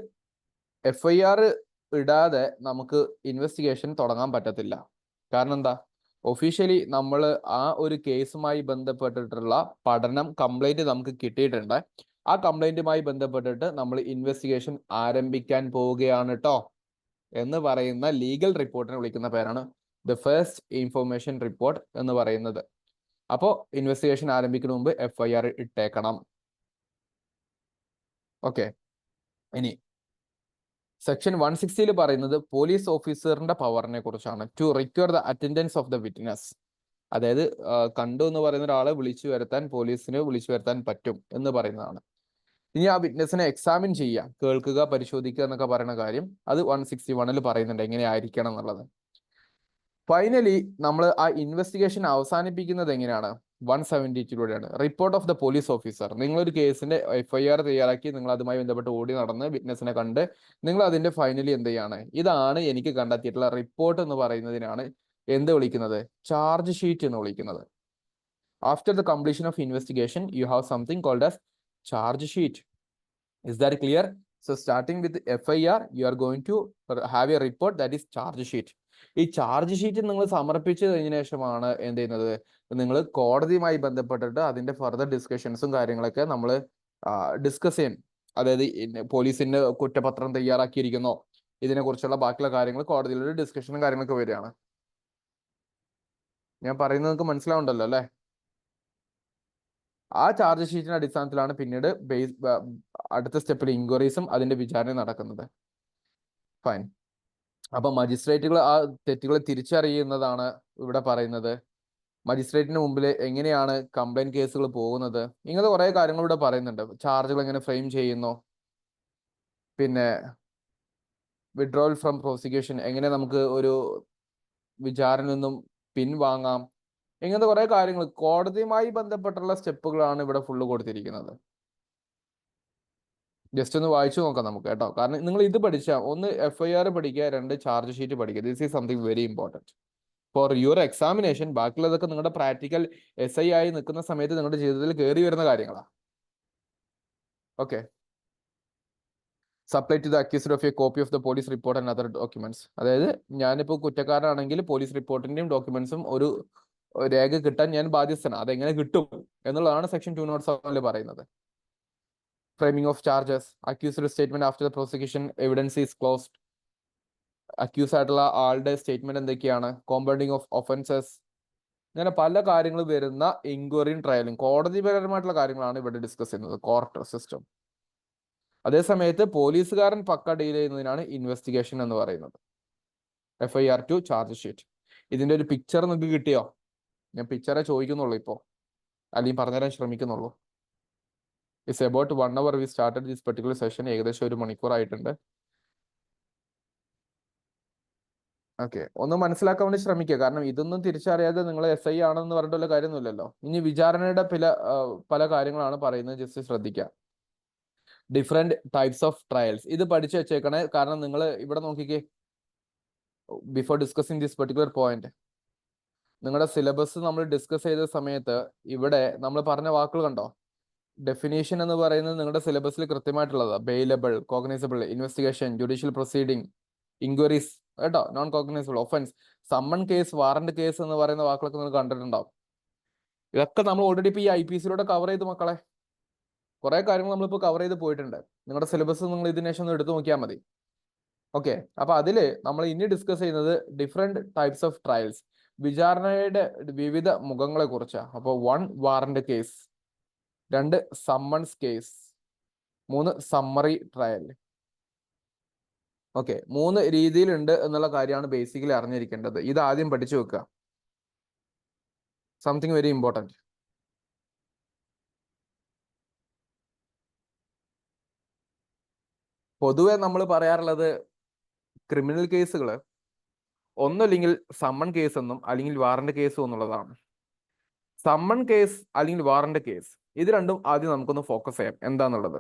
FIR ഇടാതെ നമുക്ക് ഇൻവെസ്റ്റിഗേഷൻ തുടങ്ങാൻ പറ്റത്തില്ല. കാരണം എന്താ? ഒഫീഷ്യലി നമ്മൾ ആ ഒരു കേസുമായി ബന്ധപ്പെട്ടിട്ടുള്ള പഠനം, കംപ്ലൈന്റ് നമുക്ക് കിട്ടിയിട്ടുണ്ട്. ആ കംപ്ലൈന്റുമായി ബന്ധപ്പെട്ടിട്ട് നമ്മൾ ഇൻവെസ്റ്റിഗേഷൻ ആരംഭിക്കാൻ പോവുകയാണ് കേട്ടോ എന്ന് പറയുന്ന ലീഗൽ റിപ്പോർട്ടിനെ വിളിക്കുന്ന പേരാണ് ദ ഫസ്റ്റ് ഇൻഫർമേഷൻ റിപ്പോർട്ട് എന്ന് പറയുന്നത്. അപ്പോൾ ഇൻവെസ്റ്റിഗേഷൻ ആരംഭിക്കുന്ന മുമ്പ് FIR ഇട്ടേക്കണം. ഓക്കെ, ഇനി സെക്ഷൻ 160 പറയുന്നത് പോലീസ് ഓഫീസറിന്റെ പവറിനെ കുറിച്ചാണ്. To require the attendance of the witness. അതായത് കണ്ടു എന്ന് പറയുന്ന ഒരാളെ വിളിച്ചു വരുത്താൻ പോലീസിന് വിളിച്ചു വരുത്താൻ പറ്റും എന്ന് പറയുന്നതാണ്. ഇനി ആ വിറ്റ്നസിനെ എക്സാമിൻ ചെയ്യുക, കേൾക്കുക, പരിശോധിക്കുക എന്നൊക്കെ പറയുന്ന കാര്യം അത് 161 പറയുന്നുണ്ട് എങ്ങനെയായിരിക്കണം എന്നുള്ളത്. ഫൈനലി നമ്മൾ ആ ഇൻവെസ്റ്റിഗേഷൻ അവസാനിപ്പിക്കുന്നത് എങ്ങനെയാണ്? 172 report of the police officer. നിങ്ങളൊരു കേസിന്റെ FIR തയ്യാറാക്കി നിങ്ങൾ അതുമായി ബന്ധപ്പെട്ട് ഓടി നടന്ന് വിറ്റ്നസിനെ കണ്ട് നിങ്ങൾ അതിന്റെ ഫൈനലി എന്ത് ചെയ്യാണ്? ഇതാണ് എനിക്ക് കണ്ടെത്തിയിട്ടുള്ള റിപ്പോർട്ട് എന്ന് പറയുന്നതിനാണ് എന്ത് വിളിക്കുന്നത്? ചാർജ് ഷീറ്റ് എന്ന് വിളിക്കുന്നത്. After the completion of investigation you have something called as charge sheet. Is that clear? So starting with FIR, you are going to have a report that is charge sheet. ഈ charge sheet നിങ്ങൾ സമർപ്പിച്ചു കഴിഞ്ഞ ശേഷമാണ് എന്ത് ചെയ്യുന്നത്? നിങ്ങൾ കോടതിയുമായി ബന്ധപ്പെട്ടിട്ട് അതിന്റെ ഫർദർ ഡിസ്കഷൻസും കാര്യങ്ങളൊക്കെ നമ്മൾ ഡിസ്കസ് ചെയ്യും. അതായത് പോലീസിന്റെ കുറ്റപത്രം തയ്യാറാക്കിയിരിക്കുന്നോ, ഇതിനെക്കുറിച്ചുള്ള ബാക്കിയുള്ള കാര്യങ്ങൾ കോടതിയിലൊരു ഡിസ്കഷനും കാര്യങ്ങളൊക്കെ വരികയാണ്. ഞാൻ പറയുന്നത് നിങ്ങൾക്ക് മനസ്സിലാവുണ്ടല്ലോ അല്ലേ? ആ ചാർജ് ഷീറ്റിന്റെ അടിസ്ഥാനത്തിലാണ് പിന്നീട് അടുത്ത സ്റ്റെപ്പിൽ ഇൻക്വയറീസും അതിന്റെ വിചാരണയും നടക്കുന്നത്. ഫൈൻ. അപ്പൊ മജിസ്ട്രേറ്റുകൾ ആ തെറ്റുകൾ തിരിച്ചറിയുന്നതാണ് ഇവിടെ പറയുന്നത്. മജിസ്ട്രേറ്റിന് മുമ്പിൽ എങ്ങനെയാണ് കംപ്ലൈന്റ് കേസുകൾ പോകുന്നത്, ഇങ്ങനത്തെ കുറെ കാര്യങ്ങൾ ഇവിടെ പറയുന്നുണ്ട്. ചാർജുകൾ എങ്ങനെ ഫ്രെയിം ചെയ്യുന്നു, പിന്നെ വിഡ്രോവൽ ഫ്രം പ്രോസിക്യൂഷൻ, എങ്ങനെ നമുക്ക് ഒരു വിചാരണയിൽ നിന്നും പിൻവാങ്ങാം, ഇങ്ങനത്തെ കുറെ കാര്യങ്ങൾ കോടതിയുമായി ബന്ധപ്പെട്ടുള്ള സ്റ്റെപ്പുകളാണ് ഇവിടെ ഫുള്ള് കൊടുത്തിരിക്കുന്നത്. ജസ്റ്റ് ഒന്ന് വായിച്ചു നോക്കാം നമുക്ക് കേട്ടോ. കാരണം നിങ്ങൾ ഇത് പഠിച്ചാൽ, ഒന്ന് FIR പഠിക്കുക, രണ്ട് ചാർജ് ഷീറ്റ് പഠിക്കുക. This is something very important for your examination. ബാക്കിയുള്ളതൊക്കെ നിങ്ങളുടെ പ്രാക്ടിക്കൽ SI ആയി നിൽക്കുന്ന സമയത്ത് നിങ്ങളുടെ ജീവിതത്തിൽ കയറി വരുന്ന കാര്യങ്ങളാണ്. Okay. Supply to the accused of a copy of the police report and other documents. അതായത് ഞാനിപ്പോൾ കുറ്റക്കാരനാണെങ്കിൽ പോലീസ് റിപ്പോർട്ടിന്റെയും ഡോക്യുമെന്റ്സും ഒരു രേഖ കിട്ടാൻ ഞാൻ ബാധ്യസ്ഥനാണ്. അതെങ്ങനെ കിട്ടും എന്നുള്ളതാണ് സെക്ഷൻ 207 പറയുന്നത്. Framing of charges, accused statement after the prosecution, evidence is closed. Accuse ആയിട്ടുള്ള ആളുടെ സ്റ്റേറ്റ്മെന്റ് എന്തൊക്കെയാണ്, കോമ്പൗണ്ടിങ് ഓഫ് ഒഫൻസസ്, ഇങ്ങനെ പല കാര്യങ്ങൾ വരുന്ന ഇൻക്വയറിയും ട്രയലും കോടതിപരമായിട്ടുള്ള കാര്യങ്ങളാണ് ഇവിടെ ഡിസ്കസ് ചെയ്യുന്നത്, കോർട്ട് സിസ്റ്റം. അതേസമയത്ത് പോലീസുകാരൻ പക്ക ഡീൽ ചെയ്യുന്നതിനാണ് ഇൻവെസ്റ്റിഗേഷൻ എന്ന് പറയുന്നത്. FIR to charge sheet. ഇതിന്റെ ഒരു പിക്ചർ നിങ്ങൾക്ക് കിട്ടിയോ? ഞാൻ പിക്ചറെ ചോദിക്കുന്നുള്ളൂ ഇപ്പോൾ, അല്ലെങ്കിൽ പറഞ്ഞുതരാൻ ശ്രമിക്കുന്നുള്ളൂ. It's about 1 hour we started this particular session. ഏകദേശം 1 മണിക്കൂർ ആയിട്ടുണ്ട്. ഓക്കെ, ഒന്ന് മനസ്സിലാക്കാൻ വേണ്ടി ശ്രമിക്കുക. കാരണം ഇതൊന്നും തിരിച്ചറിയാതെ നിങ്ങൾ SI ആണെന്ന് പറഞ്ഞിട്ടുള്ള കാര്യമൊന്നുമില്ലല്ലോ. ഇനി വിചാരണയുടെ പല കാര്യങ്ങളാണ് പറയുന്നത്, ജസ്റ്റ് ശ്രദ്ധിക്കുക. ഡിഫറെന്റ് ടൈപ്സ് ഓഫ് ട്രയൽസ്, ഇത് പഠിച്ചു വെച്ചേക്കണേ. കാരണം നിങ്ങൾ ഇവിടെ നോക്കിക്കേ, before discussing this particular point, നിങ്ങളുടെ സിലബസ് നമ്മൾ ഡിസ്കസ് ചെയ്ത സമയത്ത് ഇവിടെ നമ്മൾ പറഞ്ഞ വാക്കുകൾ കണ്ടോ? ഡെഫിനേഷൻ എന്ന് പറയുന്നത് നിങ്ങളുടെ സിലബസിൽ കൃത്യമായിട്ടുള്ളത്. Bailable, cognizable, investigation, judicial proceeding, inquiries, കേട്ടോ, non cognizable, offence, summon case, warrant case എന്ന് പറയുന്ന വാക്കുകളൊക്കെ നിങ്ങൾ കണ്ടിട്ടുണ്ടാവും. ഇതൊക്കെ നമ്മൾ ഓൾറെഡി ഇപ്പോൾ ഈ IPCയിലൂടെ കവർ ചെയ്ത് മക്കളെ. കുറെ കാര്യങ്ങൾ നമ്മളിപ്പോൾ കവർ ചെയ്ത് പോയിട്ടുണ്ട്. നിങ്ങളുടെ സിലബസ് നിങ്ങൾ ഇതിന് ശേഷം ഒന്ന് എടുത്തു നോക്കിയാൽ മതി. ഓക്കെ, അപ്പൊ അതില് നമ്മൾ ഇനി ഡിസ്കസ് ചെയ്യുന്നത് ഡിഫറെന്റ് ടൈപ്സ് ഓഫ് ട്രയൽസ്, വിചാരണയുടെ വിവിധ മുഖങ്ങളെ കുറിച്ചാണ്. അപ്പോൾ 1 warrant case, 2 someone's case, 3 summary trial. Okay, 3 രീതിയിലുണ്ട് എന്നുള്ള കാര്യമാണ് ബേസിക്കലി അറിഞ്ഞിരിക്കേണ്ടത്. ഇത് ആദ്യം പഠിച്ചു വെക്കുക. Something very important. പൊതുവെ നമ്മൾ പറയാറുള്ളത് ക്രിമിനൽ കേസുകൾ ഒന്നല്ലെങ്കിൽ സമ്മൺ കേസ് എന്നും അല്ലെങ്കിൽ വാറന്റ് കേസും എന്നുള്ളതാണ്. സമ്മൺ കേസ് അല്ലെങ്കിൽ വാറന്റ് കേസ്, ഇത് രണ്ടും ആദ്യം നമുക്കൊന്ന് ഫോക്കസ് ചെയ്യാം എന്താന്നുള്ളത്.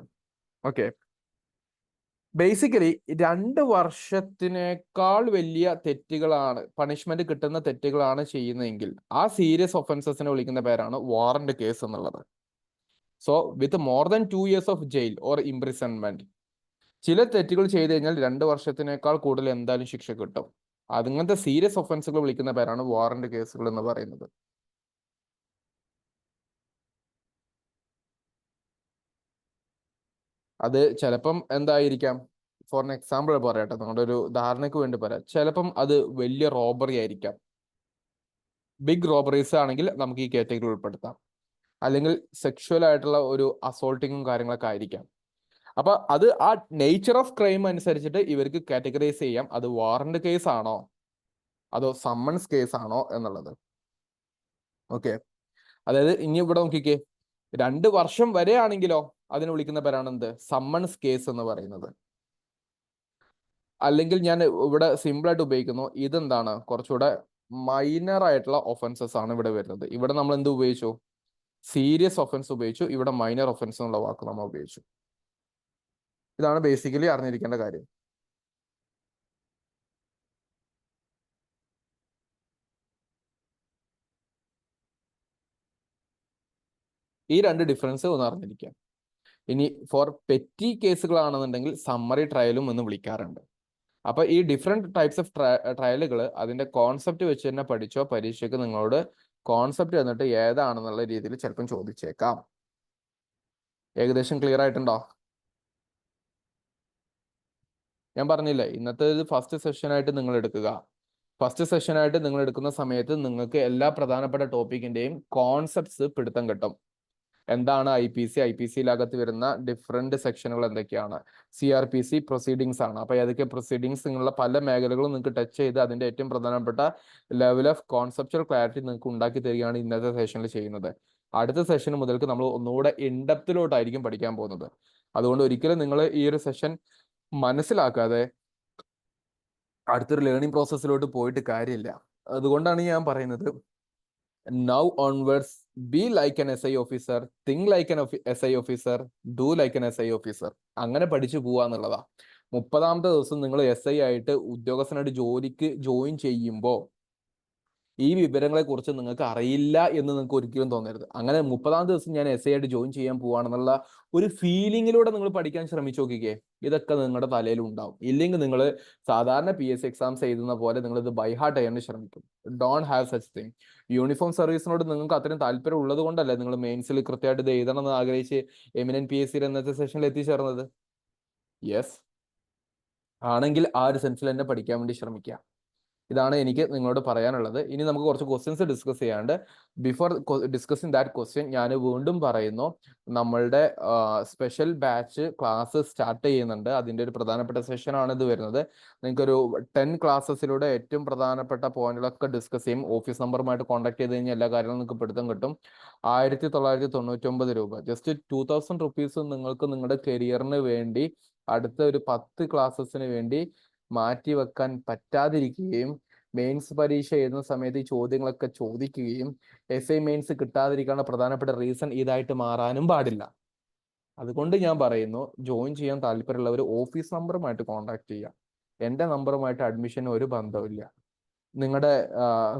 ഓക്കെ, ബേസിക്കലി 2 വർഷത്തിനേക്കാൾ വലിയ തെറ്റുകളാണ്, പണിഷ്മെന്റ് കിട്ടുന്ന തെറ്റുകളാണ് ചെയ്യുന്നതെങ്കിൽ ആ സീരിയസ് ഒഫൻസസിനെ വിളിക്കുന്ന പേരാണ് വാറന്റ് കേസ് എന്നുള്ളത്. So with more than 2 years of jail or imprisonment, ചില തെറ്റുകൾ ചെയ്ത് കഴിഞ്ഞാൽ 2 വർഷത്തിനേക്കാൾ കൂടുതൽ എന്തായാലും ശിക്ഷ കിട്ടും. അങ്ങനത്തെ സീരിയസ് ഒഫൻസുകൾ വിളിക്കുന്ന പേരാണ് വാറന്റ് കേസുകൾ എന്ന് പറയുന്നത്. അത് ചിലപ്പം എന്തായിരിക്കാം, ഫോർ എൻ എക്സാമ്പിൾ പറയട്ടെ, നിങ്ങളുടെ ഒരു ധാരണയ്ക്ക് വേണ്ടി പറയാം. ചിലപ്പം അത് വലിയ റോബറി ആയിരിക്കാം. ബിഗ് റോബറീസ് ആണെങ്കിൽ നമുക്ക് ഈ കാറ്റഗറി ഉൾപ്പെടുത്താം. അല്ലെങ്കിൽ സെക്ഷുവൽ ആയിട്ടുള്ള ഒരു അസോൾട്ടിങ്ങും കാര്യങ്ങളൊക്കെ ആയിരിക്കാം. അപ്പൊ അത് ആ നേച്ചർ ഓഫ് ക്രൈം അനുസരിച്ചിട്ട് ഇവർക്ക് കാറ്റഗറൈസ് ചെയ്യാം, അത് വാറന്റ് കേസ് ആണോ അതോ സമ്മൺസ് കേസ് ആണോ എന്നുള്ളത്. ഓക്കെ, അതായത് ഇനി ഇവിടെ നോക്കിക്കേ, 2 വർഷം വരെ ആണെങ്കിലോ അതിനെ വിളിക്കുന്ന പേരാണ് എന്ത്, സമ്മൺസ് കേസ് എന്ന് പറയുന്നത്. അല്ലെങ്കിൽ ഞാൻ ഇവിടെ സിമ്പിൾ ആയിട്ട് ഉപയോഗിക്കുന്നു, ഇതെന്താണ് കുറച്ചുകൂടെ മൈനർ ആയിട്ടുള്ള ഒഫൻസസ് ആണ് ഇവിടെ വരുന്നത്. ഇവിടെ നമ്മൾ എന്ത് ഉപയോഗിച്ചു, സീരിയസ് ഒഫൻസ് ഉപയോഗിച്ചു, ഇവിടെ മൈനർ ഒഫൻസ് എന്നുള്ള വാക്ക് നമ്മൾ ഉപയോഗിച്ചു. ഇതാണ് ബേസിക്കലി അറിഞ്ഞിരിക്കേണ്ട കാര്യം. ഈ 2 ഡിഫറൻസ് ഒന്ന് അറിഞ്ഞിരിക്കാം. ഇനി ഫോർ പെറ്റി കേസുകളാണെന്നുണ്ടെങ്കിൽ സമ്മറി ട്രയലും എന്ന് വിളിക്കാറുണ്ട്. അപ്പൊ ഈ ഡിഫറെന്റ് ടൈപ്സ് ഓഫ് ട്രയലുകൾ അതിന്റെ കോൺസെപ്റ്റ് വെച്ച് തന്നെ പഠിച്ചോ, പരീക്ഷയ്ക്ക് നിങ്ങളോട് കോൺസെപ്റ്റ് തന്നിട്ട് ഏതാണെന്നുള്ള രീതിയിൽ ചിലപ്പം ചോദിച്ചേക്കാം. ഏകദേശം ക്ലിയർ ആയിട്ടുണ്ടോ? ഞാൻ പറഞ്ഞില്ലേ, ഇന്നത്തെ ഫസ്റ്റ് സെഷനായിട്ട് നിങ്ങൾ എടുക്കുക. ഫസ്റ്റ് സെഷനായിട്ട് നിങ്ങൾ എടുക്കുന്ന സമയത്ത് നിങ്ങൾക്ക് എല്ലാ പ്രധാനപ്പെട്ട ടോപ്പിക്കിന്റെയും കോൺസെപ്റ്റ്സ് പിടുത്തം കിട്ടും. എന്താണ് IPC, IPC-ലകത്ത് വരുന്ന ഡിഫറെന്റ് സെക്ഷനുകൾ എന്തൊക്കെയാണ്, CRPC പ്രൊസീഡിങ്സ് ആണ്. അപ്പൊ ഏതൊക്കെ പ്രൊസീഡിങ്സ് നിങ്ങളുടെ പല മേഖലകളും നിങ്ങൾക്ക് ടച്ച് ചെയ്ത് അതിന്റെ ഏറ്റവും പ്രധാനപ്പെട്ട ലെവൽ ഓഫ് കോൺസെപ്ച്വൽ ക്ലാരിറ്റി നിങ്ങൾക്ക് ഉണ്ടാക്കി തരികയാണ് ഇന്നത്തെ സെഷനിൽ ചെയ്യുന്നത്. അടുത്ത സെഷൻ മുതൽക്ക് നമ്മൾ ഒന്നുകൂടെ ഇൻഡെപ്തിലോട്ടായിരിക്കും പഠിക്കാൻ പോകുന്നത്. അതുകൊണ്ട് ഒരിക്കലും നിങ്ങൾ ഈ ഒരു സെഷൻ മനസ്സിലാക്കാതെ അടുത്തൊരു ലേണിംഗ് പ്രോസസ്സിലോട്ട് പോയിട്ട് കാര്യമില്ല. അതുകൊണ്ടാണ് ഞാൻ പറയുന്നത്, now onwards be like an SI officer, think like an SI officer, do like an SI officer. അങ്ങനെ പഠിച്ചു പോവാന്നുള്ളതാ. 30ാമത്തെ ദിവസം നിങ്ങൾ SI ആയിട്ട് ഉദ്യോഗസ്ഥനായിട്ട് ജോലിക്ക് ജോയിൻ ചെയ്യുമ്പോൾ ഈ വിവരങ്ങളെ കുറിച്ച് നിങ്ങൾക്ക് അറിയില്ല എന്ന് നിങ്ങൾക്ക് ഒരിക്കലും തോന്നരുത്. അങ്ങനെ 30ാമത്തെ ദിവസം ഞാൻ SI ആയിട്ട് ജോയിൻ ചെയ്യാൻ പോവാണെന്നുള്ള ഒരു ഫീലിങ്ങിലൂടെ നിങ്ങൾ പഠിക്കാൻ ശ്രമിച്ചു നോക്കിക്കേ, ഇതൊക്കെ നിങ്ങളുടെ തലയിൽ ഉണ്ടാവും. ഇല്ലെങ്കിൽ നിങ്ങൾ സാധാരണ PSC എക്സാംസ് എഴുതുന്ന പോലെ നിങ്ങൾ ഇത് ബൈ ഹാർട്ട് ചെയ്യാൻ ശ്രമിക്കും. Don't have such thing. Uniform സർവീസിനോട് നിങ്ങൾക്ക് അത്രയും താല്പര്യം ഉള്ളത് കൊണ്ടല്ലേ നിങ്ങൾ മെയിൻസിൽ കൃത്യമായിട്ട് ഇത് എഴുതണം എന്ന് ആഗ്രഹിച്ച് എമിനന്റ് PSC എന്നത്തെ സെഷനിൽ എത്തിച്ചേർന്നത്? യെസ് ആണെങ്കിൽ ആ ഒരു സെൻസിൽ തന്നെ പഠിക്കാൻ വേണ്ടി ശ്രമിക്കുക. ഇതാണ് എനിക്ക് നിങ്ങളോട് പറയാനുള്ളത്. ഇനി നമുക്ക് കുറച്ച് ക്വസ്റ്റ്യൻസ് ഡിസ്കസ് ചെയ്യാണ്ട്, ബിഫോർ ഡിസ്കസിങ് ദാറ്റ് ക്വസ്റ്റ്യൻ ഞാൻ വീണ്ടും പറയുന്നു, നമ്മളുടെ സ്പെഷ്യൽ ബാച്ച് ക്ലാസ് സ്റ്റാർട്ട് ചെയ്യുന്നുണ്ട്. അതിൻ്റെ ഒരു പ്രധാനപ്പെട്ട സെഷനാണ് ഇത് വരുന്നത്. നിങ്ങൾക്കൊരു 10 ക്ലാസ്സസിലൂടെ ഏറ്റവും പ്രധാനപ്പെട്ട പോയിന്റുകളൊക്കെ ഡിസ്കസ് ചെയ്യും. ഓഫീസ് നമ്പറുമായിട്ട് കോൺടാക്ട് ചെയ്ത് കഴിഞ്ഞാൽ എല്ലാ കാര്യങ്ങളും നിങ്ങൾക്ക് പിടുത്തം കിട്ടും. 1999 രൂപ, ജസ്റ്റ് 2000 റുപ്പീസ് നിങ്ങൾക്ക് നിങ്ങളുടെ കരിയറിന് വേണ്ടി അടുത്ത ഒരു 10 ക്ലാസ്സസിന് വേണ്ടി മാറ്റി വെക്കാൻ പറ്റാതിരിക്കുകയും മെയിൻസ് പരീക്ഷ എഴുതുന്ന സമയത്ത് ഈ ചോദ്യങ്ങളൊക്കെ ചോദിക്കുകയും SI മെയിൻസ് കിട്ടാതിരിക്കാനുള്ള പ്രധാനപ്പെട്ട റീസൺ ഇതായിട്ട് മാറാനും പാടില്ല. അതുകൊണ്ട് ഞാൻ പറയുന്നു, ജോയിൻ ചെയ്യാൻ താല്പര്യമുള്ളവർ ഓഫീസ് നമ്പറുമായിട്ട് കോൺടാക്ട് ചെയ്യുക. എൻ്റെ നമ്പറുമായിട്ട് അഡ്മിഷന് ഒരു ബന്ധമില്ല. നിങ്ങളുടെ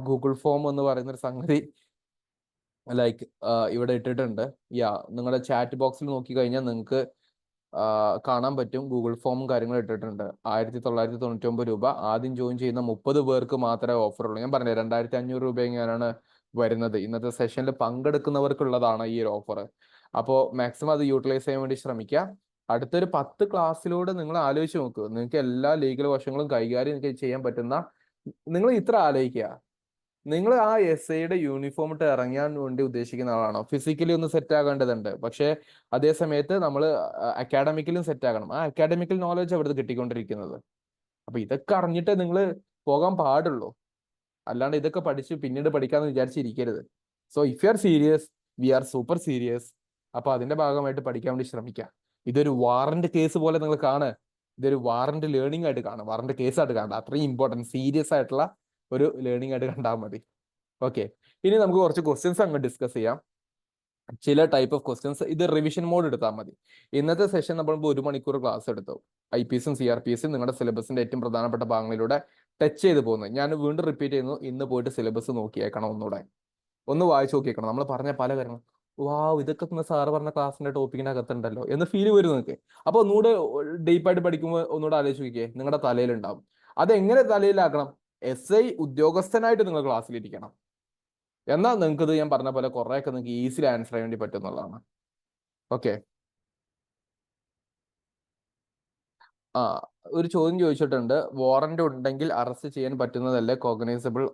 ഗൂഗിൾ ഫോം എന്ന് പറയുന്നൊരു സംഗതി ലൈക്ക് ഇവിടെ ഇട്ടിട്ടുണ്ട്. നിങ്ങളുടെ ചാറ്റ് ബോക്സിൽ നോക്കി കഴിഞ്ഞാൽ നിങ്ങൾക്ക് കാണാൻ പറ്റും. ഗൂഗിൾ ഫോമും കാര്യങ്ങളും ഇട്ടിട്ടുണ്ട്. 1999 രൂപ. ആദ്യം ജോയിൻ ചെയ്യുന്ന 30 പേർക്ക് മാത്രമേ ഓഫർ ഉള്ളൂ. ഞാൻ പറഞ്ഞത് 2500 രൂപ എങ്ങനെയാണ് വരുന്നത്. ഇന്നത്തെ സെഷനിൽ പങ്കെടുക്കുന്നവർക്കുള്ളതാണ് ഈ ഒരു ഓഫർ. അപ്പോൾ മാക്സിമം അത് യൂട്ടിലൈസ് ചെയ്യാൻ വേണ്ടി ശ്രമിക്കുക. അടുത്തൊരു 10 ക്ലാസ്സിലൂടെ നിങ്ങൾ ആലോചിച്ച് നോക്കുക, നിങ്ങൾക്ക് എല്ലാ ലീഗൽ വശങ്ങളും കൈകാര്യം ചെയ്യാൻ പറ്റുന്ന, നിങ്ങൾ ഇത്ര ആലോചിക്കുക, നിങ്ങൾ ആ SIയുടെ യൂണിഫോം ഇട്ട് ഇറങ്ങാൻ വേണ്ടി ഉദ്ദേശിക്കുന്ന ആളാണോ? ഫിസിക്കലി ഒന്ന് സെറ്റ് ആകേണ്ടതുണ്ട്, പക്ഷേ അതേ സമയത്ത് നമ്മൾ അക്കാഡമിക്കലും സെറ്റ് ആകണം. ആ അക്കാഡമിക്കൽ നോളജ് അവിടുന്ന് കിട്ടിക്കൊണ്ടിരിക്കുന്നത്. അപ്പൊ ഇതൊക്കെ അറിഞ്ഞിട്ടേ നിങ്ങൾ പോകാൻ പാടുള്ളൂ. അല്ലാണ്ട് ഇതൊക്കെ പഠിച്ച് പിന്നീട് പഠിക്കാന്ന് വിചാരിച്ചിരിക്കരുത്. So if you are serious, we are super serious. അപ്പൊ അതിന്റെ ഭാഗമായിട്ട് പഠിക്കാൻ വേണ്ടി ശ്രമിക്കാം. ഇതൊരു വാറന്റ് കേസ് പോലെ നിങ്ങൾ കാണുക, ഇതൊരു വാറന്റ് ലേണിംഗ് ആയിട്ട് കാണുക, വാറന്റ് കേസായിട്ട് കാണുക. അത്രയും ഇമ്പോർട്ടൻറ്റ് സീരിയസ് ആയിട്ടുള്ള ഒരു ലേണിംഗ് ആയിട്ട് കണ്ടാൽ മതി. ഓക്കെ, ഇനി നമുക്ക് കുറച്ച് ക്വസ്റ്റ്യൻസ് അങ്ങ് ഡിസ്കസ് ചെയ്യാം. ചില ടൈപ്പ് ഓഫ് ക്വസ്റ്റ്യൻസ്, ഇത് റിവിഷൻ മോഡ് എടുത്താൽ മതി. ഇന്നത്തെ സെഷൻ നമ്മൾ 1 മണിക്കൂർ ക്ലാസ് എടുത്തു. IPCയും CRPCയും നിങ്ങളുടെ സിലബസിന്റെ ഏറ്റവും പ്രധാനപ്പെട്ട ഭാഗങ്ങളിലൂടെ ടച്ച് ചെയ്ത് പോകുന്നത്. ഞാൻ വീണ്ടും റിപ്പീറ്റ് ചെയ്യുന്നു, ഇന്ന് പോയിട്ട് സിലബസ് നോക്കിയേക്കണം, ഒന്നുകൂടെ ഒന്ന് വായിച്ചു നോക്കിയേക്കണം. നമ്മൾ പറഞ്ഞ പല കാര്യങ്ങളും, ഇതൊക്കെ സാറ് പറഞ്ഞ ക്ലാസ്സിന്റെ ടോപ്പിക്കിന്റെ അകത്തുണ്ടല്ലോ എന്ന് ഫീൽ വരും നിങ്ങൾക്ക്. അപ്പൊ ഒന്നുകൂടെ ഡീപ്പായിട്ട് പഠിക്കുമ്പോൾ ഒന്നുകൂടെ ആലോചിച്ച് നോക്കിയേ, നിങ്ങളുടെ തലയിലുണ്ടാവും. അതെങ്ങനെ തലയിലാക്കണം? SI ഉദ്യോഗസ്ഥനായിട്ട് നിങ്ങൾ ക്ലാസ്സിലിരിക്കണം. എന്നാൽ നിങ്ങൾക്ക് ഇത് ഞാൻ പറഞ്ഞ പോലെ കുറേയൊക്കെ നിങ്ങൾക്ക് ഈസിലി ആൻസർ ചെയ്യാൻ വേണ്ടി പറ്റുന്നതാണ്. ഓക്കെ, ഒരു ചോദ്യം ചോദിച്ചിട്ടുണ്ട്, വാറന്റ് ഉണ്ടെങ്കിൽ അറസ്റ്റ് ചെയ്യാൻ പറ്റുന്നതല്ലേ കോഗ്നൈസബിൾ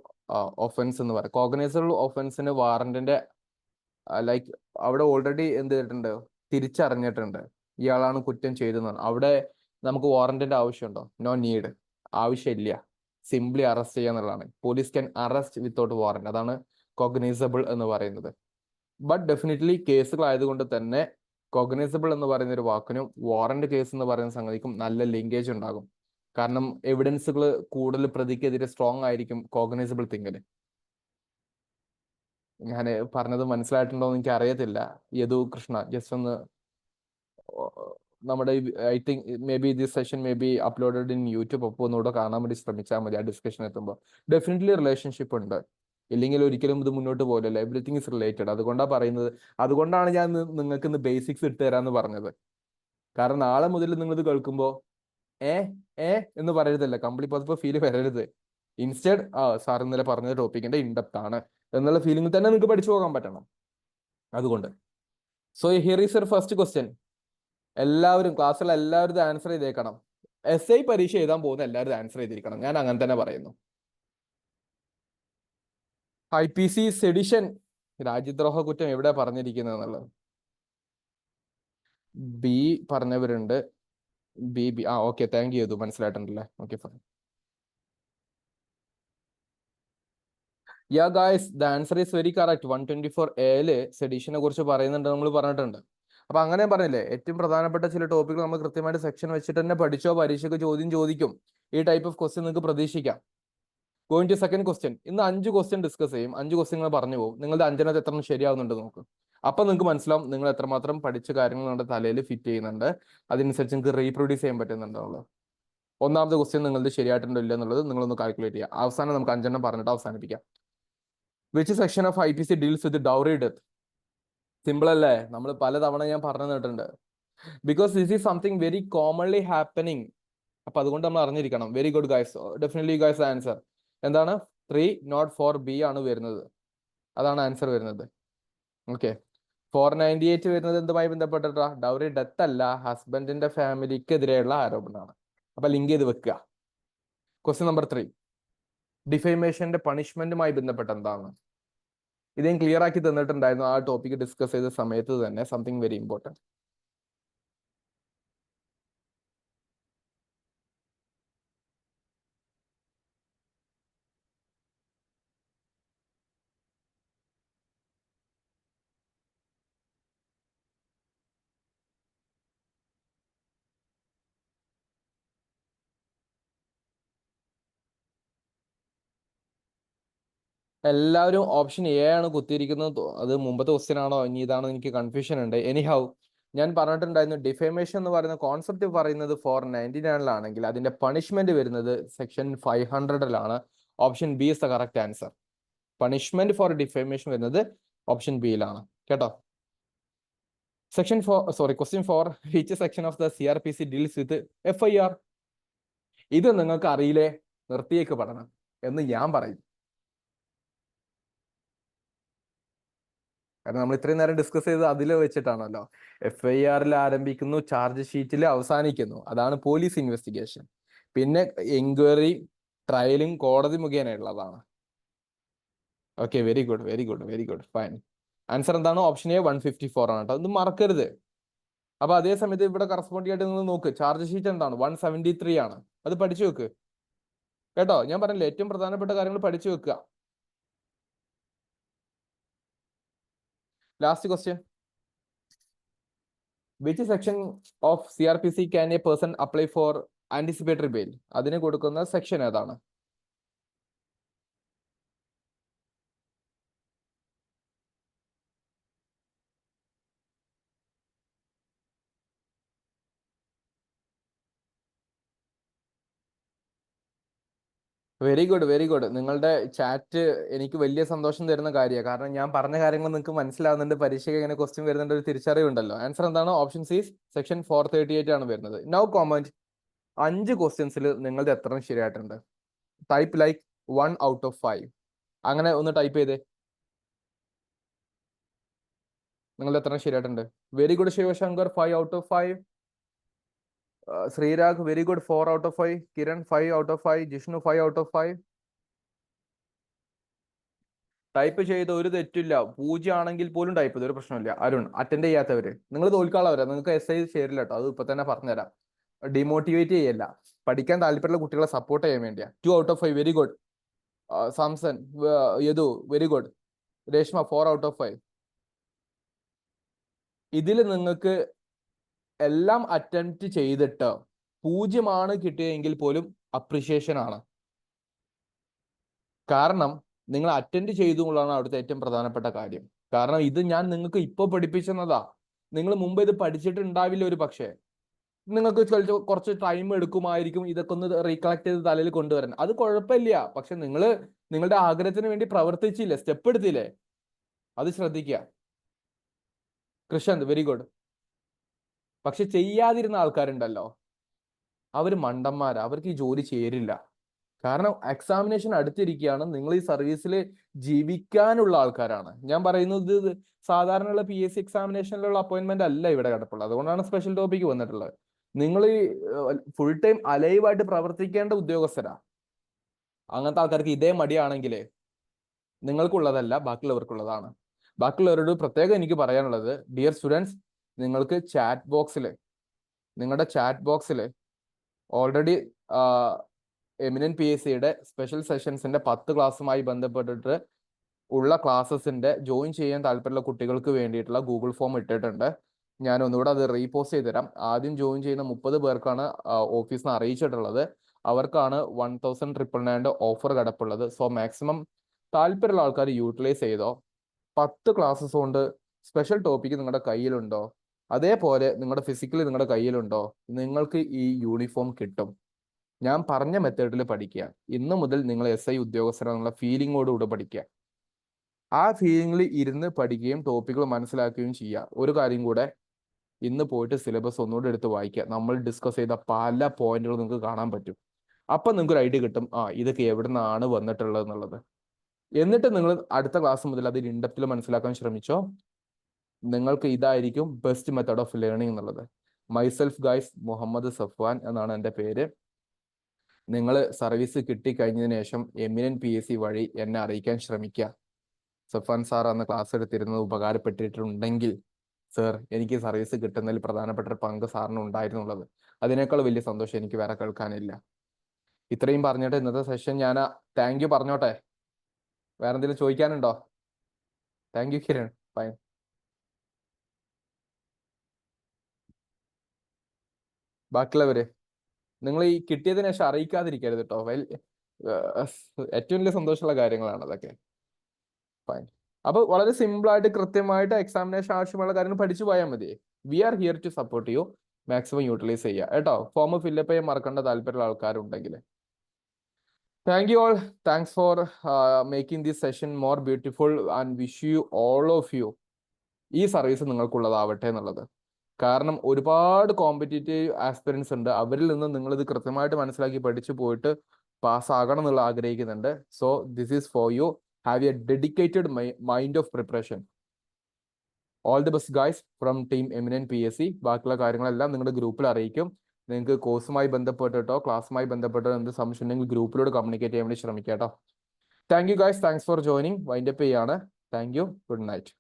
ഒഫൻസ് എന്ന് പറയും. കോഗ്നൈസബിൾ ഒഫൻസിന് വാറന്റിന്റെ ലൈക്ക് അവിടെ ഓൾറെഡി എന്ത് ചെയ്തിട്ടുണ്ട്, തിരിച്ചറിഞ്ഞിട്ടുണ്ട്. ഇയാളാണ് കുറ്റം ചെയ്തതെന്നാണ്. അവിടെ നമുക്ക് വാറന്റിന്റെ ആവശ്യമുണ്ടോ? നോ നീഡ്, ആവശ്യമില്ല. സിംപ്ലി അറസ്റ്റ് ചെയ്യാന്നുള്ളതാണ്. Police can arrest without warrant. അതാണ് കോഗ്നൈസബിൾ എന്ന് പറയുന്നത്. ബട്ട് ഡെഫിനറ്റ്ലി കേസുകളായതുകൊണ്ട് തന്നെ കോഗ്നൈസബിൾ എന്ന് പറയുന്ന ഒരു വാക്കിനും വാറന്റ് കേസ് എന്ന് പറയുന്ന സംഗതിക്കും നല്ല ലിങ്കേജ് ഉണ്ടാകും. കാരണം എവിഡൻസുകൾ കൂടുതൽ പ്രതിക്കെതിരെ സ്ട്രോങ് ആയിരിക്കും കോഗ്നൈസബിൾ തിങ്ങിന്. ഞാൻ പറഞ്ഞത് മനസ്സിലായിട്ടുണ്ടോ എന്ന് എനിക്ക് അറിയത്തില്ല. യദു കൃഷ്ണ ജസ്റ്റ് ഒന്ന് നമ്മുടെ I think may be this session may be uploaded in YouTube. അപ്പോൾ ഒന്നുകൂടെ കാണാൻ വേണ്ടി ശ്രമിച്ചാൽ മതി. ആ ഡിസ്കഷൻ എത്തുമ്പോൾ ഡെഫിനറ്റ്ലി റിലേഷൻഷിപ്പ് ഉണ്ട്, ഇല്ലെങ്കിൽ ഒരിക്കലും ഇത് മുന്നോട്ട് പോകില്ലല്ലോ. Everything is related. അതുകൊണ്ടാണ് പറയുന്നത്. അതുകൊണ്ടാണ് ഞാൻ നിങ്ങൾക്ക് ഇന്ന് ബേസിക്സ് ഇട്ട് തരാമെന്ന് പറഞ്ഞത്. കാരണം നാളെ മുതൽ നിങ്ങൾ ഇത് കേൾക്കുമ്പോൾ ഏ ഏ എന്ന് പറയരുതല്ല, കംപ്ലീറ്റ് പതിപ്പോൾ ഫീൽ വരരുത്. ഇൻസ്റ്റെഡ് സാർ ഇന്നലെ പറഞ്ഞ ടോപ്പിക്കിന്റെ ഇൻഡെപ്ത് ആണ് എന്നുള്ള ഫീലിംഗ് തന്നെ നിങ്ങൾക്ക് പഠിച്ചു പോകാൻ പറ്റണം. അതുകൊണ്ട് so here is your first question. എല്ലാവരും ക്ലാസ്സിൽ എല്ലാവരും ആൻസർ ചെയ്തേക്കണം. SI പരീക്ഷ എഴുതാൻ പോകുന്ന എല്ലാവരും ആൻസർ ചെയ്തിരിക്കണം. ഞാൻ അങ്ങനെ തന്നെ പറയുന്നു. IPC സെഡിഷൻ, രാജ്യദ്രോഹ കുറ്റം എവിടെ പറഞ്ഞിരിക്കുന്നത് എന്നുള്ളത് ബി പറഞ്ഞവരുണ്ട്. B B okay, thank you ചെയ്തു, മനസ്സിലായിട്ടുണ്ടല്ലേ. Okay fine. Ya guys, the answer is very correct. 124A സെഡീഷനെ കുറിച്ച് പറയുന്നുണ്ട്, നമ്മൾ പറഞ്ഞിട്ടുണ്ട്. അപ്പൊ അങ്ങനെ പറഞ്ഞില്ലേ, ഏറ്റവും പ്രധാനപ്പെട്ട ചില ടോപ്പിക്കുകൾ നമ്മൾ കൃത്യമായിട്ട് സെക്ഷൻ വെച്ചിട്ട് തന്നെ പഠിച്ചോ. പരീക്ഷയ്ക്ക് ചോദ്യം ചോദിക്കും. ഈ ടൈപ്പ് ഓഫ് ക്വസ്റ്റ്യൻ നിങ്ങൾക്ക് പ്രതീക്ഷിക്കാം. Going to second question. ഇന്ന് 5 ക്വസ്റ്റ്യൻ ഡിസ്കസ് ചെയ്യും. 5 ക്വസ്റ്റ്യൻ പറഞ്ഞു പോകും. നിങ്ങളുടെ 5 എത്ര ശരിയാവുന്നുണ്ട് നോക്ക്. അപ്പൊ നിങ്ങൾക്ക് മനസ്സിലാവും നിങ്ങൾ എത്രമാത്രം പഠിച്ച കാര്യങ്ങൾ നിങ്ങളുടെ തലയിൽ ഫിറ്റ് ചെയ്യുന്നുണ്ട്, അതിനനുസരിച്ച് നിങ്ങൾക്ക് റീപ്രൊഡ്യൂസ് ചെയ്യാൻ പറ്റുന്നുണ്ടുള്ളത്. ഒന്നാമത്തെ ക്വസ്റ്റ്യൻ നിങ്ങളുടെ ശരിയായിട്ടുണ്ടോ ഇല്ല എന്നുള്ളത് നിങ്ങളൊന്ന് കാൽക്കുലേറ്റ് ചെയ്യുക. അവസാനം നമുക്ക് 5 പറഞ്ഞിട്ട് അവസാനിപ്പിക്കാം. Which section of IPC deals with dowry death? Simple അല്ലേ? നമ്മൾ പലതവണ ഞാൻ പറഞ്ഞു തന്നിട്ടുണ്ട്. Because this is something very commonly happening. അപ്പൊ അതുകൊണ്ട് നമ്മൾ അറിഞ്ഞിരിക്കണം. Very good guys, definitely guys answer എന്താണ്? 3 നോട്ട് 4B ആണ് വരുന്നത്. അതാണ് ആൻസർ വരുന്നത്. ഓക്കെ. 498 വരുന്നത് എന്തുമായി ബന്ധപ്പെട്ടിട്ടാ? ഡൗറി ഡെത്ത് അല്ല, ഹസ്ബൻഡിന്റെ ഫാമിലിക്കെതിരെയുള്ള ആരോപണമാണ്. അപ്പൊ ലിങ്ക് ചെയ്ത് വെക്കുക. ക്വസ്റ്റ്യൻ നമ്പർ 3, ഡിഫേമേഷന്റെ പണിഷ്മെന്റുമായി ബന്ധപ്പെട്ട് എന്താണ്? ഇതേം ക്ലിയർ ആക്കി തന്നിട്ടുണ്ടായിരുന്നു ആ ടോപ്പിക് ഡിസ്കസ് ചെയ്ത സമയത്ത് തന്നെ. Something very important. എല്ലാവരും ഓപ്ഷൻ എ ആണ് കുത്തിയിരിക്കുന്നത്. അത് മുമ്പത്തെ ക്വസ്റ്റ്യൻ ആണോ ഇനി ഇതാണോ എനിക്ക് കൺഫ്യൂഷൻ ഉണ്ട്. എനിഹൗ, ഞാൻ പറഞ്ഞിട്ടുണ്ടായിരുന്നു ഡിഫേമേഷൻ എന്ന് പറയുന്ന കോൺസെപ്റ്റ് പറയുന്നത് 499 അതിന്റെ പണിഷ്മെന്റ് വരുന്നത് section 500 option B is the correct answer. Punishment for defamation വരുന്നത് ഓപ്ഷൻ ബിയിലാണ് കേട്ടോ. Section 4, sorry, question 4, which section of the CRPC deals with FIR? ഇത് നിങ്ങൾക്ക് അറിയില്ലേ, നിർത്തിയേക്ക് പഠനം എന്ന് ഞാൻ പറയും. കാരണം നമ്മൾ ഇത്രയും നേരം ഡിസ്കസ് ചെയ്ത് അതിൽ വെച്ചിട്ടാണല്ലോ. FIR ആരംഭിക്കുന്നു, ചാർജ് ഷീറ്റിൽ അവസാനിക്കുന്നു. അതാണ് പോലീസ് ഇൻവെസ്റ്റിഗേഷൻ. പിന്നെ എൻക്വയറി, ട്രയലും കോടതി മുഖേനയുള്ളതാണ്. Okay, very good, very good, very good, fine. Answer എന്താണ്? ഓപ്ഷൻ എ 154 ആണ് കേട്ടോ. ഇത് മറക്കരുത്. അപ്പൊ അതേ സമയത്ത് ഇവിടെ കറസ്പോണ്ടിങ് ആയിട്ട് നിങ്ങൾ നോക്ക്, ചാർജ് ഷീറ്റ് എന്താണ്? 173 ആണ്. അത് പഠിച്ചു വെക്ക് കേട്ടോ. ഞാൻ പറഞ്ഞില്ലേ, ഏറ്റവും പ്രധാനപ്പെട്ട കാര്യങ്ങൾ പഠിച്ചു വെക്കുക. Last question, which section of CRPC can a person apply for anticipatory bail? അതിന് കൊടുക്കുന്ന സെക്ഷൻ ഏതാണ്? Very good, very good. നിങ്ങളുടെ ചാറ്റ് എനിക്ക് വലിയ സന്തോഷം തരുന്ന കാര്യമാണ്. കാരണം ഞാൻ പറഞ്ഞ കാര്യങ്ങൾ നിങ്ങൾക്ക് മനസ്സിലാവുന്നുണ്ട്. പരീക്ഷയ്ക്ക് എങ്ങനെ ക്വസ്റ്റ്യൻ വരുന്നുണ്ട്, ഒരു തിരിച്ചറിവുണ്ടല്ലോ. ആൻസർ എന്താണ്? ഓപ്ഷൻ സി, സെക്ഷൻ 438 ആണ് വരുന്നത്. നൗ കോമന്റ് 5 ക്വസ്റ്റ്യൻസിൽ നിങ്ങളുടെ എത്ര ശരിയായിട്ടുണ്ട്? Type like 1 out of 5. അങ്ങനെ ഒന്ന് ടൈപ്പ് ചെയ്തേ. നിങ്ങൾ എത്ര ശരിയായിട്ടുണ്ട്? Very good Shivashankar, 5 out of 5. Sreerag, very good, 4 out of 5. Kiran, 5 out of 5. Jishnu, 5 out of 5. Type ചെയ്ത ഒരു തെറ്റില്ല, 0 ആണെങ്കിൽ പോലും ടൈപ്പ് ചെയ്ത ഒരു പ്രശ്നമില്ല. അരുൺ, അറ്റൻഡ് ചെയ്യാത്തവര് നിങ്ങൾ തോൽക്കാനുള്ളവരാ, നിങ്ങൾക്ക് SI ശരിയില്ല കേട്ടോ, അത് ഇപ്പൊ തന്നെ പറഞ്ഞുതരാം. ഡിമോട്ടിവേറ്റ് ചെയ്യല്ല, പഠിക്കാൻ താല്പര്യമുള്ള കുട്ടികളെ സപ്പോർട്ട് ചെയ്യാൻ വേണ്ടിയാ. 2 out of 5, very good. Samson, Yadu, very good. Reshma, 4 out of 5. ഇതിൽ നിങ്ങൾക്ക് എല്ലാം അറ്റംപ്റ്റ് ചെയ്തിട്ട് 0 കിട്ടിയെങ്കിൽ പോലും അപ്രിഷിയേഷൻ ആണ്. കാരണം നിങ്ങൾ അറ്റൻഡ് ചെയ്തു എന്നുള്ളതാണ് അവിടുത്തെ ഏറ്റവും പ്രധാനപ്പെട്ട കാര്യം. കാരണം ഇത് ഞാൻ നിങ്ങൾക്ക് ഇപ്പോൾ പഠിപ്പിച്ചെന്നതാ, നിങ്ങൾ മുമ്പ് ഇത് പഠിച്ചിട്ടുണ്ടാവില്ല ഒരു പക്ഷേ. നിങ്ങൾക്ക് കുറച്ച് ടൈം എടുക്കുമായിരിക്കും ഇതൊക്കെ ഒന്ന് റീകളക്ട് ചെയ്ത് തലയിൽ കൊണ്ടുവരാൻ. അത് കുഴപ്പമില്ല, പക്ഷെ നിങ്ങൾ നിങ്ങളുടെ ആഗ്രഹത്തിന് വേണ്ടി പ്രവർത്തിച്ചില്ലേ, സ്റ്റെപ്പ് എടുത്തില്ലേ, അത് ശ്രദ്ധിക്കുക. കൃഷന്ത്, വെരി ഗുഡ്. പക്ഷെ ചെയ്യാതിരുന്ന ആൾക്കാരുണ്ടല്ലോ, അവര് മണ്ടന്മാരാ, അവർക്ക് ഈ ജോലി ചേരില്ല. കാരണം എക്സാമിനേഷൻ അടുത്തിരിക്കുകയാണ്, നിങ്ങൾ ഈ സർവീസിൽ ജീവിക്കാനുള്ള ആൾക്കാരാണ്. ഞാൻ പറയുന്നത് ഇത് സാധാരണയുള്ള PSC എക്സാമിനേഷനിലുള്ള അപ്പോയിന്റ്മെന്റ് അല്ല ഇവിടെ കിടപ്പുള്ളത്. അതുകൊണ്ടാണ് സ്പെഷ്യൽ ടോപ്പിക്ക് വന്നിട്ടുള്ളത്. നിങ്ങൾ ഈ ഫുൾ ടൈം അലൈവായിട്ട് പ്രവർത്തിക്കേണ്ട ഉദ്യോഗസ്ഥരാ. അങ്ങനത്തെ ആൾക്കാർക്ക് ഇതേ മടിയാണെങ്കിൽ നിങ്ങൾക്കുള്ളതല്ല, ബാക്കിയുള്ളവർക്കുള്ളതാണ്. ബാക്കിയുള്ളവരോട് പ്രത്യേകം എനിക്ക് പറയാനുള്ളത്, ഡിയർ സ്റ്റുഡൻസ്, നിങ്ങൾക്ക് നിങ്ങളുടെ ചാറ്റ് ബോക്സിൽ ഓൾറെഡി എമിനന്റ് PSCയുടെ സ്പെഷ്യൽ സെഷൻസിന്റെ 10 ക്ലാസ്സുമായി ബന്ധപ്പെട്ടിട്ട് ഉള്ള ക്ലാസ്സസിന്റെ ജോയിൻ ചെയ്യാൻ താല്പര്യമുള്ള കുട്ടികൾക്ക് വേണ്ടിയിട്ടുള്ള ഗൂഗിൾ ഫോം ഇട്ടിട്ടുണ്ട്. ഞാൻ ഒന്നുകൂടെ അത് റീപോസ്റ്റ് ചെയ്ത് തരാം. ആദ്യം ജോയിൻ ചെയ്യുന്ന 30 പേർക്കാണ് ഓഫീസിൽ നിന്ന് അറിയിച്ചിട്ടുള്ളത്. അവർക്കാണ് 1,999 ഓഫർ കിടപ്പുള്ളത്. സോ മാക്സിമം താല്പര്യമുള്ള ആൾക്കാർ യൂട്ടിലൈസ് ചെയ്തോ. 10 ക്ലാസ്സസ് കൊണ്ട് സ്പെഷ്യൽ ടോപ്പിക്ക് നിങ്ങളുടെ കയ്യിലുണ്ടോ, അതേപോലെ നിങ്ങളുടെ ഫിസിക്കലി നിങ്ങളുടെ കയ്യിലുണ്ടോ, നിങ്ങൾക്ക് ഈ യൂണിഫോം കിട്ടും. ഞാൻ പറഞ്ഞ മെത്തേഡിൽ പഠിക്കുക. ഇന്ന് മുതൽ നിങ്ങൾ SI ഉദ്യോഗസ്ഥരെന്നുള്ള ഫീലിങ്ങോടുകൂടെ പഠിക്കുക. ആ ഫീലിംഗിൽ ഇരുന്ന് പഠിക്കുകയും ടോപ്പിക്കുകൾ മനസ്സിലാക്കുകയും ചെയ്യുക. ഒരു കാര്യം കൂടെ, ഇന്ന് പോയിട്ട് സിലബസ് ഒന്നുകൂടെ എടുത്ത് വായിക്കുക. നമ്മൾ ഡിസ്കസ് ചെയ്ത പല പോയിന്റുകൾ നിങ്ങൾക്ക് കാണാൻ പറ്റും. അപ്പം നിങ്ങൾക്ക് ഒരു ഐഡിയ കിട്ടും, ഇതൊക്കെ എവിടെ നിന്നാണ് വന്നിട്ടുള്ളത് എന്നുള്ളത്. എന്നിട്ട് നിങ്ങൾ അടുത്ത ക്ലാസ് മുതൽ അത് ഇൻഡെപ്തിൽ മനസ്സിലാക്കാൻ ശ്രമിച്ചോ. നിങ്ങൾക്ക് ഇതായിരിക്കും ബെസ്റ്റ് മെത്തേഡ് ഓഫ് ലേണിംഗ് എന്നുള്ളത്. മൈസെൽഫ് ഗൈസ്, മുഹമ്മദ് സഫ്വാൻ എന്നാണ് എൻ്റെ പേര്. നിങ്ങൾ സർവീസ് കിട്ടിക്കഴിഞ്ഞതിന് ശേഷം എമിനന്റ് PSC വഴി എന്നെ അറിയിക്കാൻ ശ്രമിക്കുക. സഫ്വാൻ സാർ അന്ന് ക്ലാസ് എടുത്തിരുന്നത് ഉപകാരപ്പെട്ടിട്ടുണ്ടെങ്കിൽ, സർ എനിക്ക് സർവീസ് കിട്ടുന്നതിൽ പ്രധാനപ്പെട്ട ഒരു പങ്ക് സാറിന് ഉണ്ടായിരുന്നുള്ളത്, അതിനേക്കാൾ വലിയ സന്തോഷം എനിക്ക് വേറെ കേൾക്കാനില്ല. ഇത്രയും പറഞ്ഞിട്ട് ഇന്നത്തെ സെഷൻ ഞാൻ താങ്ക് യു പറഞ്ഞോട്ടെ. വേറെ എന്തെങ്കിലും ചോദിക്കാനുണ്ടോ? Thank you Kiran. ഫൈൻ. ബാക്കിയുള്ളവര് നിങ്ങൾ ഈ കിട്ടിയതിനു ശേഷം അറിയിക്കാതിരിക്കരുത് കേട്ടോ. ഏറ്റവും വലിയ സന്തോഷമുള്ള കാര്യങ്ങളാണ് അതൊക്കെ. ഫൈൻ. അപ്പൊ വളരെ സിമ്പിൾ ആയിട്ട് കൃത്യമായിട്ട് എക്സാമിനേഷൻ ആവശ്യമുള്ള കാര്യങ്ങൾ പഠിച്ചു പോയാൽ മതി. We are here to support you. Maximum utilise ചെയ്യുക കേട്ടോ. ഫോം ഫില്ലപ്പ് ചെയ്യാൻ മറക്കേണ്ട താല്പര്യമുള്ള ആൾക്കാരുണ്ടെങ്കിൽ. Thank you all. Thanks for making this session more beautiful and wish you all of you ഈ സർവീസ് നിങ്ങൾക്കുള്ളതാവട്ടെ എന്നുള്ളത്. കാരണം ഒരുപാട് കോമ്പറ്റേറ്റീവ് ആസ്പിറൻസ് ഉണ്ട്. അവരിൽ നിന്ന് നിങ്ങൾ ഇത് കൃത്യമായിട്ട് മനസ്സിലാക്കി പഠിച്ചു പോയിട്ട് പാസ്സാകണം എന്നുള്ള ആഗ്രഹിക്കുന്നുണ്ട്. So this is for you. Have A dedicated mind of preparation. All the best guys from team eminent PSC. ബാക്കിയുള്ള കാര്യങ്ങളെല്ലാം നിങ്ങളുടെ ഗ്രൂപ്പിൽ അറിയിക്കും. നിങ്ങൾക്ക് കോഴ്സുമായി ബന്ധപ്പെട്ടിട്ടോ ക്ലാസ്സുമായി ബന്ധപ്പെട്ടോ എന്ത് സംശയം ഉണ്ടെങ്കിൽ ഗ്രൂപ്പിലൂടെ കമ്മ്യൂണിക്കേറ്റ് ചെയ്യാൻ വേണ്ടി ശ്രമിക്കാം കേട്ടോ. Thank you guys. Thanks for joining. Wind up ചെയ്യാണ്. Thank you. Good night.